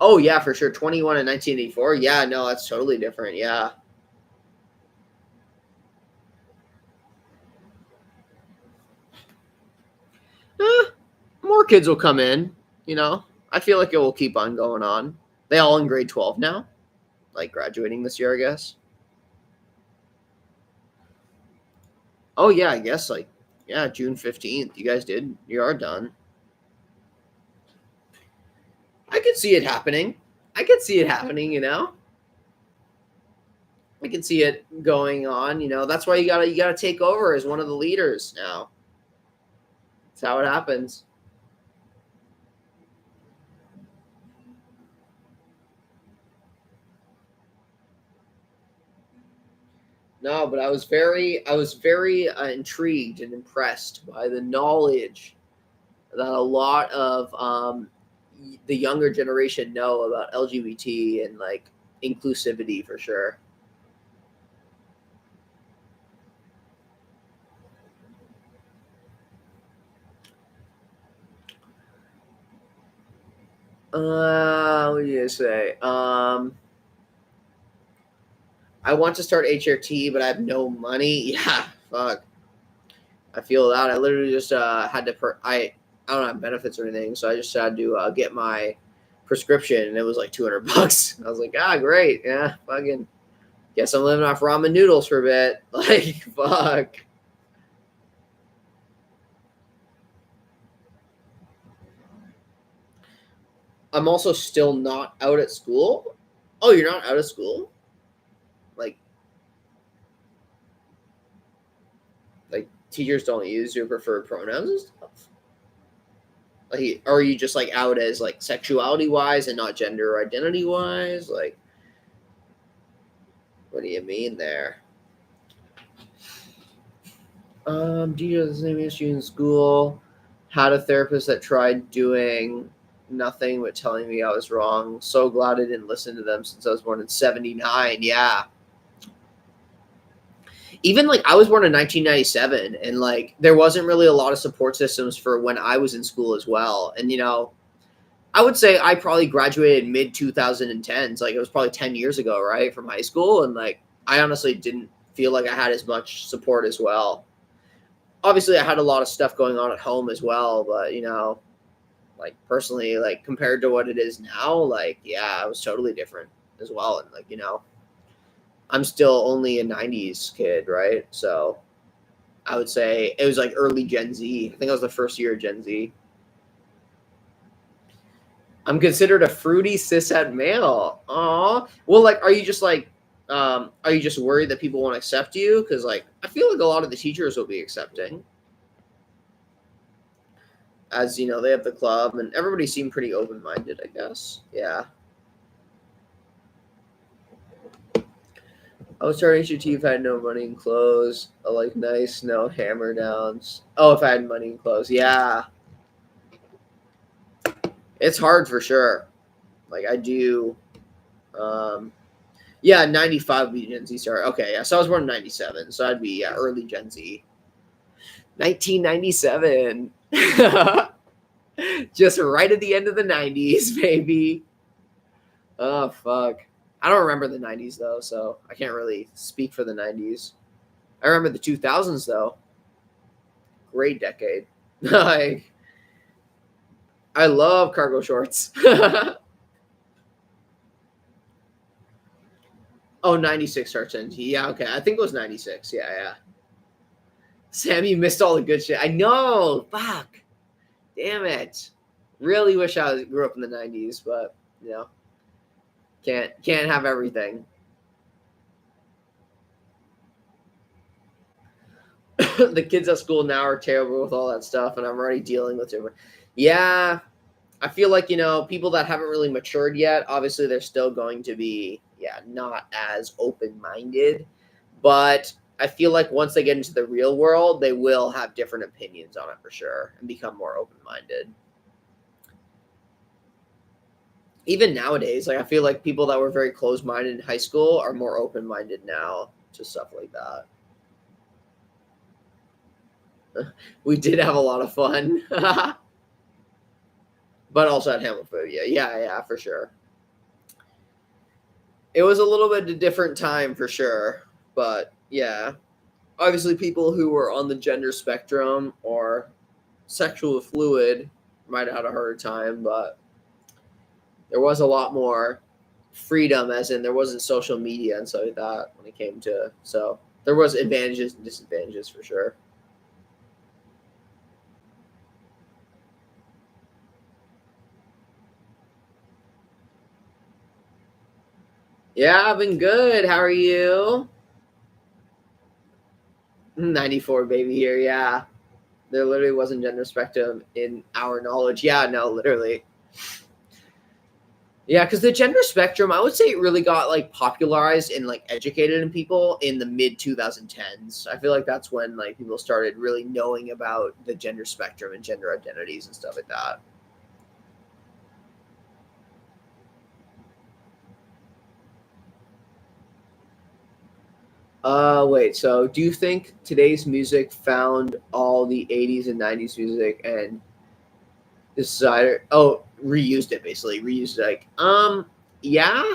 Oh yeah, for sure. 21 in 1984. Yeah, no, that's totally different. Yeah. More kids will come in, I feel like it will keep on going on. They all in grade 12 now, like graduating this year, I guess. Oh yeah, I guess like, yeah, June 15th. You are done. I could see it happening. I could see it happening, I can see it going on, That's why you gotta take over as one of the leaders now. That's how it happens. No, but I was very intrigued and impressed by the knowledge that a lot of the younger generation know about LGBT and like inclusivity for sure. What do you say? I want to start HRT, but I have no money. Yeah, fuck. I feel that. I literally just had to. I don't have benefits or anything, so I just had to get my prescription, and it was like $200. I was like, great, yeah, fucking. Guess I'm living off ramen noodles for a bit. Like, fuck. I'm also still not out at school. Oh, you're not out of school? Like, teachers don't use your preferred pronouns and stuff. Like, or are you just like out as like sexuality wise and not gender identity wise? Like, what do you mean there? Do you have the same issue in school? Had a therapist that tried doing nothing but telling me I was wrong. So glad I didn't listen to them since I was born in '79. Yeah. Even like I was born in 1997 and like there wasn't really a lot of support systems for when I was in school as well. And I would say I probably graduated mid 2010s. Like it was probably 10 years ago, right, from high school. And like I honestly didn't feel like I had as much support as well. Obviously, I had a lot of stuff going on at home as well, but like personally, like compared to what it is now, like yeah, it was totally different as well. And like I'm still only a '90s kid, right? So I would say it was like early Gen Z. I think I was the first year of Gen Z. I'm considered a fruity cishet male. Aw. Well, like, are you just worried that people won't accept you? Because, like, I feel like a lot of the teachers will be accepting. As, they have the club and everybody seemed pretty open minded, I guess. Yeah. I would start HUT if I had no money and clothes. I like nice, no hammer downs. Oh, if I had money and clothes. Yeah. It's hard for sure. Like, I do. Yeah, 95 would be Gen Z start. Okay, yeah. So I was born in 97. So I'd be, early Gen Z. 1997. Just right at the end of the 90s, baby. Oh, fuck. I don't remember the 90s, though, so I can't really speak for the 90s. I remember the 2000s, though. great decade. Like, I love cargo shorts. Oh, 96 Search Engine. Yeah, okay. I think it was 96. Yeah, yeah. Sam, you missed all the good shit. I know. Fuck. Damn it. Really wish I grew up in the 90s, but you know, can't have everything. The kids at school now are terrible with all that stuff, and I'm already dealing with it. Yeah, I feel like, people that haven't really matured yet, obviously they're still going to be, not as open-minded. But I feel like once they get into the real world, they will have different opinions on it for sure and become more open-minded. Even nowadays, like I feel like people that were very closed-minded in high school are more open-minded now to stuff like that. We did have a lot of fun. But also at homophobia. Yeah, for sure. It was a little bit a different time for sure. But yeah. Obviously people who were on the gender spectrum or sexual fluid might have had a harder time, but there was a lot more freedom, as in there wasn't social media and stuff like that when it came to, so there was advantages and disadvantages for sure. Yeah, I've been good. How are you? 94 baby here, yeah. There literally wasn't gender spectrum in our knowledge. Yeah, no, literally. Yeah, because the gender spectrum, I would say it really got like popularized and like educated in people in the mid 2010s. I feel like that's when like people started really knowing about the gender spectrum and gender identities and stuff like that. Wait, so do you think today's music found all the 80s and 90s music and decided, reused it basically, reused it like, yeah.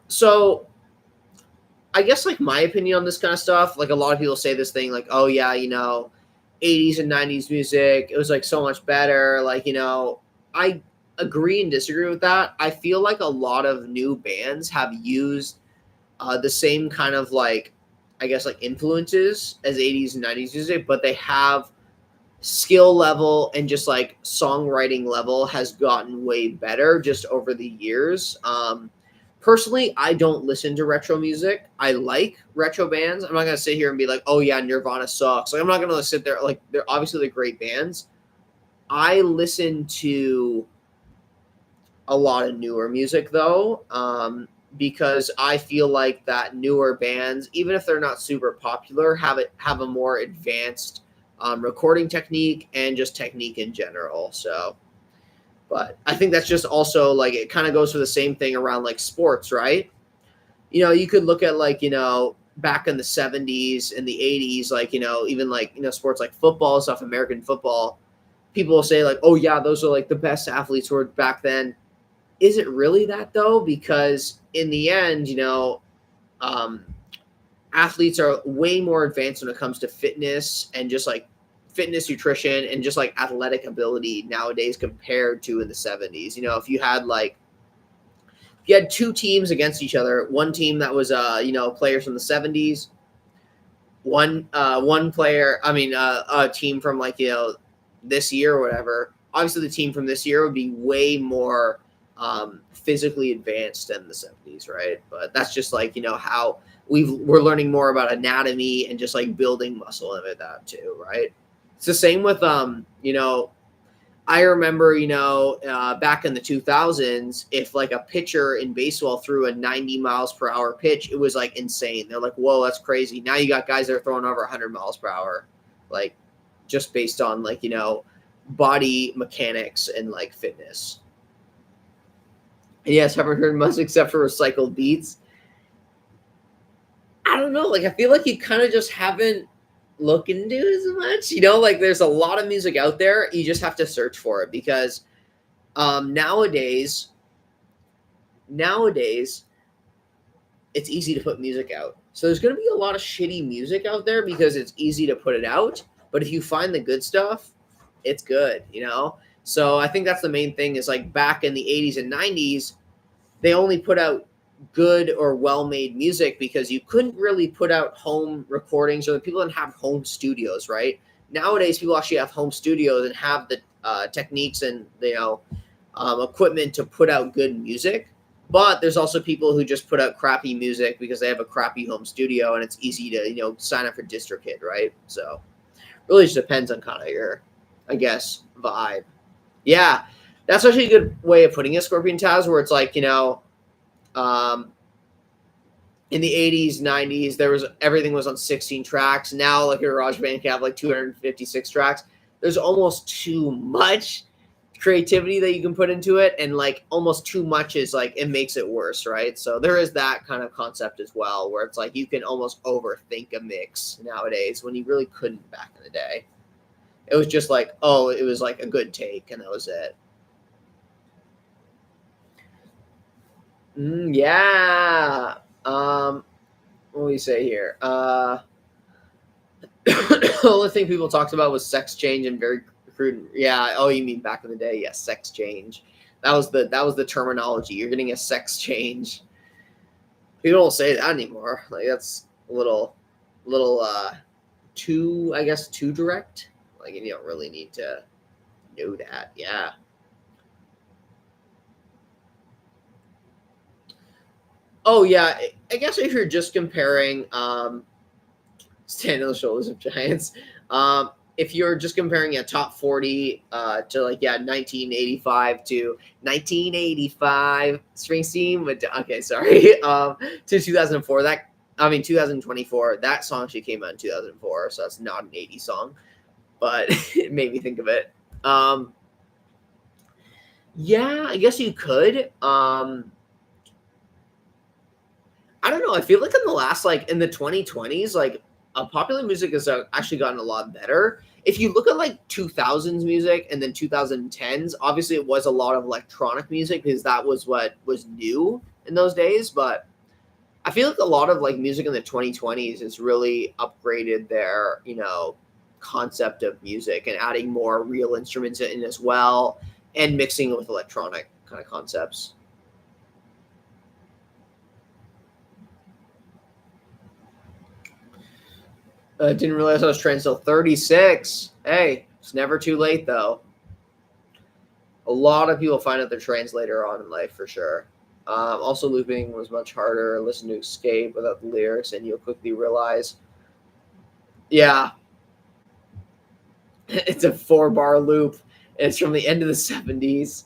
So I guess like my opinion on this kind of stuff, like a lot of people say this thing like, oh yeah, 80s and 90s music, it was like so much better. Like, I agree and disagree with that. I feel like a lot of new bands have used the same kind of like, I guess like influences as 80s and 90s music, but they have skill level and just like songwriting level has gotten way better just over the years. Personally, I don't listen to retro music. I like retro bands. I'm not gonna sit here and be like, oh yeah, Nirvana sucks. Like I'm not gonna sit there, like they're obviously great bands. I listen to a lot of newer music though, because I feel like that newer bands, even if they're not super popular, have a more advanced recording technique and just technique in general. So, but I think that's just also like it kind of goes for the same thing around like sports, right? You could look at like back in the 70s and the 80s, like even like sports like football stuff, American football. People will say like, oh yeah, those are like the best athletes who were back then. Is it really that though? Because in the end, um, athletes are way more advanced when it comes to fitness and just like fitness, nutrition, and just like athletic ability nowadays compared to in the 70s. If you had two teams against each other, one team that was players from the 70s, one player, a team from like this year or whatever. Obviously, the team from this year would be way more physically advanced than the 70s, right? But that's just like how we're learning more about anatomy and just like building muscle and that too, right? It's the same with I remember back in the 2000s, if like a pitcher in baseball threw a 90 miles per hour pitch, it was like insane. They're like, whoa, that's crazy. Now you got guys that are throwing over 100 miles per hour, like just based on like body mechanics and like fitness. And yes, haven't heard much except for recycled beats. I don't know. Like, I feel like you kind of just haven't looked into it as much. Like there's a lot of music out there. You just have to search for it because nowadays, it's easy to put music out. So there's going to be a lot of shitty music out there because it's easy to put it out. But if you find the good stuff, it's good, you know? So I think that's the main thing is like back in the 80s and 90s, they only put out good or well-made music because you couldn't really put out home recordings, or the people didn't have home studios, right? Nowadays, people actually have home studios and have the techniques and, you know, equipment to put out good music. But there's also people who just put out crappy music because they have a crappy home studio and it's easy to, you know, sign up for DistroKid, right? So really just depends on kind of your, I guess, vibe. Yeah, that's actually a good way of putting it, Scorpion Taz, where it's like, you know, in the 80s, 90s, everything was on 16 tracks. Now, like a GarageBand can have like 256 tracks. There's almost too much creativity that you can put into it, and like almost too much is like it makes it worse, right? So there is that kind of concept as well, where it's like you can almost overthink a mix nowadays when you really couldn't back in the day. It was just like, oh, it was like a good take and that was it. Yeah. What do we say here? The only thing people talked about was sex change and very crude. Yeah. Oh, you mean back in the day? Yes, sex change. That was the terminology. You're getting a sex change. People don't say that anymore. Like that's a little too, I guess, too direct. Like you don't really need to know that. Yeah. Oh yeah. I guess if you're just comparing stand on the shoulders of giants. If you're just comparing a top 40 to like 1985 to 1985 Springsteen with okay sorry to 2004 2024 that song actually came out in 2004, so that's not an 80s song, but it made me think of it. Yeah, I guess you could. I don't know. I feel like in the last, like in the 2020s, like popular music has actually gotten a lot better. If you look at like 2000s music and then 2010s, obviously it was a lot of electronic music because that was what was new in those days. But I feel like a lot of like music in the 2020s has really upgraded their, you know, concept of music and adding more real instruments in as well and mixing it with electronic kind of concepts. Didn't realize I was trans till 36. Hey, it's never too late though. A lot of people find out they're trans later on in life for sure. Also, looping was much harder. Listen to Escape without the lyrics, and you'll quickly realize, yeah, it's a 4-bar loop. It's from the end of the 70s.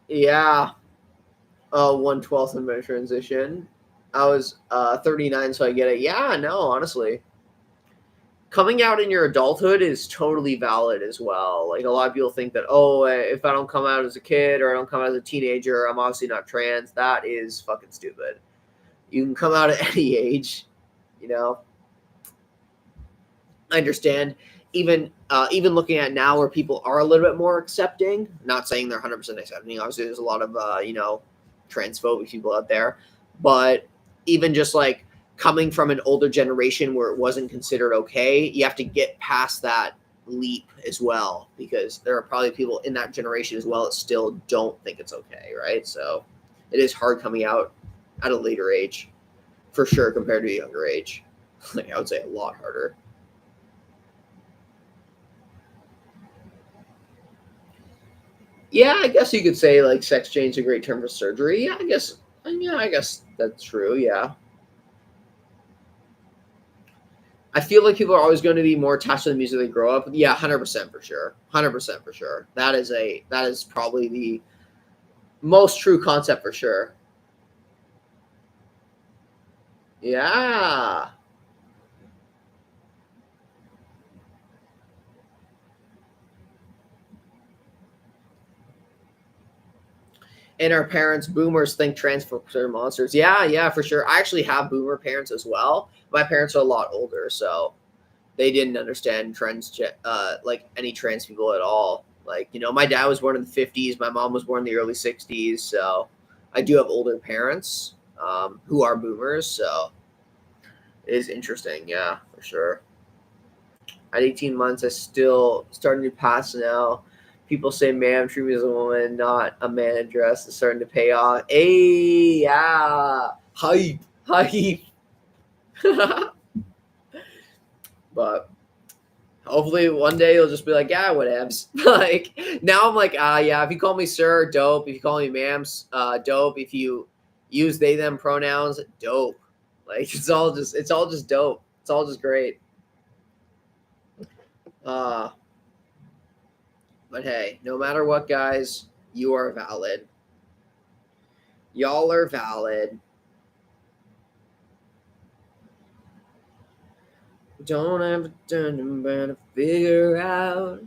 Yeah. 1/12 of my transition. I was 39, so I get it. Yeah, no, honestly. Coming out in your adulthood is totally valid as well. Like a lot of people think that, oh, if I don't come out as a kid or I don't come out as a teenager, I'm obviously not trans. That is fucking stupid. You can come out at any age, you know. I understand. Even looking at now where people are a little bit more accepting, not saying they're 100% accepting. Obviously, there's a lot of transphobic people out there, but even just like coming from an older generation where it wasn't considered okay, you have to get past that leap as well, because there are probably people in that generation as well that still don't think it's okay, right? So it is hard coming out at a later age, for sure, compared to a younger age. Like I would say a lot harder. Yeah, I guess you could say like sex change is a great term for surgery. Yeah, I guess that's true. Yeah. I feel like people are always going to be more attached to the music they grow up with. Yeah, 100% for sure. 100% for sure. That is probably the most true concept for sure. Yeah. And our parents, boomers, think trans folks are monsters. Yeah, yeah, for sure. I actually have boomer parents as well. My parents are a lot older, so they didn't understand like any trans people at all. Like, you know, my dad was born in the 50s, my mom was born in the early 60s, so I do have older parents who are boomers, so it is interesting, yeah, for sure. At 18 months, I still starting to pass now. People say, "Man, treat me as a woman, not a man in dress." It's starting to pay off. Hey, yeah, hype, hype. But hopefully one day you'll just be like, "Yeah, whatevs." Like now, I'm like, yeah. If you call me sir, dope. If you call me ma'ams, dope. If you use they them pronouns, dope. Like it's all just dope. It's all just great. Uh, but hey, no matter what, guys, you are valid. Y'all are valid. Don't have to turn around to figure out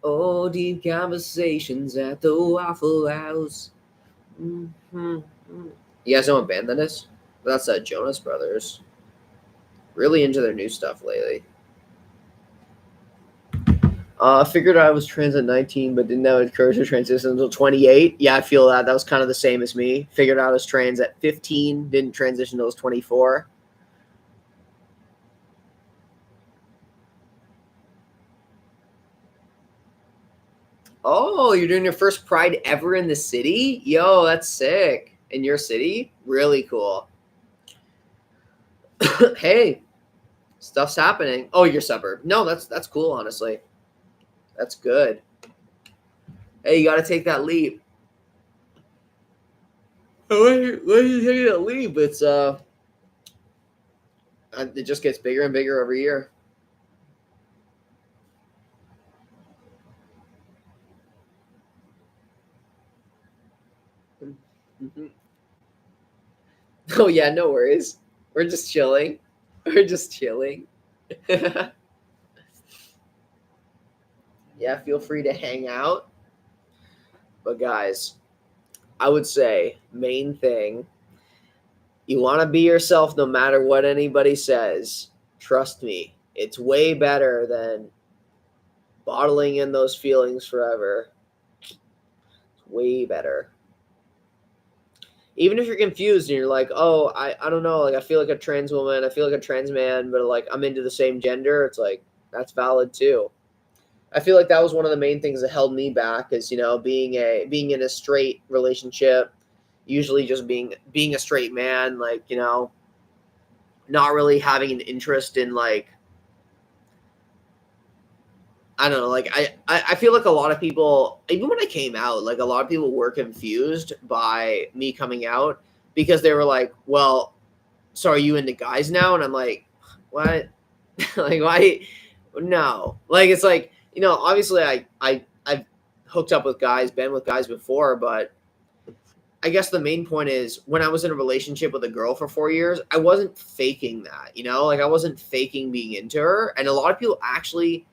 all deep conversations at the Waffle House. Mm-hmm. You guys know what band that is? That's Jonas Brothers. Really into their new stuff lately. Figured I was trans at 19, but didn't have courage to transition until 28. Yeah, I feel that. That was kind of the same as me. Figured I was trans at 15, didn't transition until I was 24. Oh, you're doing your first Pride ever in the city? Yo, that's sick. In your city? Really cool. Hey, stuff's happening. Oh, your suburb. No, that's cool, honestly. That's good. Hey, you got to take that leap. When you take that leap, it just gets bigger and bigger every year. Mm-hmm. Oh yeah, no worries. We're just chilling. We're just chilling. Yeah, feel free to hang out. But guys, I would say main thing, you want to be yourself no matter what anybody says. Trust me, it's way better than bottling in those feelings forever. It's way better. Even if you're confused and you're like, oh, I don't know, like I feel like a trans woman, I feel like a trans man, but like I'm into the same gender, it's like that's valid too. I feel like that was one of the main things that held me back is, you know, being in a straight relationship, usually just being a straight man, like, you know, not really having an interest in like I don't know, like I feel like a lot of people, even when I came out, like a lot of people were confused by me coming out because they were like, well, so are you into guys now? And I'm like, what? Like why? No. Like it's like, you know, obviously I've hooked up with guys, been with guys before, but I guess the main point is when I was in a relationship with a girl for 4 years, I wasn't faking that, you know, like I wasn't faking being into her. And a lot of people actually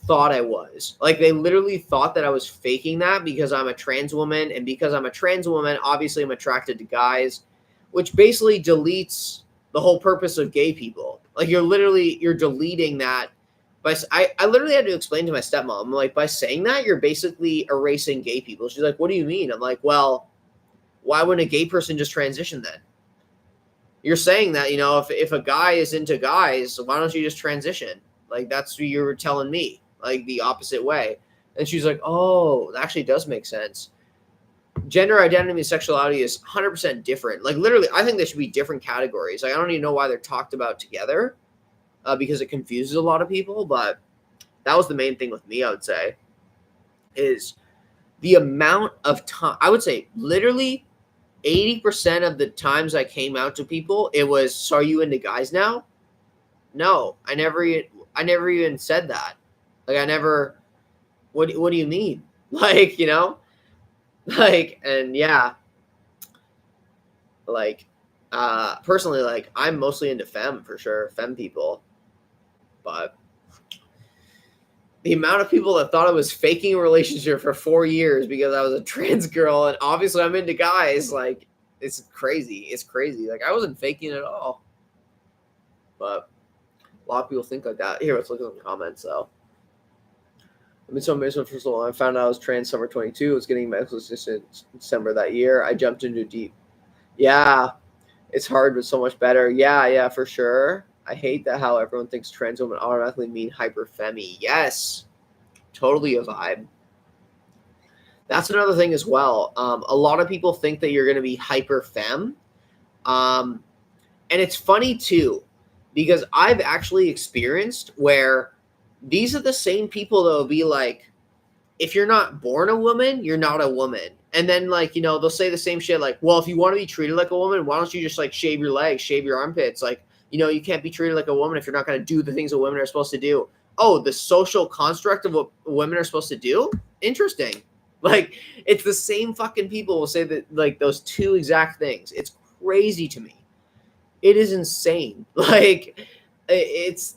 thought I was. Like they literally thought that I was faking that because I'm a trans woman. And because I'm a trans woman, obviously I'm attracted to guys, which basically deletes the whole purpose of gay people. Like you're deleting that. I literally had to explain to my stepmom, like by saying that, you're basically erasing gay people. She's like, what do you mean? I'm like, well, why wouldn't a gay person just transition then? You're saying that, you know, if a guy is into guys, why don't you just transition? Like that's what you were telling me, like the opposite way. And she's like, oh, that actually does make sense. Gender identity and sexuality is 100% different. Like literally, I think they should be different categories. Like I don't even know why they're talked about together because it confuses a lot of people. But that was the main thing with me, I would say, is the amount of time. I would say literally 80% of the times I came out to people, it was, so are you into guys now? No, I never even said that. Like I never, what do you mean? Like, you know, like, and yeah, like, personally, like I'm mostly into femme for sure, femme people, but the amount of people that thought I was faking a relationship for 4 years because I was a trans girl and obviously I'm into guys, like it's crazy. It's crazy. Like I wasn't faking at all. But A lot of people think like that. Here, let's look at the comments, though. I've been so miserable for so long. I found out I was trans summer 22. I was getting medical assistance in December that year. I jumped into deep. Yeah, it's hard, but so much better. Yeah, for sure. I hate that how everyone thinks trans women automatically mean hyperfemi. Yes, totally a vibe. That's another thing as well. A lot of people think that you're going to be hyperfem. And it's funny, too, because I've actually experienced where these are the same people that will be like, if you're not born a woman, you're not a woman. And then, like, you know, they'll say the same shit like, well, if you want to be treated like a woman, why don't you just, like, shave your legs, shave your armpits? Like, you know, you can't be treated like a woman if you're not going to do the things that women are supposed to do. Oh, the social construct of what women are supposed to do? Interesting. Like, it's the same fucking people will say that, like, those two exact things. It's crazy to me. It is insane. Like,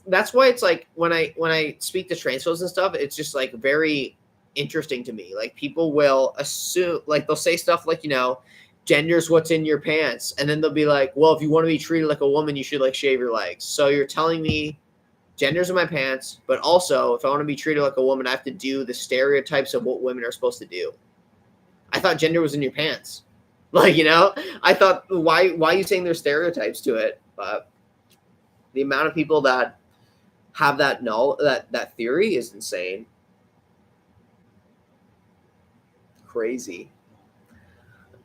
that's why it's like when I speak to trans folks and stuff, it's just like very interesting to me. Like, people will assume, like, they'll say stuff like, you know, gender's what's in your pants, and then they'll be like, well, if you want to be treated like a woman, you should, like, shave your legs. So you're telling me gender's in my pants, but also if I want to be treated like a woman, I have to do the stereotypes of what women are supposed to do. I thought gender was in your pants. Like, you know, I thought, why are you saying there's stereotypes to it? But the amount of people that have that theory is insane. Crazy.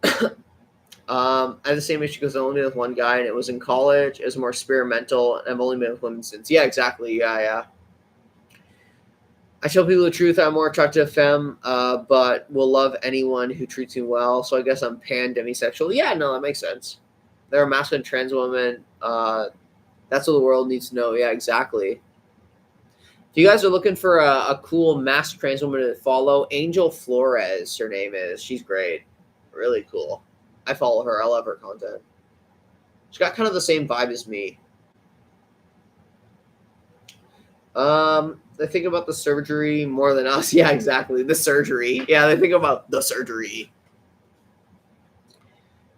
I had the same issue because I only been with one guy, and it was in college. It was more experimental, and I've only been with women since. Yeah, exactly. Yeah. I tell people the truth. I'm more attracted to femme, but will love anyone who treats me well. So I guess I'm pan-demisexual. Yeah, no, that makes sense. There are masculine trans women. That's what the world needs to know. Yeah, exactly. If you guys are looking for a cool masked trans woman to follow, Angel Flores, her name is. She's great. Really cool. I follow her. I love her content. She's got kind of the same vibe as me. They think about the surgery more than us. Yeah, exactly. The surgery. Yeah, they think about the surgery.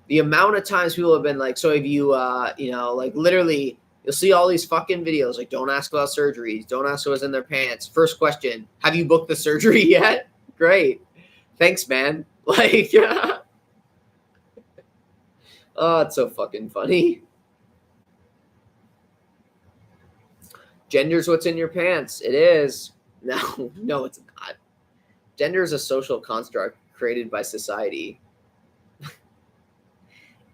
The amount of times people have been like, so if you, you know, like literally, you'll see all these fucking videos like, don't ask about surgeries. Don't ask what's in their pants. First question, have you booked the surgery yet? Great. Thanks, man. Like, yeah. Oh, it's so fucking funny. Gender's what's in your pants. It is. No, it's not. Gender is a social construct created by society.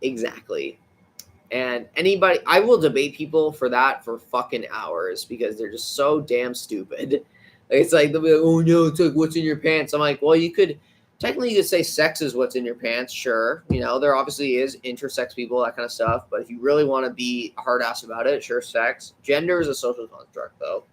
Exactly. And anybody, I will debate people for that for fucking hours because they're just so damn stupid. It's like, they'll be like, oh no, it's like, what's in your pants? I'm like, well, you could say sex is what's in your pants. Sure. You know, there obviously is intersex people, that kind of stuff. But if you really want to be a hard ass about it, sure, sex. Gender is a social construct, though.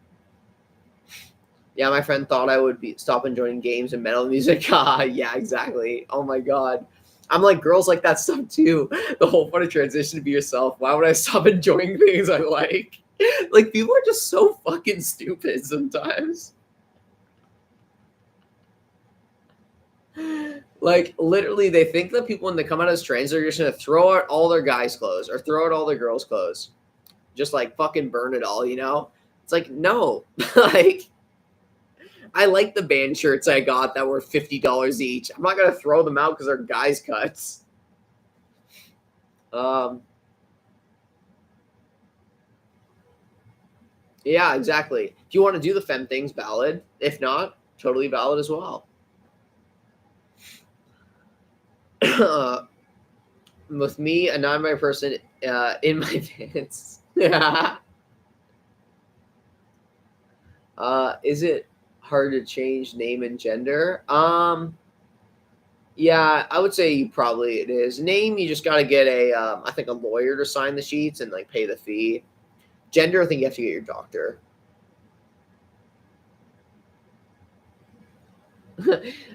Yeah, my friend thought I would stop enjoying games and metal music. Yeah, exactly. Oh my God. I'm like, girls like that stuff too. The whole point of transition to be yourself. Why would I stop enjoying things I like? Like, people are just so fucking stupid sometimes. Like, literally, they think that people, when they come out as trans, are just going to throw out all their guys' clothes or throw out all their girls' clothes. Just, like, fucking burn it all, you know? It's like, no. Like, I like the band shirts I got that were $50 each. I'm not going to throw them out because they're guys' cuts. Yeah, exactly. If you want to do the femme things, valid. If not, totally valid as well. With me, a non-binary person in my pants. Is it hard to change name and gender? Yeah, I would say probably it is. Name, you just got to get I think a lawyer to sign the sheets and like pay the fee. Gender, I think you have to get your doctor.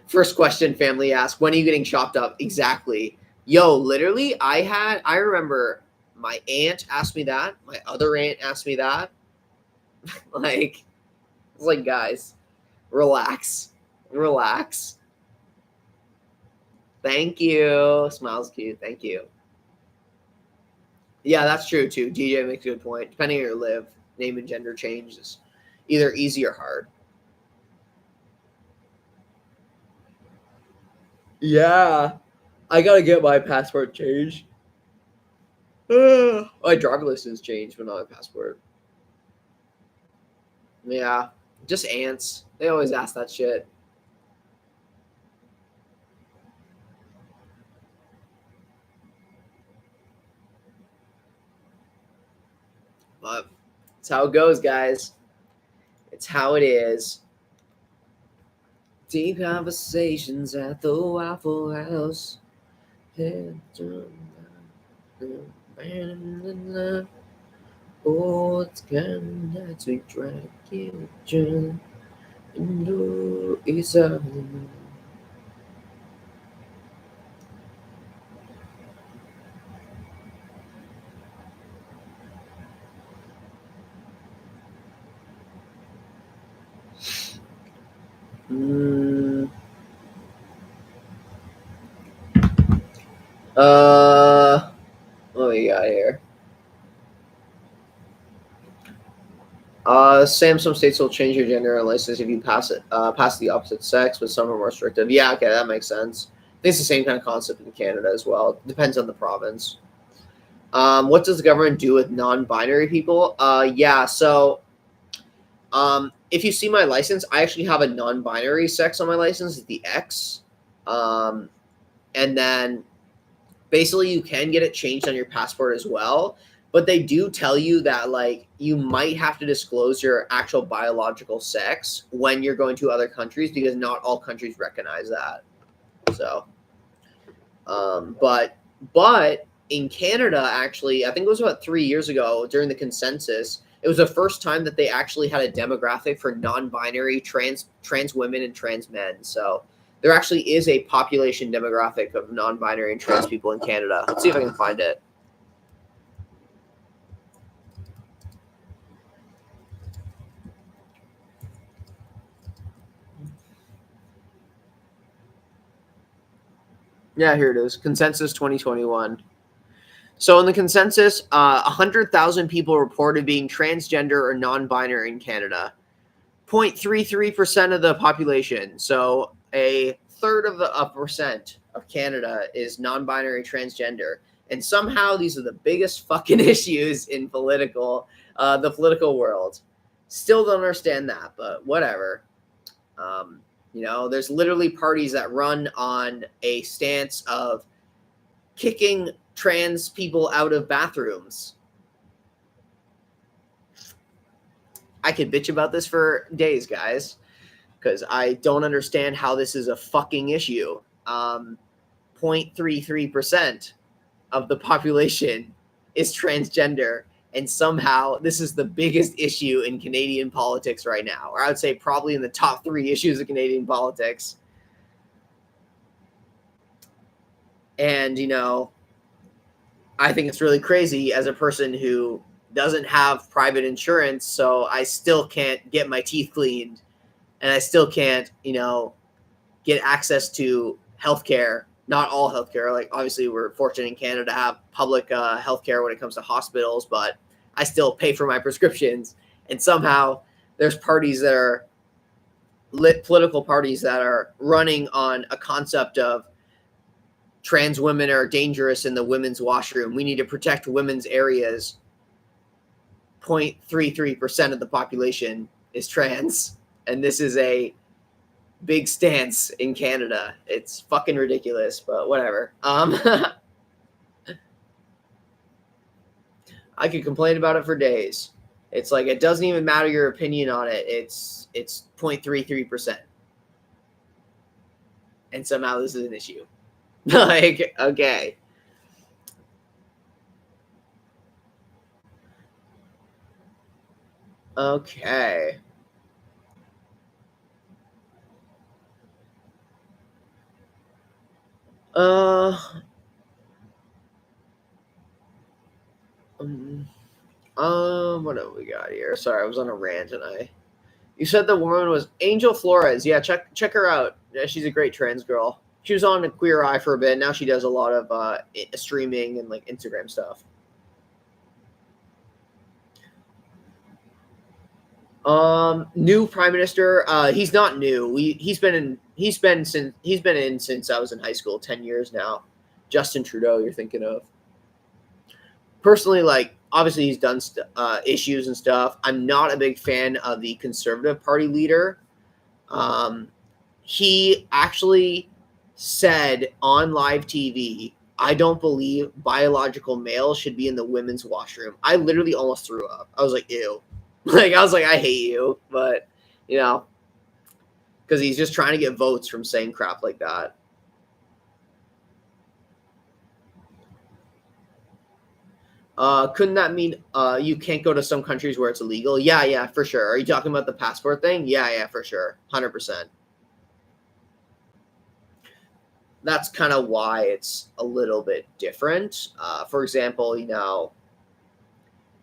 First question family asked, when are you getting chopped up? Exactly. Yo, literally, I remember my aunt asked me that. My other aunt asked me that. Like, it's like, guys, relax. Thank you. Smiles cute. Thank you. Yeah, that's true too. DJ makes a good point. Depending on where you live. name and gender change is either easy or hard. Yeah, I gotta get my passport changed. My driver license changed, but not my passport. Yeah, just ants. They always ask that shit. But it's how it goes, guys. It's how it is. Deep conversations at the Waffle House. Oh, it's kinda to drag you into each other. What we got here? Some states will change your gender and license if you pass the opposite sex, but some are more restrictive. Yeah, okay, that makes sense. I think it's the same kind of concept in Canada as well. It depends on the province. What does the government do with non-binary people? If you see my license, I actually have a non-binary sex on my license, it's the X. And then basically you can get it changed on your passport as well. But they do tell you that like you might have to disclose your actual biological sex when you're going to other countries because not all countries recognize that. So, but in Canada, actually, I think it was about 3 years ago during the consensus, it was the first time that they actually had a demographic for non-binary trans women and trans men. So there actually is a population demographic of non-binary and trans people in Canada. Let's see if I can find it. Yeah, here it is. Consensus 2021. So in the consensus, 100,000 people reported being transgender or non-binary in Canada. 0.33% of the population. So a third of the percent of Canada is non-binary transgender. And somehow these are the biggest fucking issues in the political world. Still don't understand that, but whatever. There's literally parties that run on a stance of kicking trans people out of bathrooms. I could bitch about this for days, guys, because I don't understand how this is a fucking issue. 0.33% of the population is transgender, and somehow this is the biggest issue in Canadian politics right now, or I would say probably in the top 3 issues of Canadian politics. And, I think it's really crazy as a person who doesn't have private insurance, so I still can't get my teeth cleaned, and I still can't, get access to healthcare. Not all healthcare. Like, obviously, we're fortunate in Canada to have public healthcare when it comes to hospitals, but I still pay for my prescriptions. And somehow there's parties that are political parties that are running on a concept of trans women are dangerous in the women's washroom. We need to protect women's areas. 0.33% of the population is trans. And this is a big stance in Canada. It's fucking ridiculous, but whatever. I could complain about it for days. It's like it doesn't even matter your opinion on it. It's 0.33%. And somehow this is an issue. Like, okay. Okay. What have we got here? Sorry, I was on a rant and you said the woman was Angel Flores. Yeah, check her out. Yeah, she's a great trans girl. She was on Queer Eye for a bit. Now she does a lot of streaming and like Instagram stuff. New prime minister. He's not new. He's been in since I was in high school, 10 years now. Justin Trudeau, you're thinking of. Personally, like, obviously he's done issues and stuff. I'm not a big fan of the Conservative Party leader. He actually said on live TV, I don't believe biological males should be in the women's washroom. I literally almost threw up. I was like, ew. Like, I was like, I hate you. But, you know, because he's just trying to get votes from saying crap like that. Couldn't that mean you can't go to some countries where it's illegal? Yeah, for sure. Are you talking about the passport thing? Yeah, for sure. 100%. That's kind of why it's a little bit different. For example, you know,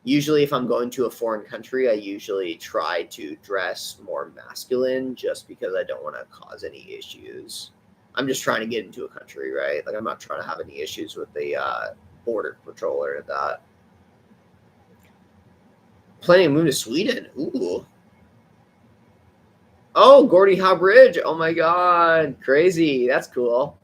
usually if I'm going to a foreign country, I usually try to dress more masculine just because I don't want to cause any issues. I'm just trying to get into a country, right? Like, I'm not trying to have any issues with the border patrol or that. Planning to move to Sweden. Ooh. Oh, Gordie Howe Bridge. Oh my God. Crazy. That's cool.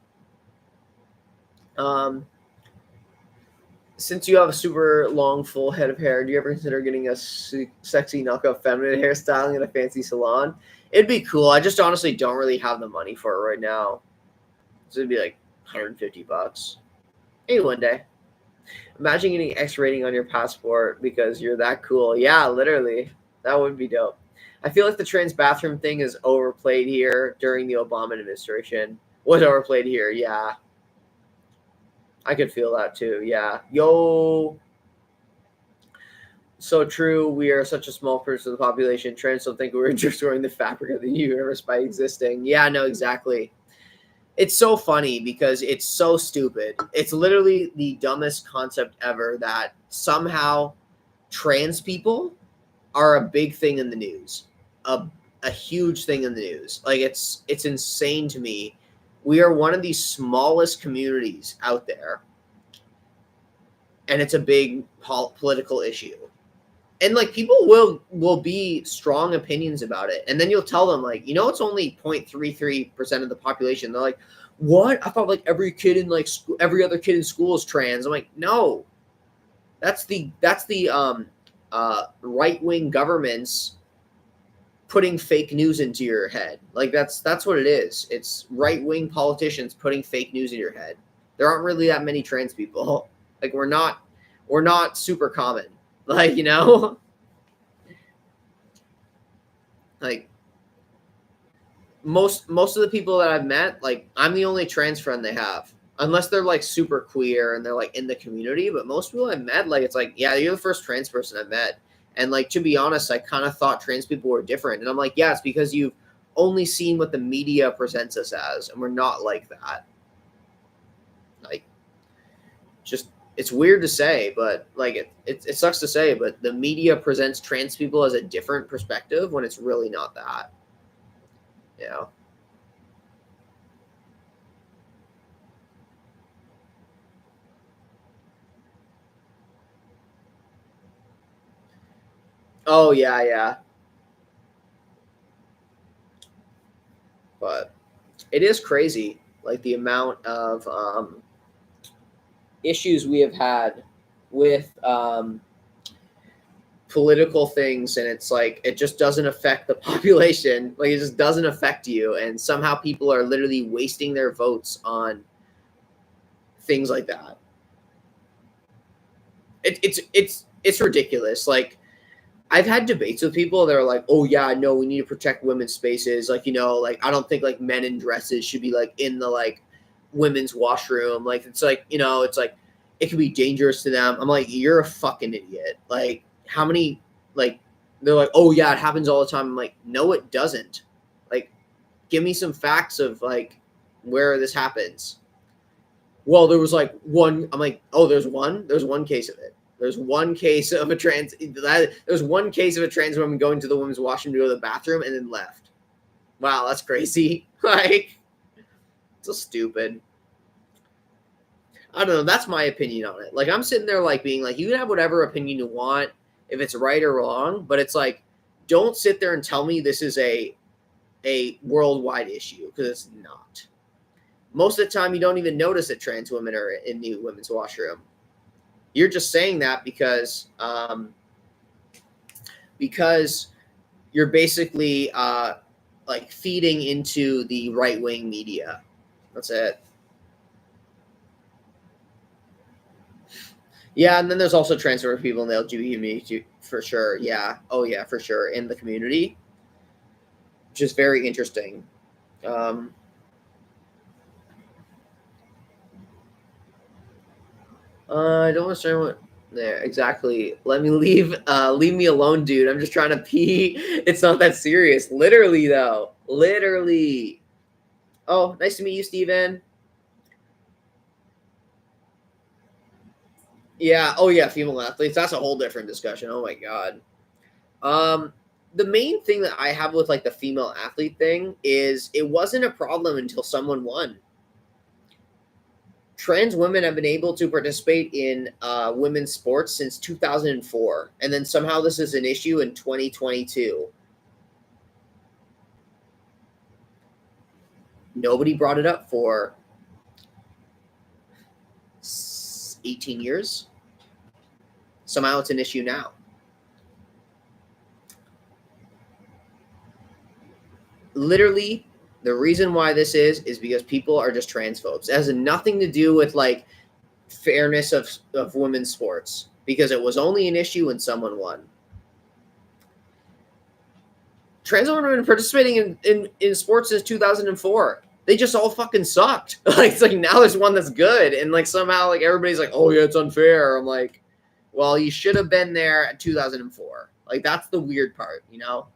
Since you have a super long, full head of hair, do you ever consider getting a sexy knockoff feminine hairstyling in a fancy salon? It'd be cool. I just honestly don't really have the money for it right now. So it'd be like $150. Maybe one day. Imagine getting X rating on your passport because you're that cool. Yeah, literally. That would be dope. I feel like the trans bathroom thing is overplayed here during the Obama administration. Was overplayed here, yeah. I could feel that too, yeah. Yo. So true. We are such a small percent of the population. Trans don't think we're destroying the fabric of the universe by existing. Yeah, no, exactly. It's so funny because it's so stupid. It's literally the dumbest concept ever that somehow trans people are a big thing in the news, a huge thing in the news. Like, it's insane to me. We are one of the smallest communities out there, and it's a big political issue. And like, people will be strong opinions about it, and then you'll tell them, like, you know, it's only 0.33% of the population. They're like, what? I thought like every kid in like every other kid in school is trans. I'm like, no, that's the right wing governments putting fake news into your head. Like, that's what it is. It's right wing politicians putting fake news in your head. There aren't really that many trans people. Like, we're not super common. Like, you know, like most of the people that I've met, like, I'm the only trans friend they have, unless they're like super queer and they're like in the community. But most people I've met, like, it's like, yeah, you're the first trans person I've met. And like, to be honest, I kind of thought trans people were different. And I'm like, yeah, it's because you've only seen what the media presents us as, and we're not like that. Like, just, it's weird to say, but like, it sucks to say, but the media presents trans people as a different perspective when it's really not that. You know? Oh yeah. But it is crazy, like, the amount of issues we have had with political things, and it's like, it just doesn't affect the population. Like, it just doesn't affect you, and somehow people are literally wasting their votes on things like that. It's ridiculous. Like, I've had debates with people that are like, oh yeah, no, we need to protect women's spaces. Like, you know, like, I don't think like men in dresses should be like in the like women's washroom. Like, it's like, you know, it's like, it could be dangerous to them. I'm like, you're a fucking idiot. Like, how many, like, they're like, oh yeah, it happens all the time. I'm like, no, it doesn't. Like, give me some facts of like where this happens. Well, there was like one. I'm like, oh, there's one case of it. There's one case of a trans. There's one case of a trans woman going to the women's washroom to go to the bathroom and then left. Wow, that's crazy. Like, it's so stupid. I don't know. That's my opinion on it. Like, I'm sitting there like being like, you can have whatever opinion you want if it's right or wrong, but it's like, don't sit there and tell me this is a worldwide issue, because it's not. Most of the time, you don't even notice that trans women are in the women's washroom. You're just saying that because you're basically like feeding into the right-wing media. That's it. Yeah, and then there's also transgender people in the LGBT community for sure. Yeah. Oh yeah, for sure. In the community. Which is very interesting. I don't understand what there exactly. Let me leave me alone, dude. I'm just trying to pee. It's not that serious. Literally though. Literally. Oh, nice to meet you, Steven. Yeah. Oh yeah, female athletes. That's a whole different discussion. Oh my god. The main thing that I have with like the female athlete thing is it wasn't a problem until someone won. Trans women have been able to participate in women's sports since 2004, and then somehow this is an issue in 2022. Nobody brought it up for 18 years. Somehow it's an issue now. Literally, the reason why this is because people are just transphobes. It has nothing to do with like fairness of women's sports, because it was only an issue when someone won. Trans women have been participating in sports since 2004. They just all fucking sucked. Like, it's like now there's one that's good, and like somehow like everybody's like, oh yeah, it's unfair. I'm like, well, you should have been there at 2004. Like, that's the weird part, you know?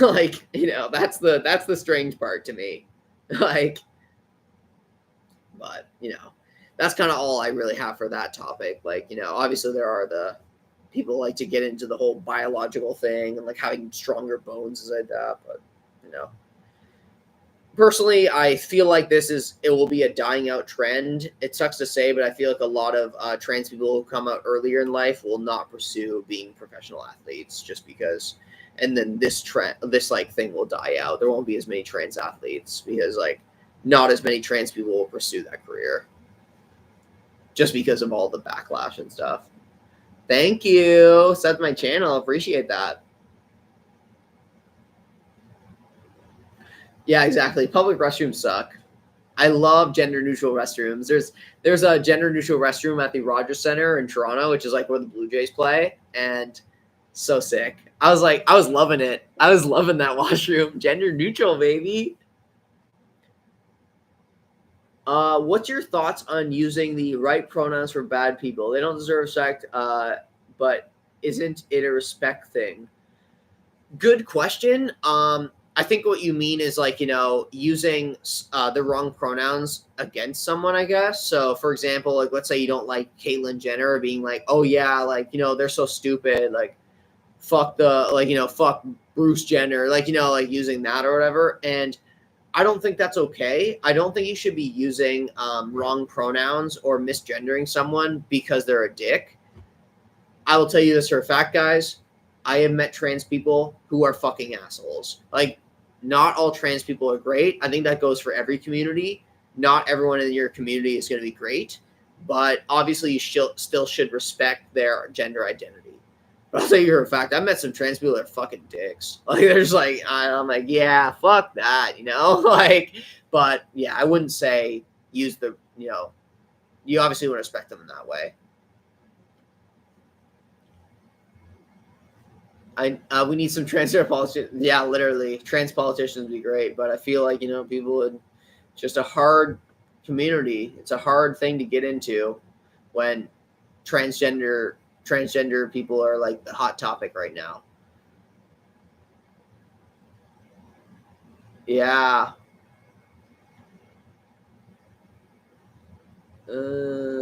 Like, you know, that's the strange part to me. Like, but you know, that's kind of all I really have for that topic. Like, you know, obviously there are the people like to get into the whole biological thing and like having stronger bones and like that, but you know, personally, I feel like it will be a dying out trend. It sucks to say, but I feel like a lot of trans people who come out earlier in life will not pursue being professional athletes just because. And then this like thing will die out. There won't be as many trans athletes because like not as many trans people will pursue that career just because of all the backlash and stuff. Thank you. Sub my channel. Appreciate that. Yeah, exactly. Public restrooms suck. I love gender neutral restrooms. There's a gender neutral restroom at the Rogers Center in Toronto, which is like where the Blue Jays play, and so sick. I was loving it. I was loving that washroom. Gender neutral, baby. What's your thoughts on using the right pronouns for bad people? They don't deserve respect, but isn't it a respect thing? Good question. I think what you mean is like, you know, using the wrong pronouns against someone, I guess. So, for example, like let's say you don't like Caitlyn Jenner, being like, oh yeah, like, you know, they're so stupid, like fuck fuck Bruce Jenner, like, you know, like using that or whatever. And I don't think that's okay. I don't think you should be using wrong pronouns or misgendering someone because they're a dick. I will tell you this for a fact, guys. I have met trans people who are fucking assholes. Like, not all trans people are great. I think that goes for every community. Not everyone in your community is going to be great, but obviously you still should respect their gender identity. But I'll tell you for a fact, I met some trans people that are fucking dicks. Like, there's like, I'm like, yeah, fuck that, you know? Like, but yeah, I wouldn't say use the, you know, you obviously would respect them in that way. We need some transgender politicians. Yeah, literally, trans politicians would be great. But I feel like, you know, people would just a hard community. It's a hard thing to get into when transgender people are like the hot topic right now. Yeah. What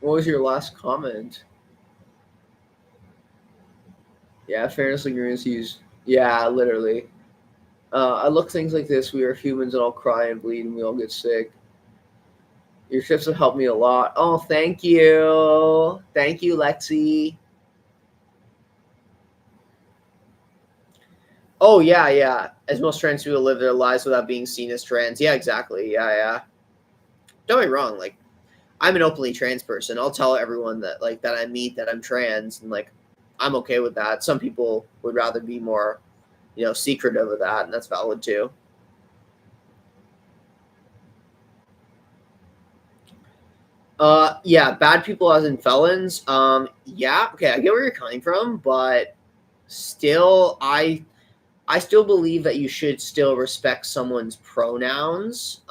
was your last comment? Yeah, fairness agreements used. Yeah, literally. I look things like this. We are humans and all cry and bleed and we all get sick. Your tips have helped me a lot. Oh, thank you. Thank you, Lexi. Oh, yeah, yeah. As most trans people live their lives without being seen as trans. Yeah, exactly. Yeah, yeah. Don't get me wrong. Like, I'm an openly trans person. I'll tell everyone that, like, that I meet that I'm trans, and like, I'm okay with that. Some people would rather be more, secretive of that, and that's valid too. Yeah, bad people as in felons. Yeah, okay, I get where you're coming from, but still, I still believe that you should still respect someone's pronouns,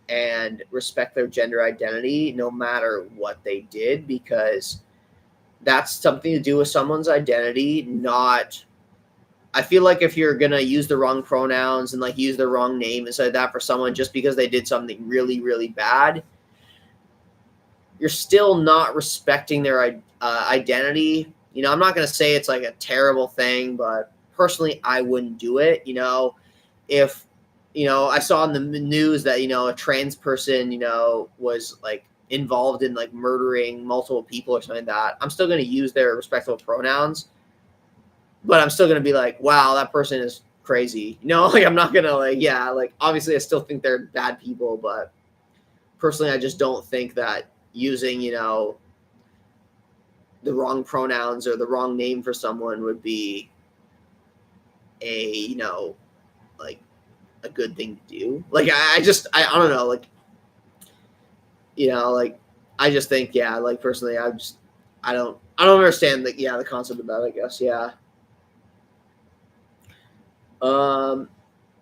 and respect their gender identity, no matter what they did, because that's something to do with someone's identity. Not, I feel like if you're gonna use the wrong pronouns and like use the wrong name and like that for someone just because they did something really, really bad, you're still not respecting their identity. I'm not going to say it's like a terrible thing, but personally, I wouldn't do it. If, I saw in the news that, a trans person, was like involved in like murdering multiple people or something like that, I'm still going to use their respectful pronouns, but I'm still going to be like, wow, that person is crazy. Like I'm not going to like, yeah, like obviously I still think they're bad people, but personally, I just don't think that using, the wrong pronouns or the wrong name for someone would be a, like a good thing to do. Like, I don't know. Like, like, I just think, yeah, like personally, I don't understand the concept of that, I guess. Yeah. Um,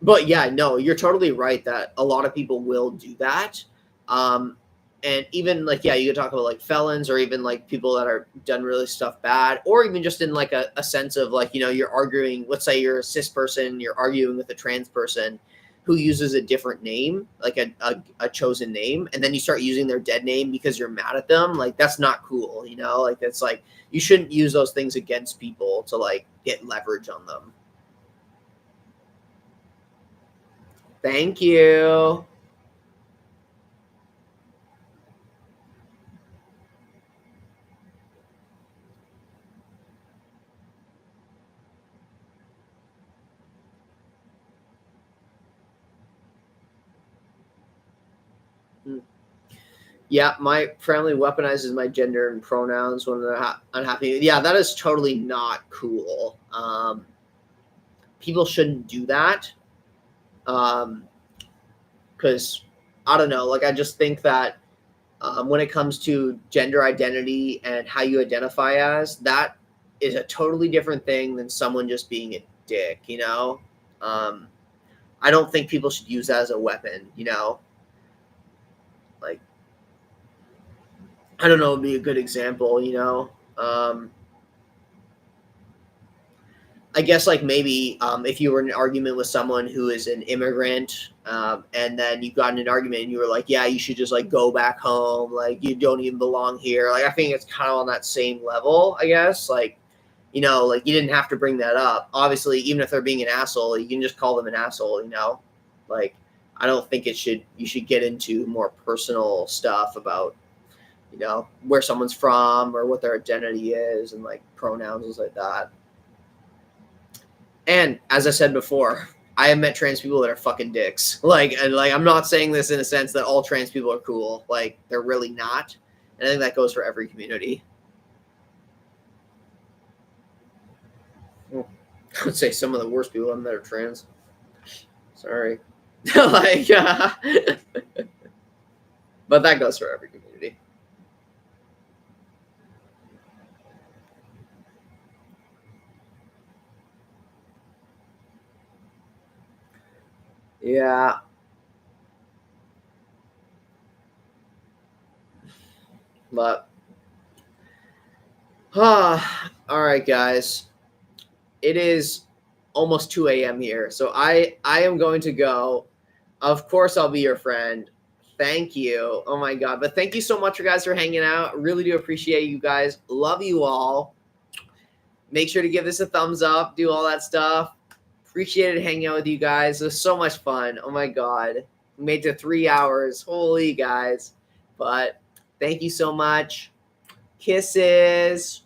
but yeah, no, you're totally right that a lot of people will do that. Um, and even like, yeah, you could talk about like felons or even like people that are done really stuff bad, or even just in like a sense of like, you're arguing, let's say you're a cis person, you're arguing with a trans person who uses a different name, like a chosen name, and then you start using their dead name because you're mad at them. Like, that's not cool, like that's like, you shouldn't use those things against people to like get leverage on them. Thank you. Yeah, my family weaponizes my gender and pronouns when they're unhappy. Yeah, that is totally not cool. People shouldn't do that. Because I don't know. Like, I just think that when it comes to gender identity and how you identify as, that is a totally different thing than someone just being a dick. Um, I don't think people should use that as a weapon. Like, I don't know, would be a good example. I guess like maybe if you were in an argument with someone who is an immigrant, and then you got in an argument and you were like, yeah, you should just like go back home, like you don't even belong here. Like, I think it's kind of on that same level, I guess. Like, like you didn't have to bring that up. Obviously, even if they're being an asshole, you can just call them an asshole. Like, I don't think you should get into more personal stuff about where someone's from or what their identity is and like pronouns and like that. And as I said before, I have met trans people that are fucking dicks. Like, and like, I'm not saying this in a sense that all trans people are cool. Like, they're really not. And I think that goes for every community. I would say some of the worst people I've met are trans. Sorry. Like, but that goes for every community. Yeah. But, all right, guys. It is almost 2 a.m. here. So I am going to go. Of course, I'll be your friend. Thank you. Oh my God. But thank you so much, you guys, for hanging out. Really do appreciate you guys. Love you all. Make sure to give this a thumbs up, do all that stuff. Appreciated hanging out with you guys. It was so much fun. Oh my God. We made it to 3 hours. Holy guys. But thank you so much. Kisses.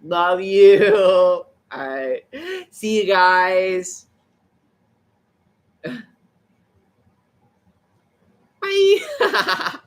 Love you. All right. See you guys. Bye.